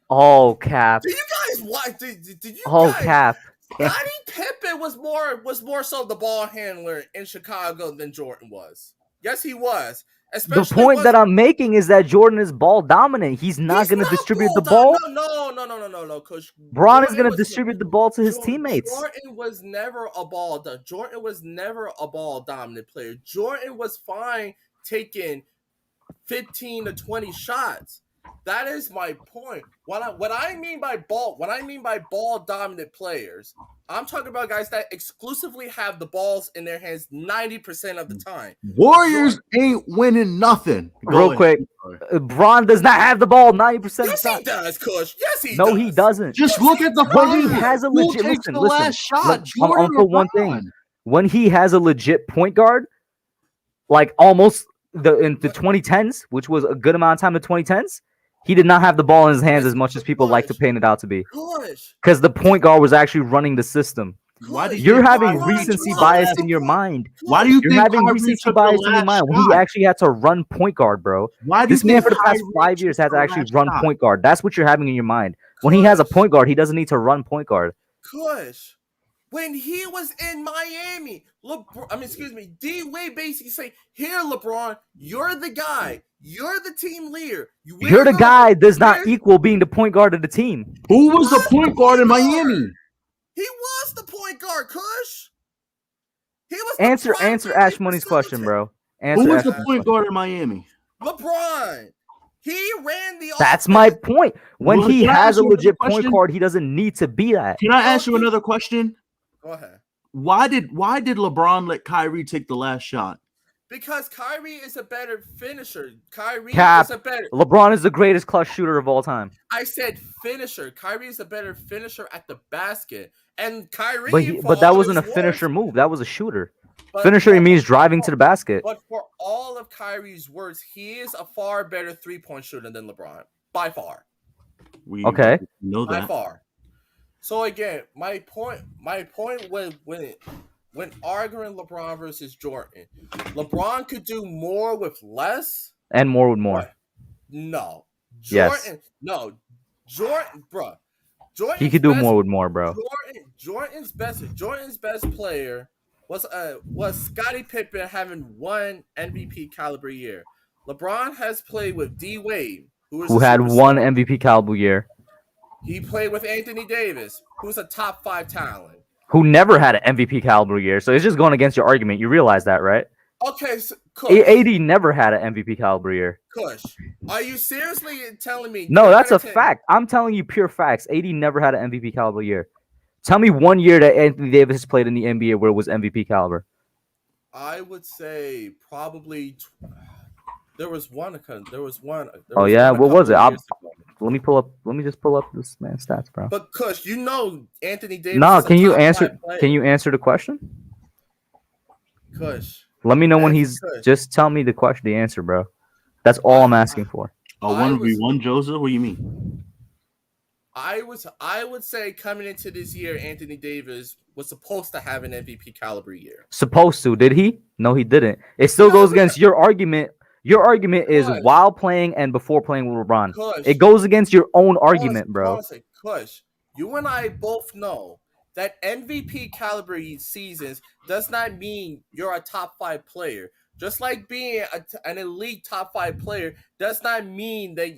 Oh, cap. Do you guys watch? Did you Oh, guys? cap. Scottie Pippen was more so the ball handler in Chicago than Jordan was. Yes, he was. The Especially point that I'm making is that Jordan is ball dominant. He's not going to distribute the ball. No, Coach. Bron is going to distribute the ball to his teammates. Jordan was never a ball. Jordan was never a ball dominant player. Jordan was fine taking 15 to 20 shots. That is my point. What I mean by ball dominant players, I'm talking about guys that exclusively have the balls in their hands 90% of the time. Warriors ain't winning nothing. Real quick, Bron does not have the ball 90% of the time. Yes, he does, Kush. Yes, he does. No, he doesn't. Just look at the when he has a legit last shot. I'm for one thing. When he has a legit point guard, like almost in the 2010s, which was a good amount of time in the 2010s, he did not have the ball in his hands as much as people like to paint it out to be. Because the point guard was actually running the system. You're having recency bias in your mind. Why do you think having recency bias in your mind when he actually had to run point guard, bro? Why do this man for the past 5 years had to actually run point guard? That's what you're having in your mind. When he has a point guard, he doesn't need to run point guard. Kush, when he was in Miami, D Wade basically say, "Here, LeBron, you're the guy. You're the team leader. You're the guy does not equal being the point guard of the team." Who was the point guard in Miami? He was the point guard, Kush. He was answer Ash Money's question, bro. Who was the point guard in Miami? LeBron. He ran the. That's my point. When he has a legit point guard, he doesn't need to be that. Can I ask you another question? Go ahead. Why did LeBron let Kyrie take the last shot? Because Kyrie is a better finisher. LeBron is the greatest clutch shooter of all time. I said finisher. Kyrie is a better finisher at the basket. And Kyrie, but that wasn't a finisher move. That was a shooter. Finisher means driving to the basket. But for all of Kyrie's words, he is a far better three-point shooter than LeBron. By far. We know that. By far. So again, my point when arguing LeBron versus Jordan, LeBron could do more with less. And more with more. No. Jordan, bro. He could do more with more, bro. Jordan's best player was Scottie Pippen having one MVP caliber year. LeBron has played with D Wade, who had one MVP caliber year. He played with Anthony Davis, who's a top 5 talent. Who never had an MVP caliber year. So it's just going against your argument. You realize that, right? Okay, so AD never had an MVP caliber year. Kush, are you seriously telling me? No, that's a fact. I'm telling you pure facts. AD never had an MVP caliber year. Tell me one year that Anthony Davis played in the NBA where it was MVP caliber. I would say probably there was one. Oh yeah, what was it? Let me just pull up this man's stats, bro. But Kush, Anthony Davis. No, can you answer? Can you answer the question? Kush. Let me know when he's. Just tell me the answer, bro. That's all I'm asking for. A 1v1, Joseph. What do you mean? I would say coming into this year, Anthony Davis was supposed to have an MVP caliber year. Supposed to? Did he? No, he didn't. It still goes against your argument. Your argument is while playing and before playing with LeBron. It goes against your own argument, bro. Kush, you and I both know that MVP caliber seasons does not mean you're a top 5 player. Just like being an elite top 5 player does not mean that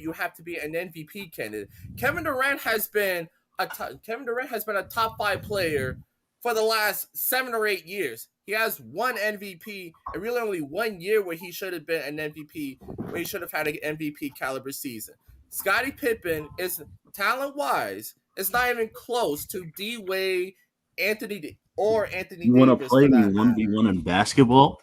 you have to be an MVP candidate. Kevin Durant has been a top 5 player for the last 7 or 8 years. He has one MVP and really only 1 year where he should have been an MVP, where he should have had an MVP caliber season. Scottie Pippen is talent-wise, it's not even close to D Wade, Anthony Davis. You want to play me 1v1 in basketball?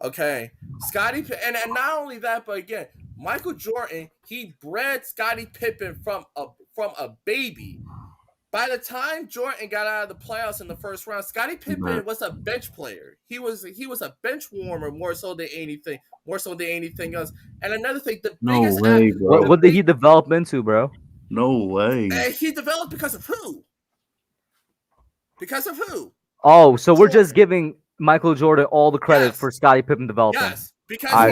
Okay. Scottie and not only that, but again, Michael Jordan, he bred Scottie Pippen from a baby. By the time Jordan got out of the playoffs in the first round, Scottie Pippen was a bench player. He was a bench warmer more so than anything else. And another thing, what did he develop into, bro? No way. He developed because of who? Because of who? Oh, so we're just giving Michael Jordan all the credit for Scottie Pippen developing. Yes, Because I-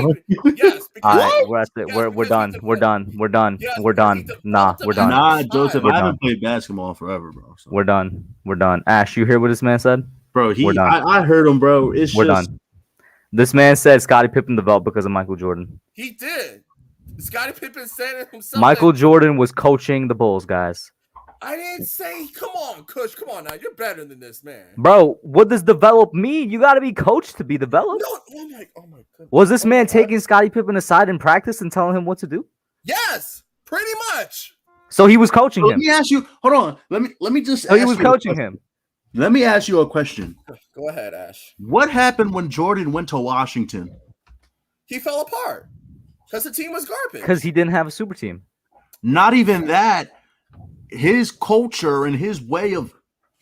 yes, because All right, he- we're at it. yes, We're because done. he We're done. We're done. Yes, We're because he done. developed Nah, him we're at done. Nah, this Joseph, time. We're I done. haven't played basketball forever, bro. So. We're done. We're done. Ash, you hear what this man said? Bro, We're done. I heard him, bro. It's We're just done. This man said Scottie Pippen developed because of Michael Jordan. He did. Scottie Pippen said it himself. Michael that- Jordan was coaching the Bulls, guys. I didn't say. Come on, Kush. Come on now. You're better than this, man. Bro, what does develop mean? You got to be coached to be developed. No. Oh my goodness. Was this Oh man my- taking Scottie Pippen aside in practice and telling him what to do? Yes, pretty much. So he was coaching let him. me ask you. Hold on. Let me just. So he ask was you a coaching question. him. Let me ask you a question. Go ahead, Ash. What happened when Jordan went to Washington? He fell apart because the team was garbage. Because he didn't have a super team. Not even that. His culture and his way of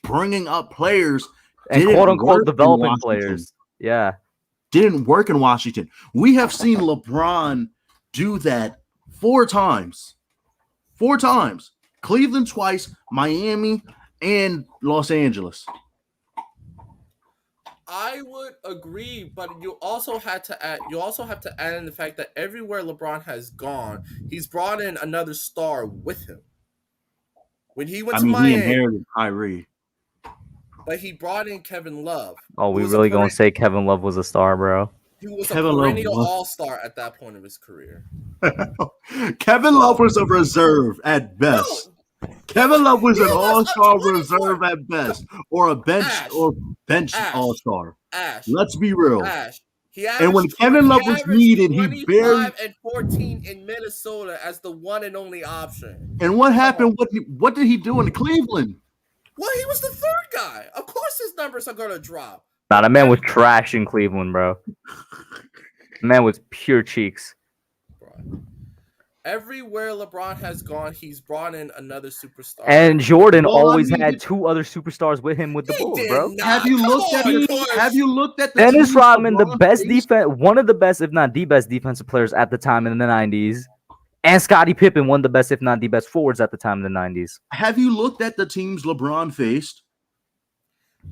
bringing up players And didn't quote work unquote in developing Washington. players. Yeah. Didn't work in Washington. We have seen LeBron do that 4 times. 4 times. Cleveland twice, Miami, and Los Angeles. I would agree, but you also have to add in the fact that everywhere LeBron has gone, he's brought in another star with him. When he went I to mean, he Miami, inherited Kyrie. but he brought in Kevin Love. Oh, who we was a really gonna peren- say Kevin Love was a star, bro? He was Kevin a Love perennial was- all-star at that point of his career. Kevin Love was a reserve at best. Kevin Love was He an was a all-star 24 reserve at best, or a bench Ash. all-star. Ash. Let's be real. Ash. And when Kevin Love was needed, he 25 barely. and 14 in Minnesota as the one and only option. And what happened? What did he do in Cleveland? Well, he was the third guy. Of course, his numbers are going to drop. Nah, that man was trash in Cleveland, bro. Man was pure cheeks. Everywhere LeBron has gone, he's brought in another superstar. And Jordan Well, I always mean, had 2 other superstars with him with the He Bulls, did bro. not. Have you Come looked at on, the? Kush. Have you looked at the? Dennis teams Rodman, the LeBron best faced? one of the best, if not the best, defensive players at the time in the 90s. And Scottie Pippen, one of the best, if not the best, forwards at the time in the 90s. Have you looked at the teams LeBron faced?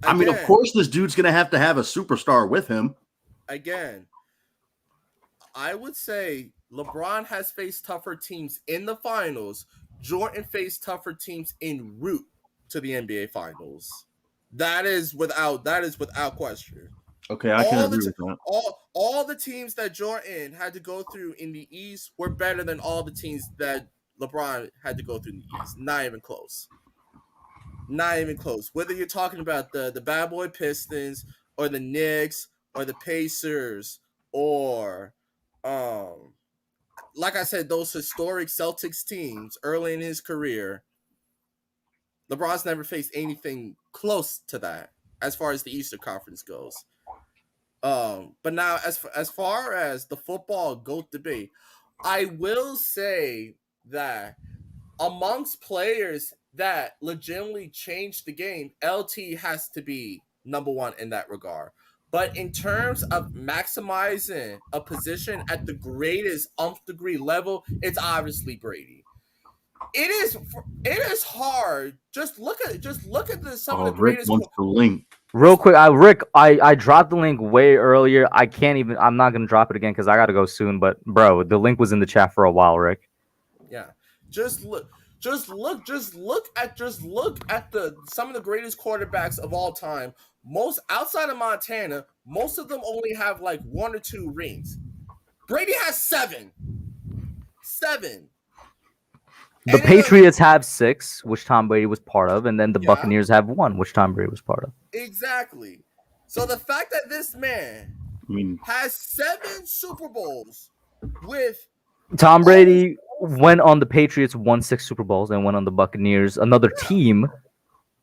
I mean, of Again, course, this dude's gonna have a superstar with him. Again, I would say LeBron has faced tougher teams in the finals. Jordan faced tougher teams en route to the NBA Finals. That is without question. Okay, I can All agree the with that. all the teams that Jordan had to go through in the East were better than all the teams that LeBron had to go through in the East. Not even close. Not even close. Whether you're talking about the Bad Boy Pistons or the Knicks or the Pacers or like I said, those historic Celtics teams early in his career, LeBron's never faced anything close to that as far as the Eastern Conference goes. But now as far as the football GOAT debate, I will say that amongst players that legitimately changed the game, LT has to be number 1 in that regard. But in terms of maximizing a position at the greatest nth degree level, it's obviously Brady. It is hard. Just look at some of the Rick greatest. wants the link. Real quick, Rick, I dropped the link way earlier. I'm not gonna drop it again because I gotta go soon. But bro, the link was in the chat for a while, Rick. Yeah, just look at some of the greatest quarterbacks of all time. Most outside of Montana, most of them only have like 1 or 2 rings. Brady has 7. The And Patriots have 6, which Tom Brady was part of, and then the Yeah. Buccaneers have 1, which Tom Brady was part of. Exactly. So the fact that this man I mean, has 7 Super Bowls with Tom Brady went on the Patriots, won 6 Super Bowls, and went on the Buccaneers. Another team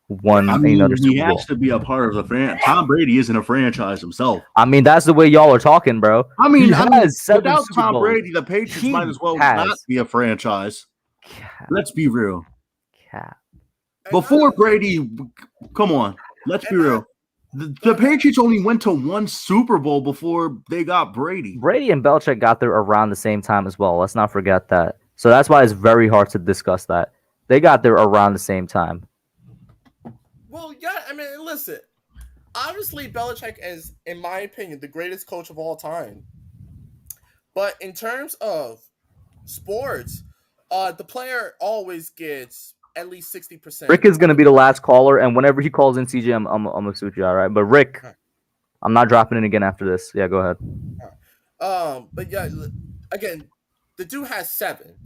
won I mean, another he Super Bowl. has to be a part of the franchise. Tom Brady isn't a franchise himself. I mean, that's the way y'all are talking, bro. I mean, He has 7 without Super Tom Bowls. Brady, the Patriots He might as well has. not be a franchise. Let's be real. Cap. Before Brady, come on, let's be real. The Patriots only went to 1 Super Bowl before they got Brady. Brady and Belichick got there around the same time as well. Let's not forget that. So that's why it's very hard to discuss that. They got there around the same time. Well, yeah, I mean, listen. Obviously, Belichick is, in my opinion, the greatest coach of all time. But in terms of sports, the player always gets at least 60%. Rick is gonna be the last caller, and whenever he calls in, CJ, I'm gonna suit you, all right? But Rick, I'm not dropping in again after this. Yeah, go ahead. But yeah, again, the dude has seven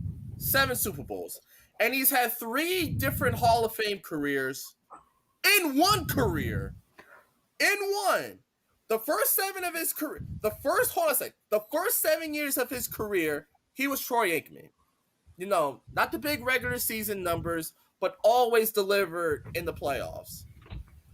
Super Bowls, and he's had 3 different Hall of Fame careers in one career. In one, the first 7 of his career, the first 7 years of his career, he was Troy Aikman. You know, not the big regular season numbers, but always delivered in the playoffs.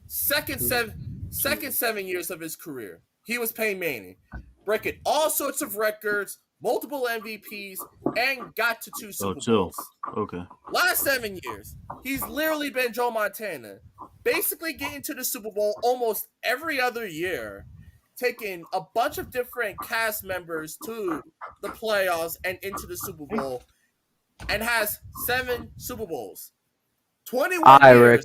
Second 7 years of his career, he was Peyton Manning, breaking all sorts of records, multiple MVPs, and got to 2 Super Bowls. Okay. Last 7 years, he's literally been Joe Montana, basically getting to the Super Bowl almost every other year, taking a bunch of different cast members to the playoffs and into the Super Bowl, and has 7 Super Bowls. 21 years. Rick.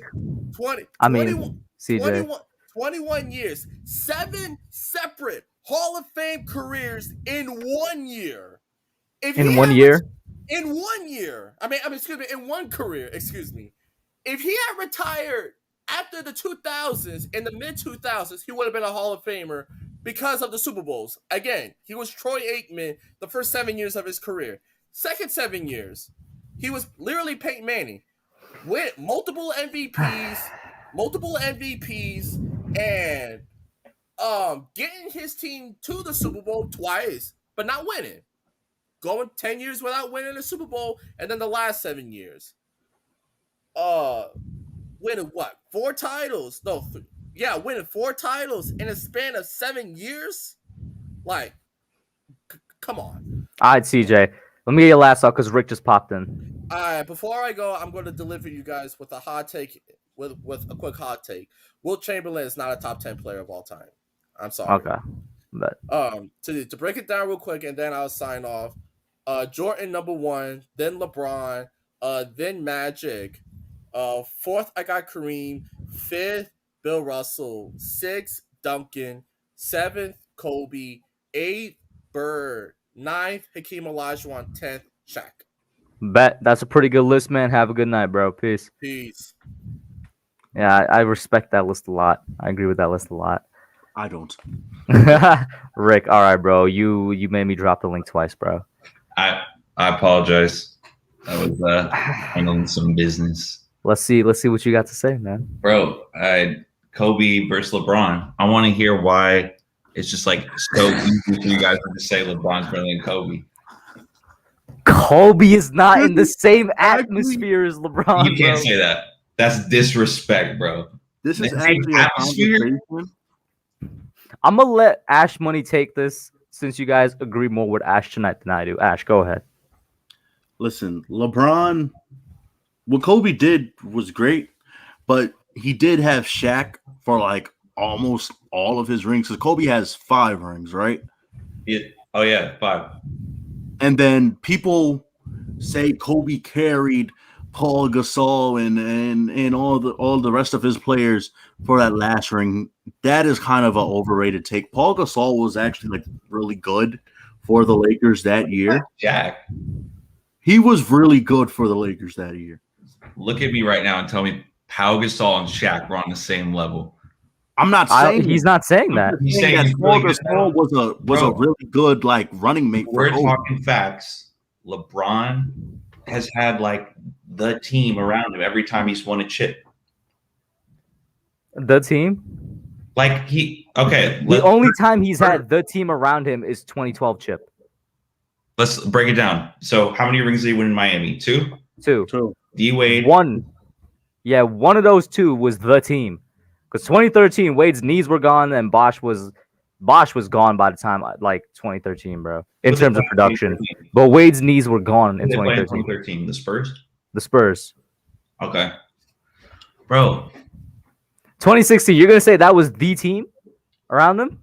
21, CJ. 21 years. 7 separate Hall of Fame careers in 1 year. In 1 year? In 1 year. Excuse me, in 1 career, excuse me. If he had retired after the 2000s, in the mid-2000s, he would have been a Hall of Famer because of the Super Bowls. Again, he was Troy Aikman the first 7 years of his career. Second 7 years, he was literally Peyton Manning with multiple MVPs, and getting his team to the Super Bowl twice, but not winning. Going 10 years without winning a Super Bowl, and then the last 7 years, winning what? 4 titles? No, winning 4 titles in a span of 7 years. Like, come on. All right, CJ. Let me get your last out because Rick just popped in. All right, before I go, I'm going to deliver you guys with a hot take. With a quick hot take. Wilt Chamberlain is not a top 10 player of all time. I'm sorry. Okay. But to break it down real quick, and then I'll sign off. Jordan #1, then LeBron, then Magic. 4th, I got Kareem. 5th, Bill Russell. 6th, Duncan. 7th, Kobe. 8th, Bird. 9th, Hakeem Olajuwon. 10th, Shaq. bet that's a pretty good list, man. Have a good night, bro. Peace. Yeah, I respect that list a lot. I agree with that list a lot. I don't. Rick, all right, bro. You made me drop the link twice, bro. I apologize. I was handling some business. Let's see what you got to say, man. Bro, Kobe versus LeBron. I want to hear why it's just like so easy for you guys to say LeBron's better than Kobe. Kobe is not in the same atmosphere as LeBron. You can't say that. That's disrespect, bro. This is actually a conversation. I'm gonna let Ash Money take this since you guys agree more with Ash tonight than I do. Ash, go ahead. Listen, LeBron, what Kobe did was great, but he did have Shaq for like almost all of his rings. Because Kobe has 5 rings, right? Oh yeah, 5. And then people say Kobe carried Paul Gasol and all the rest of his players for that last ring. That is kind of an overrated take. Paul Gasol was actually like really good for the Lakers that year. Jack, he was really good for the Lakers that year. Look at me right now and tell me Pau Gasol and Shaq were on the same level. I'm not saying he's not saying that. He's saying that Paul Gasol was a really good like running mate. We're talking facts. LeBron has had like the team around him every time he's won a chip. The team? Like the only time he's had the team around him is 2012 chip. Let's break it down. So how many rings did he win in Miami? 2? 2. D-Wade. 1. Yeah, one of those 2 was the team. Because 2013, Wade's knees were gone and Bosch was gone by the time like 2013, bro. In terms of production. But Wade's knees were gone in 2013. The Spurs? The Spurs. Okay. Bro. 2016, you're going to say that was the team around them?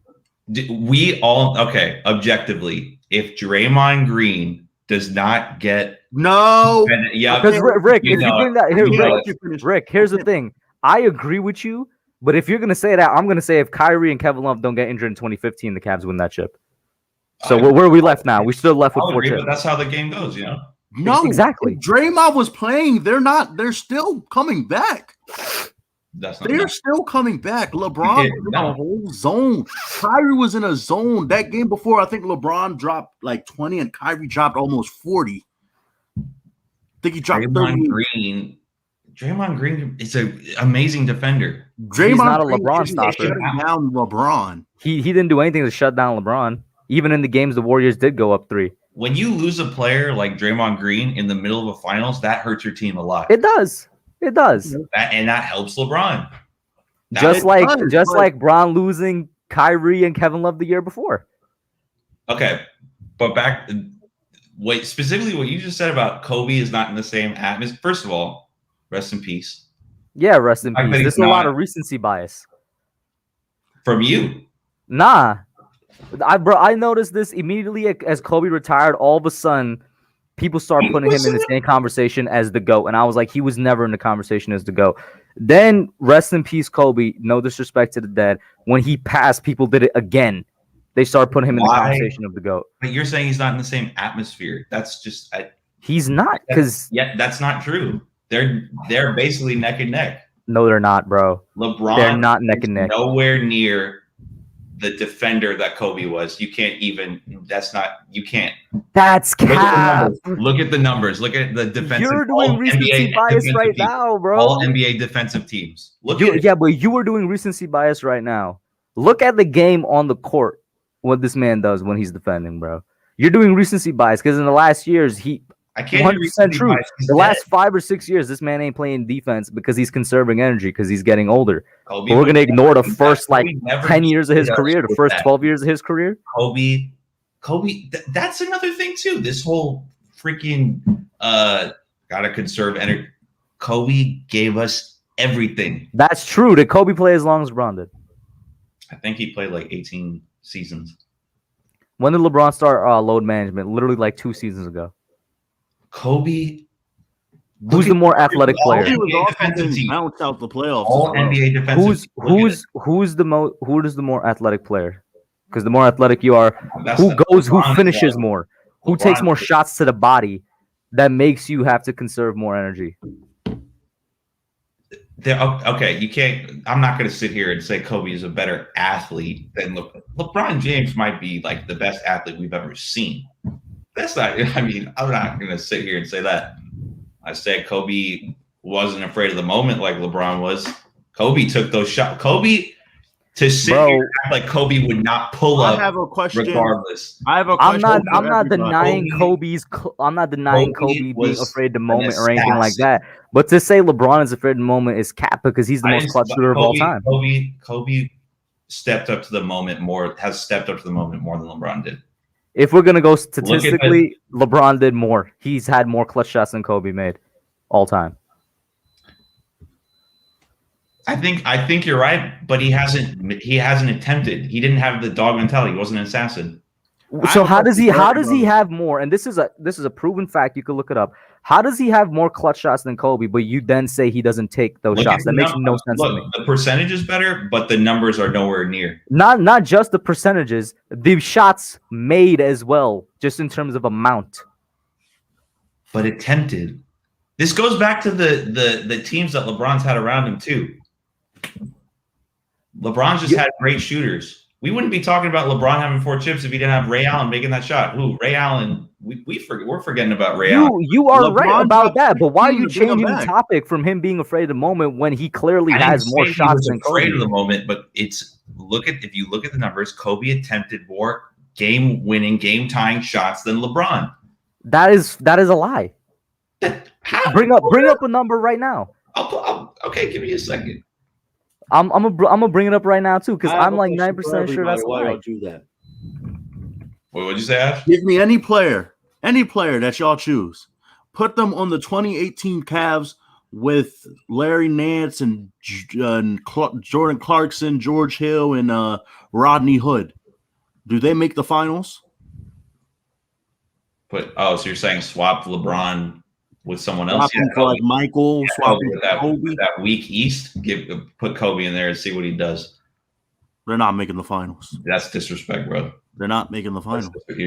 Objectively, if Draymond Green does not get no, because Rick, if you bring that here, Rick, here's the thing. I agree with you, but if you're gonna say that, I'm gonna say if Kyrie and Kevin Love don't get injured in 2015, the Cavs win that chip. So where are we left now? We still left with I'll 4 agree, chips. but that's how the game goes, you know. No, Exactly. If Draymond was playing, they're still coming back. That's not. They're still coming back. LeBron was in a whole zone. Kyrie was in a zone. That game before, I think LeBron dropped like 20 and Kyrie dropped almost 40. I think he dropped 30. Draymond Green is an amazing defender. He's not a Green LeBron shutting stopper. down LeBron. He didn't do anything to shut down LeBron. Even in the games the Warriors did go up 3. When you lose a player like Draymond Green in the middle of a finals, that hurts your team a lot. It does. It does. And that helps LeBron. Just like Bron losing Kyrie and Kevin Love the year before. Okay, but specifically what you just said about Kobe is not in the same atmosphere. First of all, rest in peace. Yeah, rest in I peace. think There's a lot of recency bias. From you. Nah. I noticed this immediately as Kobe retired. All of a sudden, people started putting him in the same conversation as the GOAT. And I was like, he was never in the conversation as the GOAT. Then, rest in peace, Kobe. No disrespect to the dead. When he passed, people did it again. They started putting him in the conversation of the GOAT. But you're saying he's not in the same atmosphere. That's just... he's not, because... Yeah, that's not true. They're basically neck and neck. No, they're not, bro. LeBron... They're not neck and neck. Nowhere near the defender that Kobe was. You can't even... That's not... You can't. That's cap. Look at the numbers. Look at the defensive... You're doing recency bias right now, bro. All NBA defensive teams. But you were doing recency bias right now. Look at the game on the court, what this man does when he's defending, bro. You're doing recency bias because in the last years, I can't 100% true. The last 5 or 6 years, this man ain't playing defense because he's conserving energy because he's getting older. But we're gonna ignore the first 10 years of his career, the first 12 years of his career. Kobe, that's another thing too. This whole freaking gotta conserve energy. Kobe gave us everything. That's true. Did Kobe play as long as LeBron did? I think he played like 18 seasons. When did LeBron start load management? Literally like 2 seasons ago. Kobe. Who's the more athletic player? He was also bounced out the playoffs. All NBA defensive. Who is the more athletic player? Because the more athletic you are, who finishes more? Who takes more shots to the body that makes you have to conserve more energy? Okay, you can't. I'm not going to sit here and say Kobe is a better athlete than LeBron James. Might be like the best athlete we've ever seen. That's not. I mean, I'm not going to sit here and say that. I said Kobe wasn't afraid of the moment like LeBron was. Kobe took those shots. Kobe to sit here and act like Kobe would not pull up. I have a question. Regardless, I have a question. I'm not denying Kobe being afraid of the moment or anything like that. But to say LeBron is afraid of the moment is cap because he's the most clutch shooter of all time. Kobe stepped up to the moment more. Has stepped up to the moment more than LeBron did. If we're gonna go statistically, LeBron did more. He's had more clutch shots than Kobe made all time. I think you're right, but he hasn't attempted. He didn't have the dog mentality. He wasn't an assassin. So how does he have more? And this is a proven fact. You could look it up. How does he have more clutch shots than Kobe? But you then say he doesn't take those shots. That makes no sense to me. The percentage is better, but the numbers are nowhere near. Not just the percentages, the shots made as well, just in terms of amount. But attempted. This goes back to the teams that LeBron's had around him too. LeBron's just had great shooters. We wouldn't be talking about LeBron having 4 chips if he didn't have Ray Allen making that shot. Ooh, Ray Allen, we're forgetting about Ray Allen. You are right about that, but why are you changing the topic from him being afraid of the moment when he clearly has more shots than Kobe? Afraid of the moment, but if you look at the numbers, Kobe attempted more game-winning, game-tying shots than LeBron. That is a lie. Bring up a number right now. Okay, give me a second. I'm gonna bring it up right now too because I'm like 9% sure that's why why. y'all do that. Wait, what'd you say, Ash? Give me any player that y'all choose. Put them on the 2018 Cavs with Larry Nance and Jordan Clarkson, George Hill, and Rodney Hood. Do they make the finals? So you're saying swap LeBron with someone else? Swapping for like Michael, swapping with that weak East. Put Kobe in there and see what he does. They're not making the finals. That's disrespect, bro. They're not making the final. You're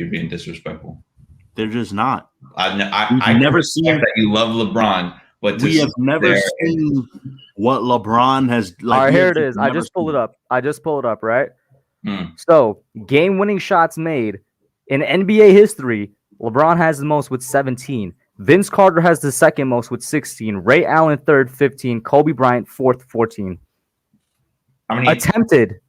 being disrespectful. They're just not. I We've never respect seen that you love LeBron, but We have never seen what LeBron has. Like, All right, we here have it is. I never just pulled seen it up. Right? Hmm. So, game-winning shots made in NBA history, LeBron has the most with 17. Vince Carter has the second most with 16. Ray Allen third, 15. Kobe Bryant fourth, 14. How many? Attempted.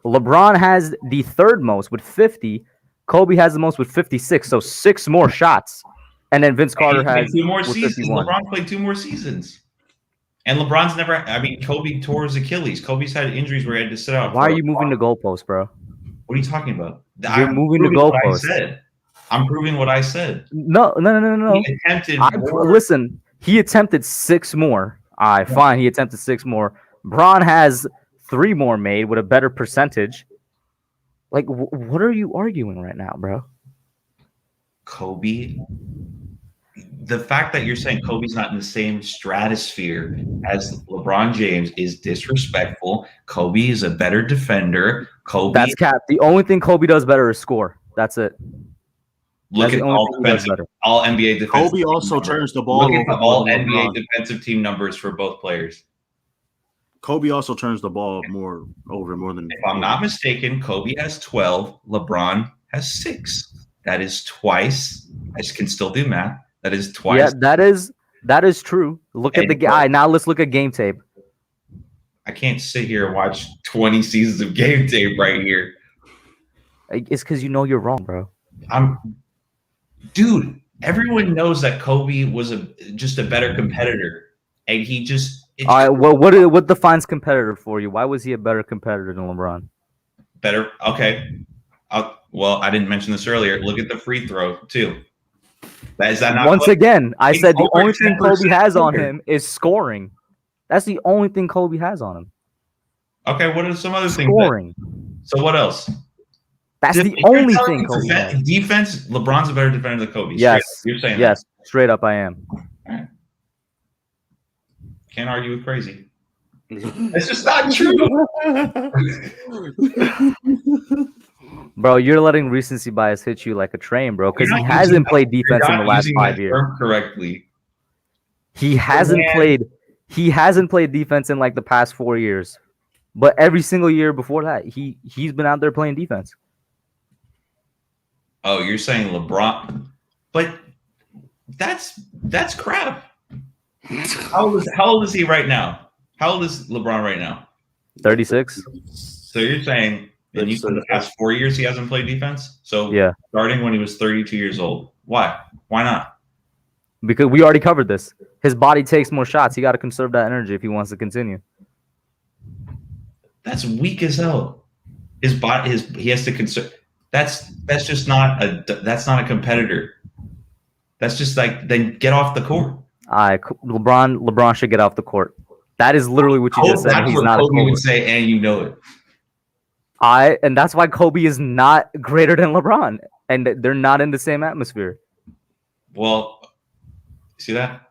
LeBron has the third most with 50. Kobe has the most with 56. So 6 more shots. And then Vince Carter has 2 more with seasons. 51. LeBron played 2 more seasons. And LeBron's never. I mean, Kobe tore his Achilles. Kobe's had injuries where he had to sit out. Why are you moving the goalposts, bro? What are you talking about? You're moving the goalposts. I'm proving what I said. No. He attempted Listen, he attempted 6 more. All right, fine. He attempted 6 more. Bron has 3 more made with a better percentage. Like, what are you arguing right now, bro? Kobe. The fact that you're saying Kobe's not in the same stratosphere as LeBron James is disrespectful. Kobe is a better defender. That's cap. The only thing Kobe does better is score. That's it. Look at all NBA defensive. Kobe also turns the ball Look at over. all NBA defensive team numbers for both players. Kobe also turns the ball more than. If I'm not mistaken, Kobe has 12. LeBron has 6. That is twice. I can still do math. That is twice. Yeah, that is true. Look at the guy. Now let's look at game tape. I can't sit here and watch 20 seasons of game tape right here. It's because you know you're wrong, bro. Dude, everyone knows that Kobe was just a better competitor, and he just. All right. Well, what defines competitor for you? Why was he a better competitor than LeBron? Better. Okay. Well, I didn't mention this earlier. Look at the free throw too. Is that not Once again, I said the only thing 10% Kobe has on him is scoring. That's the only thing Kobe has on him. Okay, what are some other things? Scoring. So what else? That's the only thing Kobe has. Defense, LeBron's a better defender than Kobe. Yes. You're saying yes, straight up I am. All right. Can't argue with crazy. It's just not true. Bro, you're letting recency bias hit you like a train, bro, because he hasn't played defense in the last 5 years. Correctly. He hasn't played defense in like the past 4 years. But every single year before that, he's been out there playing defense. Oh, you're saying LeBron, but that's crap. How old is he right now? How old is LeBron right now? 36. So you're saying in the past 4 years he hasn't played defense? So yeah, starting when he was 32 years old. Why? Why not? Because we already covered this. His body takes more shots. He got to conserve that energy if he wants to continue. That's weak as hell. His body, he has to conserve. That's just not a competitor. That's just like, then get off the court. LeBron should get off the court. That is literally what you just said. That's he's what not Kobe would say, and you know it. And that's why Kobe is not greater than LeBron, and they're not in the same atmosphere. Well, see that?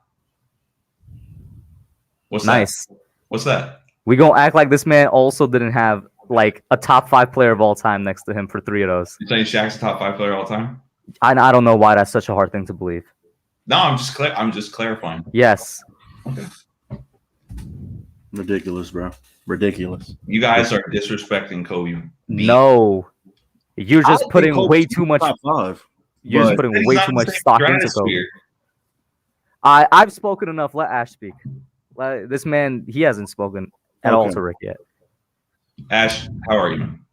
What's nice? What's that? We gonna act like this man also didn't have like a top 5 player of all time next to him for 3 of those. You're saying Shaq's a top 5 player of all time? I don't know why that's such a hard thing to believe. No, I'm just clarifying. Yes. Okay. Ridiculous, bro. Ridiculous. You guys are disrespecting Kobe. No, you're just putting way too much. You're just putting way too much stock into Kobe. I've spoken enough. Let Ash speak. This man, he hasn't spoken at all to Rick yet. Ash, how are you, man?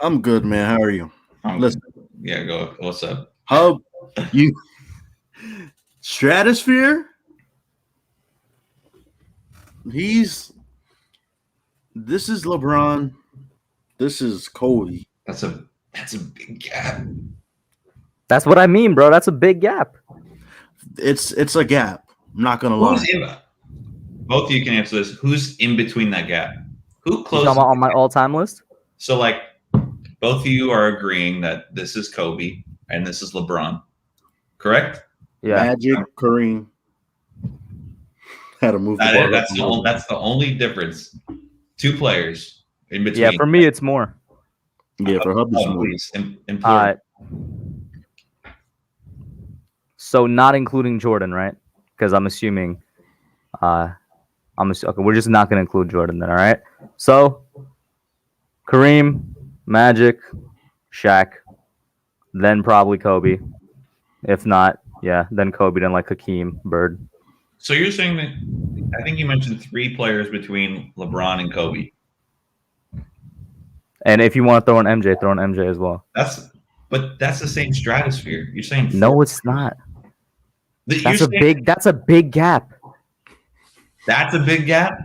I'm good, man. How are you? Listen. Yeah, go. What's up? How you? Stratosphere? This is LeBron. This is Kobe. That's a big gap. That's what I mean, bro. That's a big gap. It's a gap. I'm not gonna lie. Both of you can answer this. Who's in between that gap? Who closed on my all-time list? So, like, both of you are agreeing that this is Kobe and this is LeBron, correct? Yeah. Magic, Kareem. Had to move. That's the only difference. 2 players in between. Yeah, for me, it's more. Yeah, for Hub is more. Please, implore. So not including Jordan, right? Because I'm assuming, okay, we're just not going to include Jordan then, all right? So Kareem, Magic, Shaq, then probably Kobe. If not, yeah, then Kobe, then like Hakeem, Bird. So you're saying that I think you mentioned 3 players between LeBron and Kobe. And if you want to throw in MJ, throw in MJ as well. But that's the same stratosphere. You're saying 4. No, it's not. That's a big gap. That's a big gap.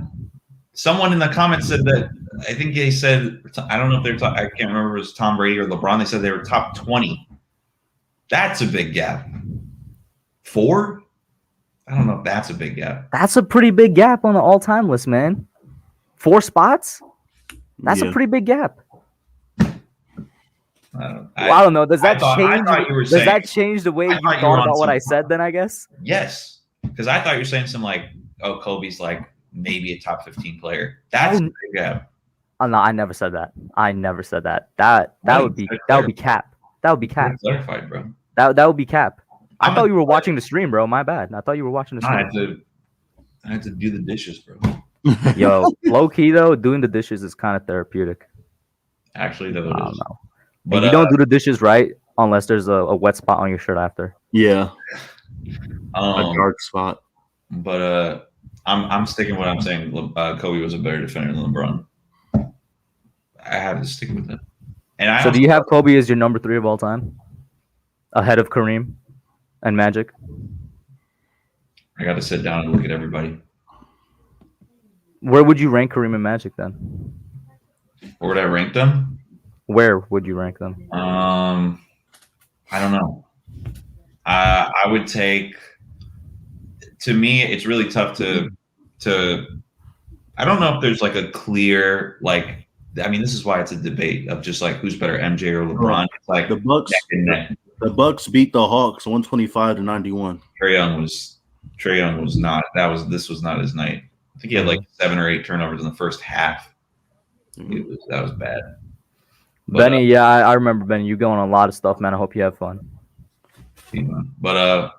Someone in the comments said that. I think they said, I don't know if they're I can't remember if it was Tom Brady or LeBron. They said they were top 20. That's a big gap. 4? I don't know if that's a big gap. That's a pretty big gap on the all-time list, man. 4 spots? That's a pretty big gap. I don't know. Does that change? Does that change the way you thought about what I said? Then I guess. Yes, because I thought you were saying something like, "Oh, Kobe's like maybe a top 15 player." That's a big gap. Oh no, I never said that. I never said that. That would be cap. That would be cap. Clarified, bro. That would be cap. I thought you were watching the stream, bro. My bad. I thought you were watching the stream. I had to do the dishes, bro. Yo, low key though, doing the dishes is kind of therapeutic. Actually, though, I don't know. But you don't do the dishes right unless there's a wet spot on your shirt after. Yeah, a dark spot. But I'm sticking with what I'm saying. Kobe was a better defender than LeBron. I have to stick with that. And so, do you have Kobe as your number 3 of all time, ahead of Kareem and Magic? I got to sit down and look at everybody. Where would you rank Kareem and Magic then? Where would I rank them? Where would you rank them? I don't know. I would take. To me, it's really tough to. I don't know if there's like a clear like. I mean, this is why it's a debate of just like who's better, MJ or LeBron. It's like the Bucks. The Bucks beat the Hawks 125-91. Trae Young was not. This was not his night. I think he had like 7 or 8 turnovers in the first half. That was bad. But, Benny, yeah, I remember Benny. You going on a lot of stuff, man. I hope you have fun. But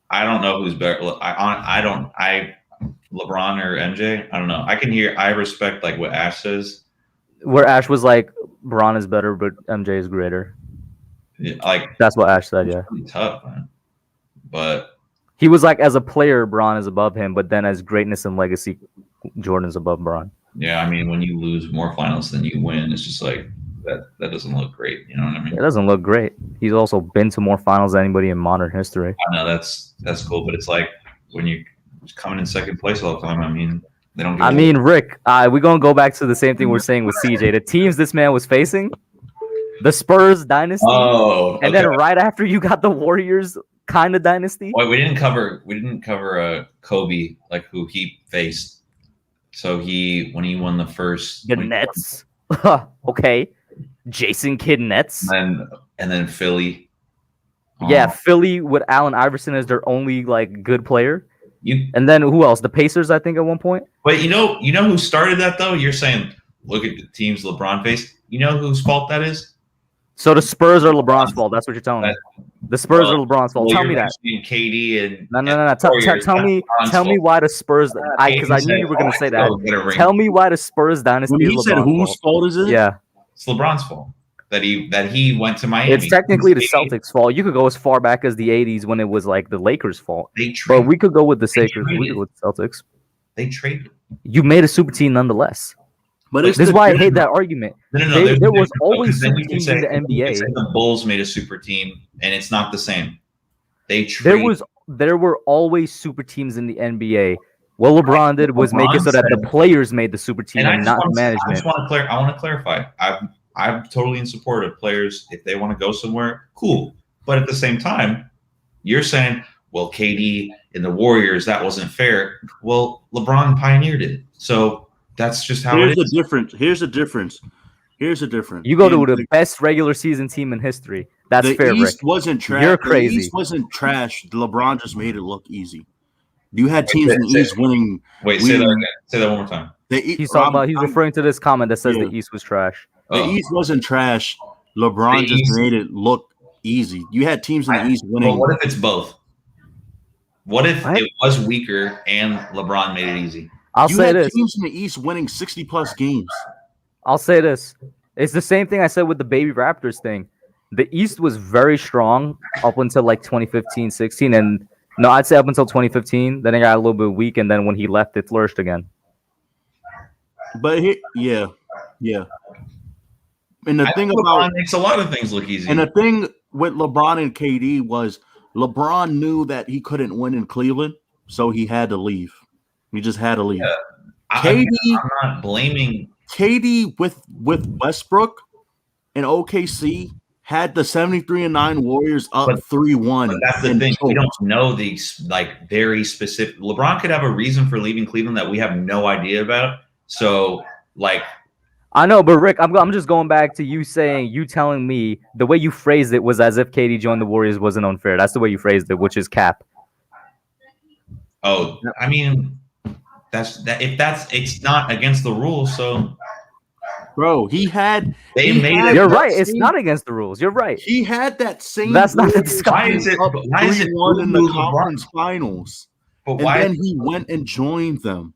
I don't know who's better. LeBron or MJ. I don't know. I respect like what Ash says. Where Ash was like, Bron is better, but MJ is greater. Yeah, like that's what Ash said. Yeah, really tough, man. But he was like, as a player, Bron is above him, but then as greatness and legacy, Jordan's above Bron. Yeah, I mean, when you lose more finals than you win, it's just like that doesn't look great. You know what I mean? It doesn't look great. He's also been to more finals than anybody in modern history. I know that's cool, but it's like when you coming in second place all the time. I mean, they don't. I mean, Rick, we're gonna go back to the same thing we're saying with CJ. The teams this man was facing, the Spurs dynasty, and then right after you got the Warriors kind of dynasty. Wait, we didn't cover Kobe, like who he faced. So when he won the first Nets, okay, Jason Kidd Nets, and then Philly, yeah, Philly with Allen Iverson as their only like good player, and then who else? The Pacers, I think, at one point. But you know who started that though? You're saying look at the teams LeBron faced. You know whose fault that is? So the Spurs are LeBron's fault. That's what you're telling me. The Spurs are LeBron's fault. Tell me that. KD and no. Tell me why the Spurs. Because I knew you were going to say that. Tell me why the Spurs dynasty. When he said whose fault is it? Yeah, it's LeBron's fault that he went to Miami. It's technically the Celtics' fault. You could go as far back as the '80s when it was like the Lakers' fault. But we could go with the Sixers. We could go with the Celtics. They traded. You made a super team nonetheless. But this is why I hate that argument. No. There was always super teams in the NBA. The Bulls made a super team, and it's not the same. They traded. There were always super teams in the NBA. What LeBron did was make it so that the players made the super team and not the management. I want to clarify. I'm totally in support of players if they want to go somewhere. Cool, but at the same time, you're saying, well, KD and the Warriors, that wasn't fair. Well, LeBron pioneered it, so. That's just how it is. Here's the difference. You go to the best regular season team in history. That's fair, Rick. The East wasn't trash. You're crazy. The East wasn't trash. LeBron just made it look easy. You had teams in the East winning. Wait, say that again. Say that one more time. He's referring to this comment that says the East was trash. The East wasn't trash. LeBron just made it look easy. You had teams in the East winning. But what if it's both? What if it was weaker and LeBron made it easy? You had teams in the East winning 60-plus games. I'll say this. It's the same thing I said with the Baby Raptors thing. The East was very strong up until like 2015, 16. And no, I'd say up until 2015. Then it got a little bit weak. And then when he left, it flourished again. But yeah. And the thing LeBron makes a lot of things look easy. And the thing with LeBron and KD was LeBron knew that he couldn't win in Cleveland, so he had to leave. He just had to leave. Yeah. KD, I'm not blaming KD with Westbrook and OKC had the 73-9 Warriors up 3-1. But that's the thing. We don't know these like very specific. LeBron could have a reason for leaving Cleveland that we have no idea about. So like. I know, but Rick, I'm just going back to you telling me the way you phrased it was as if KD joined the Warriors wasn't unfair. That's the way you phrased it, which is cap. Oh, I mean, it's not against the rules. So, bro, You're right. It's not against the rules. You're right. He had that same. That's not the discussion. Why is it 3-1 in the conference finals? But then he went and joined them.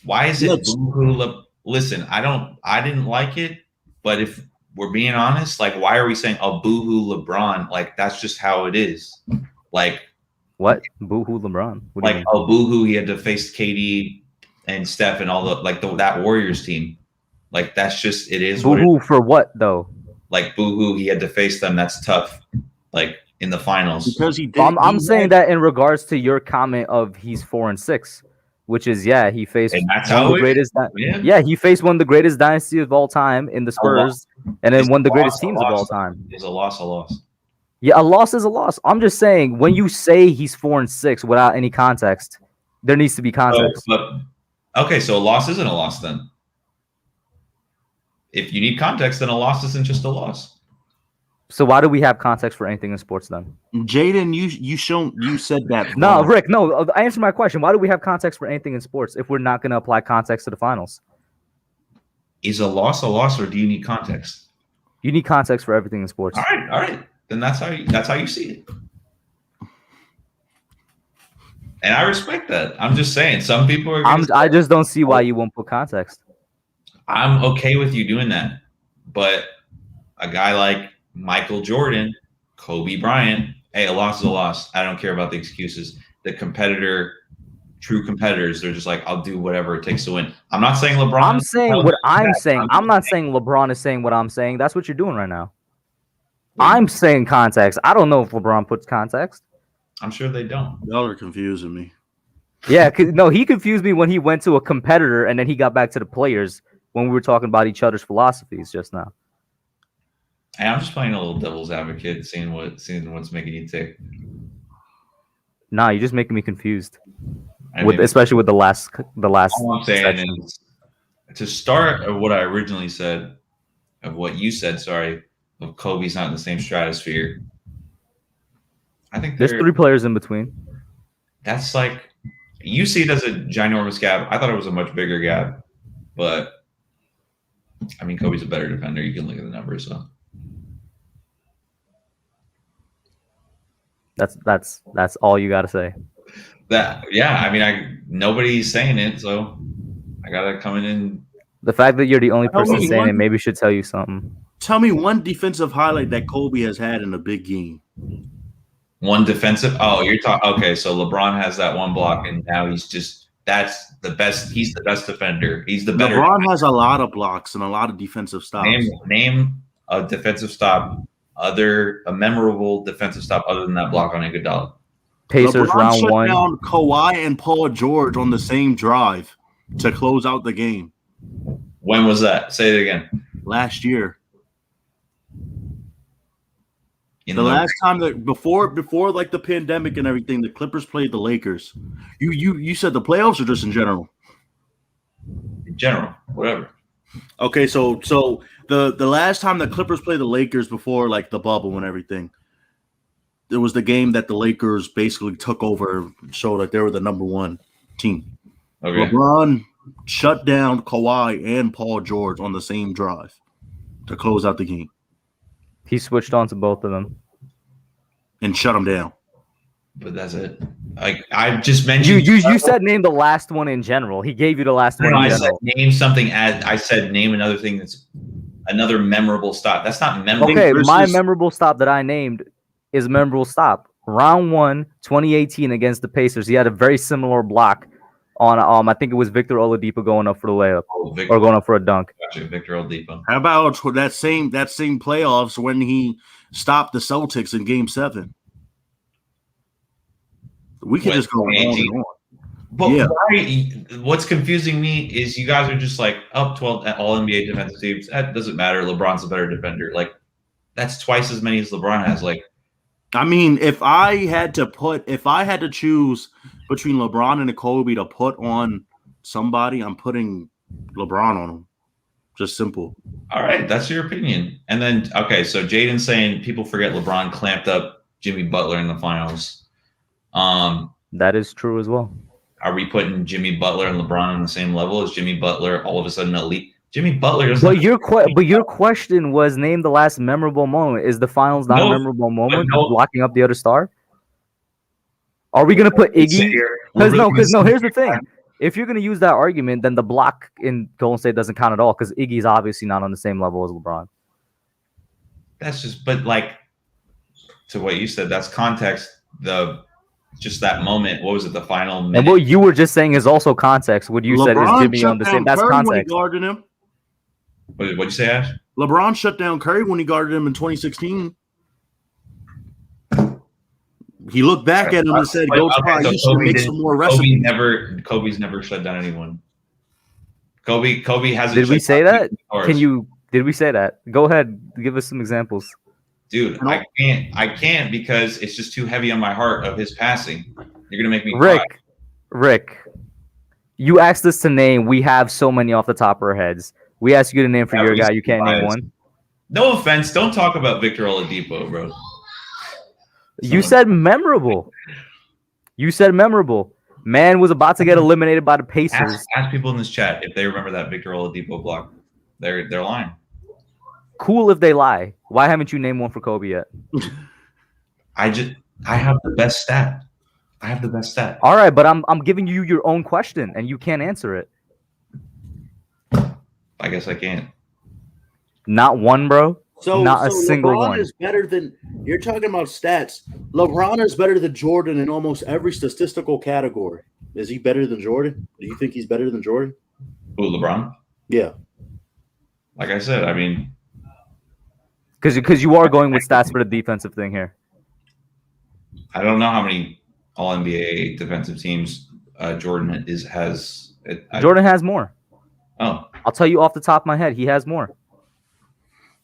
Why is it boo-hoo? Listen, I didn't like it, but if we're being honest, like, why are we saying a boo-hoo LeBron? Like, that's just how it is. Like, what? Boo-hoo LeBron? What like, a boo-hoo, he had to face KD and Steph and all that Warriors team. Like, that's just, it is. Boo-hoo for what, though? Like, boo-hoo, he had to face them. That's tough. Like, in the finals. Because he did. I'm saying that in regards to your comment of he's 4-6. Which is, he faced one of the greatest. He faced one of the greatest dynasties of all time in the Spurs, and then one of the greatest teams of all time. Is a loss a loss? Yeah, a loss is a loss. I'm just saying, when you say he's 4-6 without any context, there needs to be context. Okay, so a loss isn't a loss then. If you need context, then a loss isn't just a loss. So why do we have context for anything in sports then? Jaden, you said that. No, Rick, no. Answer my question. Why do we have context for anything in sports if we're not going to apply context to the finals? Is a loss, or do you need context? You need context for everything in sports. All right. Then that's how you see it. And I respect that. I'm just saying, some people are. I just don't see why you won't put context. I'm okay with you doing that, but a guy like Michael Jordan, Kobe Bryant, hey, a loss is a loss. I don't care about the excuses. The true competitors, they're just like, I'll do whatever it takes to win. I'm not saying LeBron. I'm saying what I'm saying. I'm not saying LeBron is saying what I'm saying. That's what you're doing right now. I'm saying context. I don't know if LeBron puts context. I'm sure they don't. Y'all are confusing me. Yeah, no, he confused me when he went to a competitor and then he got back to the players when we were talking about each other's philosophies just now. Hey, I'm just playing a little devil's advocate, seeing what's making you tick. Nah, you're just making me confused. Especially with the last. All I'm saying is, to start of what I originally said, of what you said, of Kobe's not in the same stratosphere. I think there's 3 players in between. That's like, you see it as a ginormous gap. I thought it was a much bigger gap, but I mean, Kobe's a better defender. You can look at the numbers, so. That's all you got to say. Nobody's saying it, so I gotta come in and. The fact that you're the only person saying it maybe should tell you something. Tell me one defensive highlight that Kobe has had in a big game. One defensive. Oh, you're talking. Okay, so LeBron has that one block, and now that's the best. He's the best defender. He's the better. LeBron has a lot of blocks and a lot of defensive stops. Name a defensive stop. A memorable defensive stop other than that block on Iguodala. Pacers LeBron round shut 1. Down Kawhi and Paul George on the same drive to close out the game. When was that? Say it again. Last year. Last time that before like the pandemic and everything, the Clippers played the Lakers. You said the playoffs or just in general? In general, whatever. Okay, so the last time the Clippers played the Lakers before like the bubble and everything, it was the game that the Lakers basically took over and showed that they were the number 1 team. Okay. LeBron shut down Kawhi and Paul George on the same drive to close out the game He switched on to both of them. and shut them down. But that's it. Like I just mentioned, You said name the last one in general. He gave you the last one in I said general. name something. I said name another thing that's another memorable stop. That's not memorable. Okay, my versus- memorable stop that I named is a memorable stop. Round 1, 2018 against the Pacers. He had a very similar block on I think it was Victor Oladipo going up for the layup or going up for a dunk. Gotcha, Victor Oladipo. How about that same playoffs when he stopped the Celtics in Game 7? We could When just go on 2018. and on. But Yeah. what's confusing me is you guys are just like up 12 all NBA defensive teams. That doesn't matter. LeBron's a better defender. Like that's twice as many as LeBron has. Like I mean, if I had to choose between LeBron and Kobe to put on somebody, I'm putting LeBron on him. Just simple. all right, that's your opinion. And then okay, so Jaden's saying people forget LeBron clamped up Jimmy Butler in the finals. That is true as well. Are we putting Jimmy Butler and LeBron on the same level? Is Jimmy Butler all of a sudden elite? Jimmy Butler is. But your question was name the last memorable moment. Is the finals not a memorable moment? Blocking up the other star? Are we gonna put Iggy? Because no. Here's the thing: if you're gonna use that argument, then the block in Golden State doesn't count at all because Iggy's obviously not on the same level as LeBron. That's just, but like to what you said, that's context. Just that moment. What was it? The final minute. And what you were just saying is also context. What you said is LeBron Jimmy shut on the down same. That's Curry when he context. guarded him. What'd you say, Ash? LeBron shut down Curry when he guarded him in 2016. He looked back at him and said, "Go try. You should make some more recipes." Kobe's never shut down anyone. Kobe hasn't. Did we say shut down that? anyone. Did we say that? Go ahead. Give us some examples. Dude, I can't because it's just too heavy on my heart of his passing. You're gonna make me Rick, you asked us to name. We have so many off the top of our heads. We asked you to name for your guy. You can't name one. No offense. Don't talk about Victor Oladipo, bro. You said memorable. Man was about to get eliminated by the Pacers. Ask people in this chat if they remember that Victor Oladipo block. They're lying. Cool if they lie. Why haven't you named one for Kobe yet? I have the best stat. All right, but I'm giving you your own question and you can't answer it. I guess I can't. Not one, bro. Not a single LeBron one. is better than you're talking about stats. LeBron is better than Jordan in almost every statistical category. Is he better than Jordan? Do you think he's better than Jordan? Who, LeBron? Yeah. Like I said, I mean, because you are going with stats for the defensive thing here. I don't know how many All NBA defensive teams Jordan has. Jordan has more. Oh, I'll tell you off the top of my head, he has more.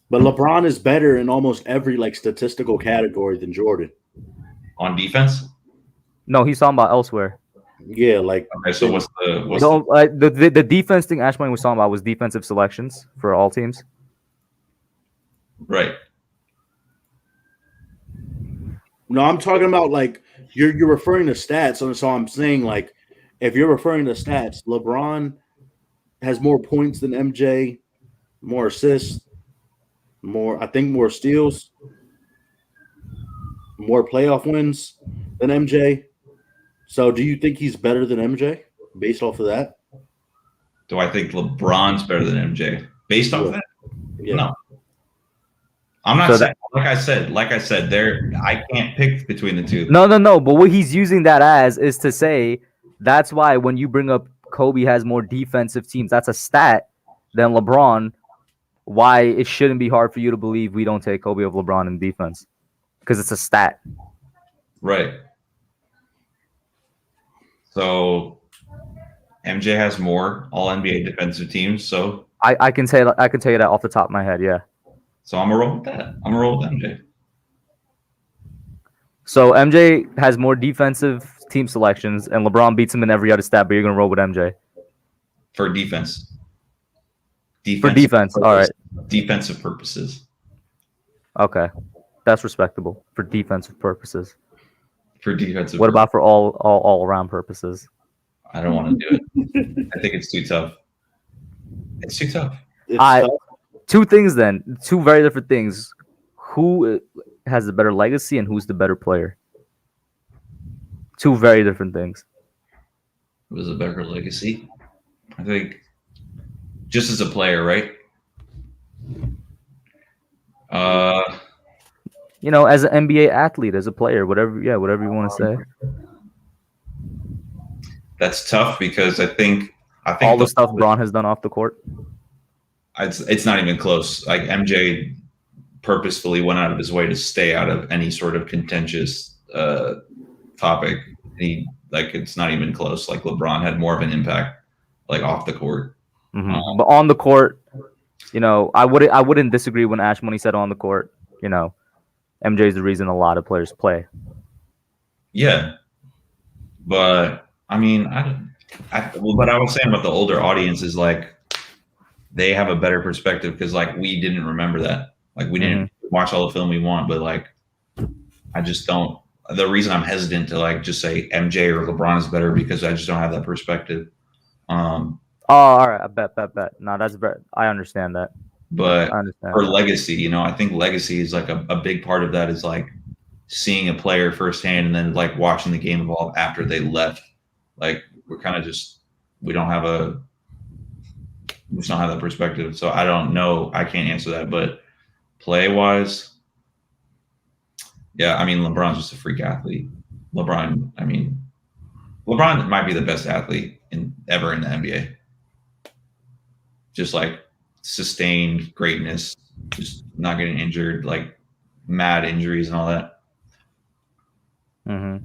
But LeBron is better in almost every statistical category than Jordan. On defense? No, he's talking about elsewhere. Yeah, okay. So what's the defense thing Ashman was talking about was defensive selections for all teams. Right. No, I'm talking about you're referring to stats, so I'm saying if you're referring to stats, LeBron has more points than MJ, more assists, more steals, more playoff wins than MJ. So do you think he's better than MJ based off of that? Do I think LeBron's better than MJ based off that? Yeah. No. I'm not saying, like I said, I can't pick between the two. No. But what he's using that as is to say that's why when you bring up Kobe has more defensive teams, that's a stat than LeBron. Why it shouldn't be hard for you to believe we don't take Kobe of LeBron in defense because it's a stat. Right. So MJ has more All NBA defensive teams. So I can tell you that off the top of my head. Yeah. So I'm gonna roll with that. I'm gonna roll with MJ. So MJ has more defensive team selections, and LeBron beats him in every other stat. But you're gonna roll with MJ for defense. For defense, all right. Defensive purposes. Okay, that's respectable for defensive purposes. For defensive. What about for all around purposes? I don't want to do it. I think it's too tough. It's too tough. It's tough. Two things then. Two very different things. Who has the better legacy and who's the better player? Two very different things. It was a better legacy. I think just as a player, right? As an NBA athlete, as a player, whatever you want to say. That's tough because I think All the stuff Braun has done off the court. It's not even close. Like MJ purposefully went out of his way to stay out of any sort of contentious topic. It's not even close. Like LeBron had more of an impact, like off the court. Mm-hmm. But on the court, I wouldn't disagree when Ash Money said on the court. MJ is the reason a lot of players play. Yeah, but I mean, what I was saying about the older audience is like they have a better perspective because like we didn't remember that. Like we didn't watch all the film we want, but like I just don't. The reason I'm hesitant to like just say MJ or LeBron is better because I just don't have that perspective. All right, I bet. No, that's better. I understand that. But for legacy, I think legacy is like a big part of that is like seeing a player firsthand and then like watching the game evolve after they left. Like we're kind of we just don't have that perspective. So I don't know. I can't answer that. But play wise, yeah, I mean LeBron's just a freak athlete. LeBron might be the best athlete ever in the NBA. Just like sustained greatness, just not getting injured, like mad injuries and all that. Mm-hmm.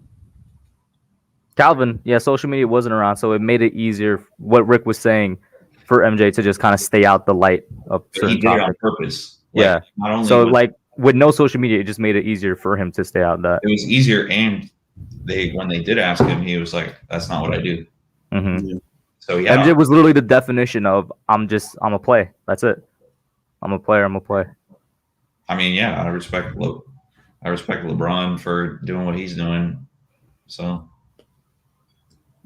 Calvin, yeah, social media wasn't around, so it made it easier. What Rick was saying for MJ to just kind of stay out the light of certain He did it on topics. purpose. Yeah. Not only so with no social media, it just made it easier for him to stay out that. It was easier, and when they did ask him, he was like, "That's not what I do." Mm-hmm. Yeah. So yeah, MJ was literally the definition of I'm a play. That's it. I'm a player. I'm a play. I mean, yeah, I respect LeBron for doing what he's doing. So, all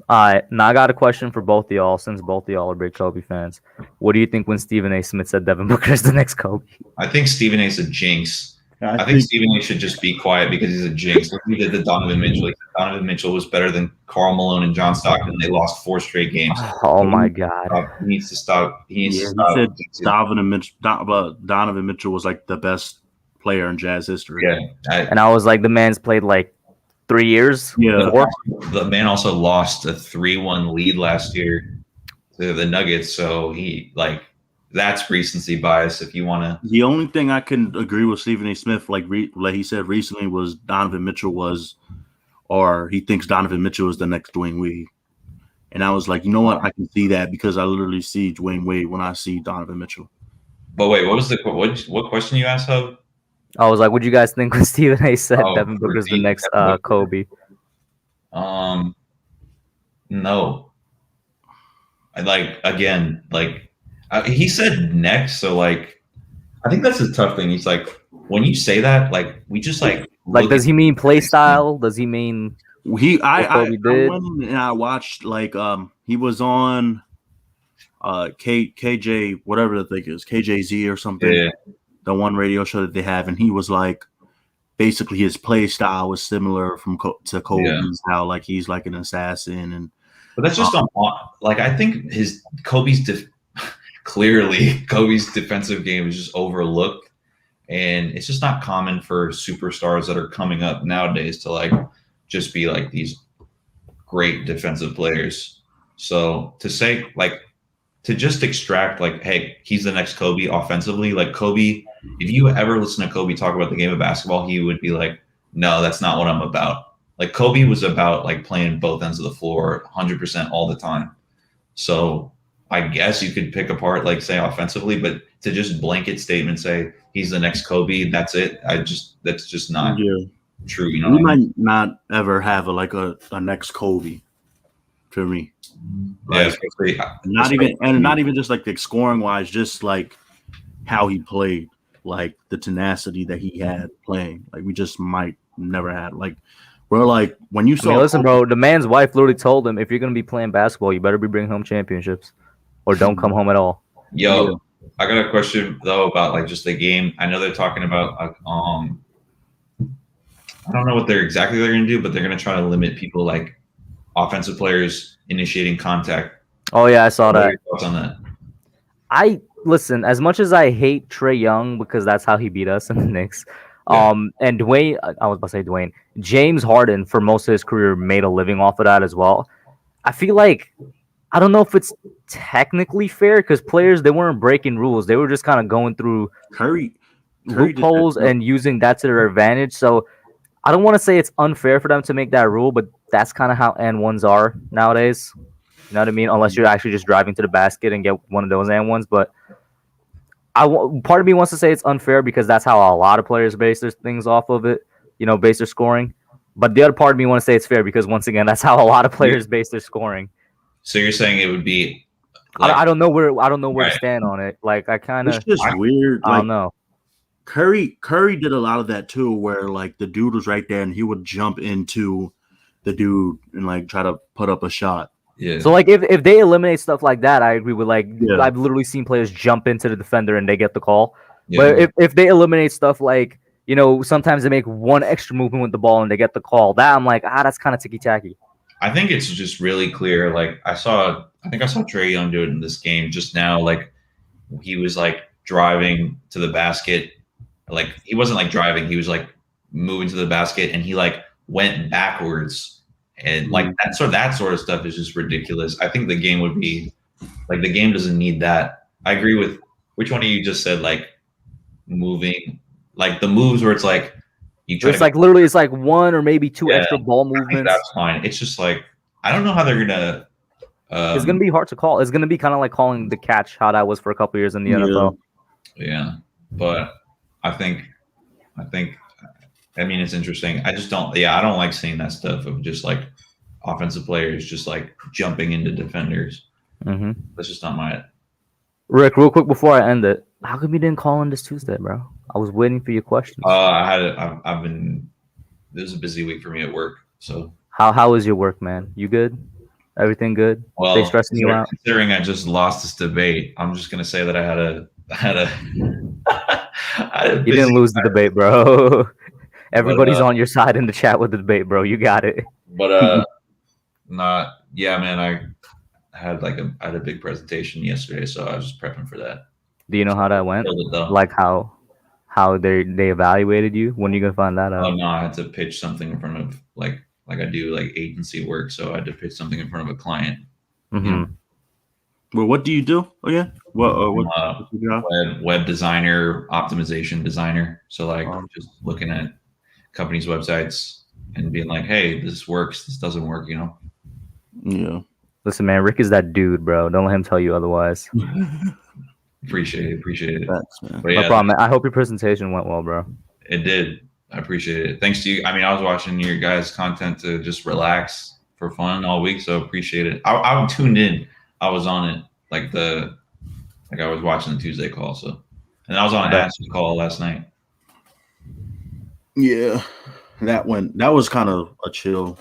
right, now I got a question for both of y'all. Since both of y'all are big Kobe fans, what do you think when Stephen A. Smith said Devin Booker is the next Kobe? I think Stephen A's a jinx. I think Stephen A should just be quiet because he's a jinx. Like he did the Donovan Mitchell. Donovan Mitchell was better than Karl Malone and John Stockton. They lost 4 straight games. Oh my God! He needs to stop. He said Donovan Mitchell was like the best player in Jazz history. Yeah, and I was like, the man's played like 3 years. Yeah, the man also lost a 3-1 lead last year to the Nuggets. So that's recency bias. If you want to, the only thing I can agree with Stephen A. Smith, like he said recently, was Donovan Mitchell he thinks Donovan Mitchell is the next Dwayne Wade, and I was like, you know what, I can see that because I literally see Dwayne Wade when I see Donovan Mitchell. But wait, what was what question you asked, Hub? I was like, what do you guys think when Stephen A. said Devin Booker's the next Kobe? No. He said next, so like I think that's a tough thing. He's like, when you say that, like we just like does he mean play style? Does he mean I went and I watched he was on KJ whatever the thing is, KJZ or something. Yeah. The one radio show that they have, and he was like basically his play style was similar to Kobe's, how like he's like an assassin but that's just I think clearly Kobe's defensive game is just overlooked, and it's just not common for superstars that are coming up nowadays to like just be like these great defensive players. So to say to just extract hey, he's the next Kobe offensively, like Kobe, if you ever listen to Kobe talk about the game of basketball, he would be like, no, that's not what I'm about. Like Kobe was about like playing both ends of the floor 100% all the time. So I guess you could pick apart, say offensively, but to just blanket statement say he's the next Kobe, that's it. That's just not true. You know, we might not ever have a next Kobe for me. Not even just like the scoring wise, just like how he played, like the tenacity that he had playing. Like we just might never have. Like Bro, like when you I saw mean, listen, bro. The man's wife literally told him, if you're gonna be playing basketball, you better be bringing home championships, or don't come home at all. Yo, Yeah. I got a question though about like just the game. I know they're talking about I don't know what they're gonna do, but they're gonna try to limit people like offensive players initiating contact. Oh yeah, I saw What are that. your thoughts on that? I listen, as much as I hate Trae Young because that's how he beat us in the Knicks. Yeah. And Dwayne, I was about to say Dwayne, James Harden for most of his career made a living off of that as well. I feel like I don't know if it's technically fair because players, they weren't breaking rules; they were just kind of going through Curry did that loopholes too. and using that to their advantage. So I don't want to say it's unfair for them to make that rule, but that's kind of how N1s are nowadays. You know what I mean? Unless you're actually just driving to the basket and get one of those N1s. But part of me wants to say it's unfair because that's how a lot of players base their things off of it, base their scoring. But the other part of me want to say it's fair because once again, that's how a lot of players base their scoring. So you're saying it would be I don't know where to Right. stand on it. Like I kind of It's just weird. I Like don't know. Curry did a lot of that too, where like the dude was right there and he would jump into the dude and like try to put up a shot. yeah. So like if they eliminate stuff like that, I agree with Yeah. I've literally seen players jump into the defender and they get the call. Yeah. But if they eliminate stuff like sometimes they make one extra movement with the ball and they get the call, that I'm like that's kind of ticky tacky. I think it's just really clear. Like I think I saw Trae Young do it in this game just now. Like he was like driving to the basket. Like he wasn't like driving, he was like moving to the basket and he like went backwards. And like that sort of stuff is just ridiculous. I think the game would be like the game doesn't need that. I agree with which one of you just said like moving, like the moves where it's like you try It's to like literally it's like one or maybe two Yeah, extra ball I think movements. that's fine. It's just like I don't know how they're gonna. It's gonna be hard to call. It's gonna be kind of like calling the catch, how that was for a couple years in the NFL. Yeah, but I mean it's interesting. I just don't. Yeah, I don't like seeing that stuff of just like offensive players just like jumping into defenders. Mm-hmm. That's just not my. Rick, real quick before I end it, how come you didn't call in this Tuesday, bro? I was waiting for your questions. I've been. This was a busy week for me at work, so. How is your work, man? You good? Everything good? Well, they stressing you out? Considering I just lost this debate, I'm just gonna say that I had a. You didn't lose the debate, bro. Everybody's on your side in the chat with the debate, bro. You got it. But yeah, man. I had a big presentation yesterday, so I was just prepping for that. Do you know how that went? Killed it, though. Like how they evaluated you? When are you gonna find that out? Oh no, I had to pitch something in front of like I do like agency work, so I had to pitch something in front of a client. Mm-hmm. Well, what do you do? Oh yeah, what's your job? Web designer, optimization designer. So like just looking at companies' websites and being like, hey, this works, this doesn't work, Yeah. Listen, man, Rick is that dude, bro. Don't let him tell you otherwise. Appreciate it. Thanks, man. But No problem, man. I hope your presentation went well, bro. It did. I appreciate it. Thanks to you. I mean, I was watching your guys' content to just relax for fun all week, so appreciate it. I tuned in. I was on it I was watching the Tuesday call, so and I was on an Astros call last night. Yeah, that was kind of a chill.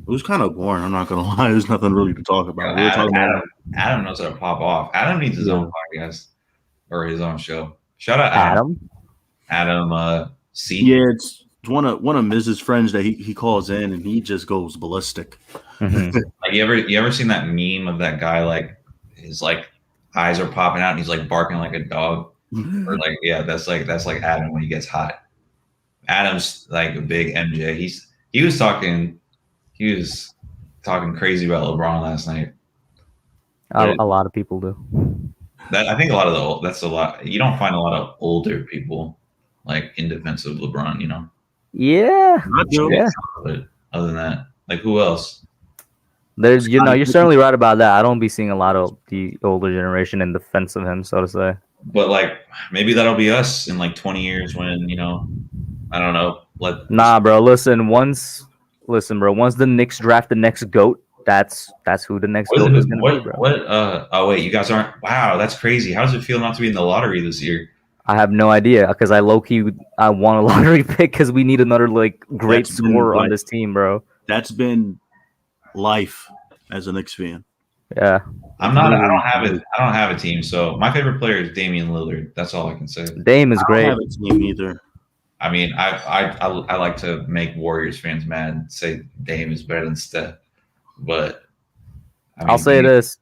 It was kind of boring. I'm not gonna lie. There's nothing really to talk about. We were talking about Adam knows how to pop off. Adam needs his own podcast or his own show. Shout out Adam. Adam C. Yeah, it's one of Mrs. friends that he calls in and he just goes ballistic. Mm-hmm. Like you ever seen that meme of that guy like his like eyes are popping out and he's like barking like a dog? Or like that's like Adam when he gets hot. Adam's like a big MJ. He was talking crazy about LeBron last night. A lot of people do. I think that's a lot. You don't find a lot of older people like in defense of LeBron, Yeah. Yeah. But other than that, like who else? There's you're certainly right about that. I don't be seeing a lot of the older generation in defense of him, so to say. But like maybe that'll be us in like 20 years when I don't know. Nah, bro. Listen, once the Knicks draft the next GOAT, that's who the next GOAT is gonna be, bro. Oh wait, you guys aren't. Wow, that's crazy. How does it feel not to be in the lottery this year? I have no idea because I low-key I want a lottery pick because we need another like great That's been, scorer on like- this team, bro. That's been life as a Knicks fan. Yeah, I'm not. I don't have a team. So my favorite player is Damian Lillard. That's all I can say. Dame is I great. don't have a team either. I mean, I like to make Warriors fans mad and say Dame is better than Steph, but I mean, I'll say this: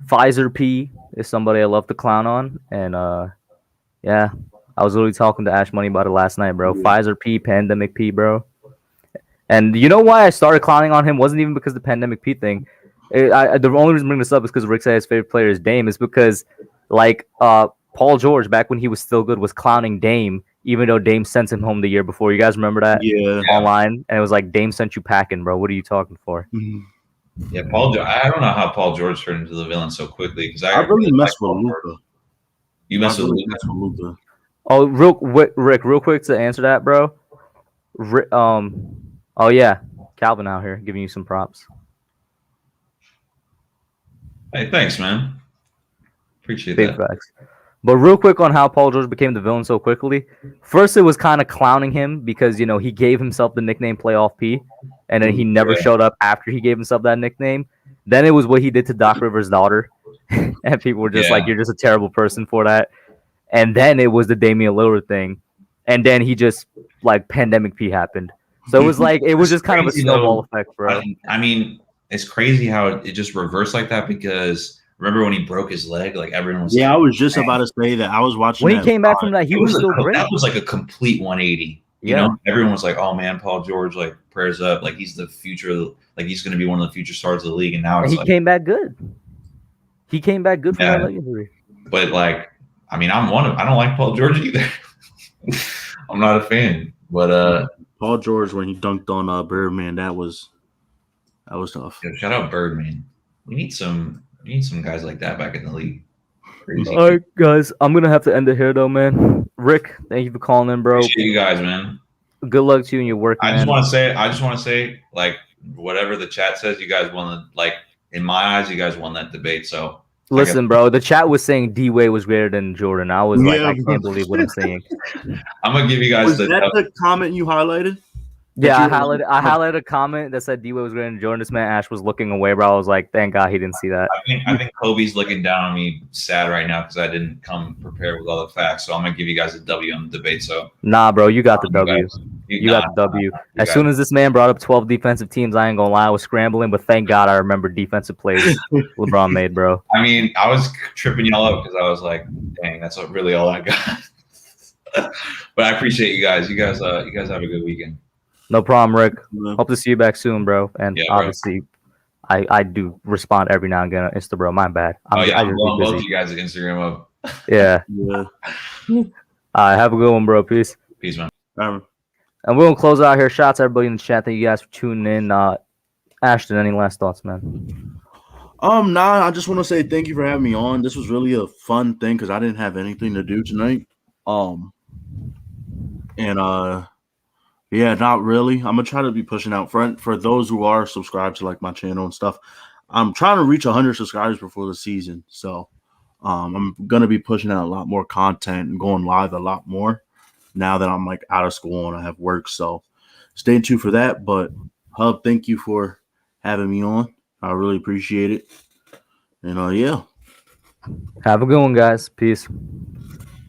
Pfizer P is somebody I love to clown on, and yeah, I was literally talking to Ash Money about it last night, bro. Yeah. Pfizer P, Pandemic P, bro. And you know why I started clowning on him wasn't even because of the Pandemic P thing. The only reason I'm bringing this up is because Rick said his favorite player is Dame. Is because like Paul George back when he was still good was clowning Dame, even though Dame sent him home the year before. You guys remember that? Yeah. Online, and it was like Dame sent you packing, bro. What are you talking for? Mhm. yeah, Paul. I don't know how Paul George turned into the villain so quickly because I really mess with Paul George. Luka. You I mess with really Luka. mess with Luka. Oh, Rick, real quick to answer that, bro. Oh yeah, Calvin out here giving you some props. Hey, thanks, man. Appreciate Big that. facts. But real quick on how Paul George became the villain so quickly. First, it was kind of clowning him because he gave himself the nickname Playoff P, and then he never Yeah. showed up after he gave himself that nickname. Then it was what he did to Doc Rivers' daughter, and people were just Yeah. like, "You're just a terrible person for that." And then it was the Damian Lillard thing, and then he just like Pandemic P happened. So it was like it was It's just kind of a crazy, snowball though. effect, bro. I mean, it's crazy how it just reversed like that because remember when he broke his leg? Like everyone was Yeah, I like, was just about to say that. I was watching When he that came back live. from that, he it was was still great. that was like a complete 180. You Yeah. know, everyone was like, "Oh man, Paul George, like prayers up, like he's the future, like he's going to be one of the future stars of the league." And now And it's he like, came back good. He came back good from Yeah. that leg injury. but like, I mean, I don't like Paul George either. I'm not a fan, but Paul George when he dunked on Birdman, that was tough. yeah, shout out Birdman. We need some guys like that back in the league. Crazy. All right, guys, I'm gonna have to end it here though, man. Rick, thank you for calling in, bro. Appreciate you guys, man. Good luck to you in your work, I man. just want to say, like, whatever the chat says, you guys won the, like, in my eyes, you guys won that debate. So Listen, bro, the chat was saying D-Wade was greater than Jordan. I was like, Yeah, I can't believe what I'm saying. I'm gonna give you guys Was that the comment you highlighted? Yeah, I you were like, highlighted a comment that said D-Wade was greater than Jordan. This man Ash was looking away, bro. I was like, thank God he didn't see that. I think Kobe's looking down on me sad right now because I didn't come prepared with all the facts. So I'm gonna give you guys a W on the debate. So Nah, bro, you got the you W. guys- You got the W. As guys- soon as this man brought up 12 defensive teams, I ain't gonna lie, I was scrambling, but thank God I remember defensive plays LeBron made, bro. I mean, I was tripping y'all up because I was like, dang, that's really all I got. But I appreciate you guys. You guys have a good weekend. No problem, Rick. Yeah. Hope to see you back soon, bro. And Yeah, bro. obviously, I do respond every now and again on Insta, bro. My bad. I'm just be blowing both busy. you guys' Instagram up. Yeah. Yeah. All right, have a good one, bro. Peace. Peace, man. And we're gonna close out here. Shots, everybody in the chat. Thank you guys for tuning in. Ashton, any last thoughts, man? Nah, I just want to say thank you for having me on. This was really a fun thing because I didn't have anything to do tonight. Yeah, not really. I'm gonna try to be pushing out for those who are subscribed to like my channel and stuff. I'm trying to reach 100 subscribers before the season, so I'm gonna be pushing out a lot more content and going live a lot more now that I'm like out of school and I have work. So stay tuned for that. But Hub, thank you for having me on. I really appreciate it. And yeah. Have a good one, guys. Peace.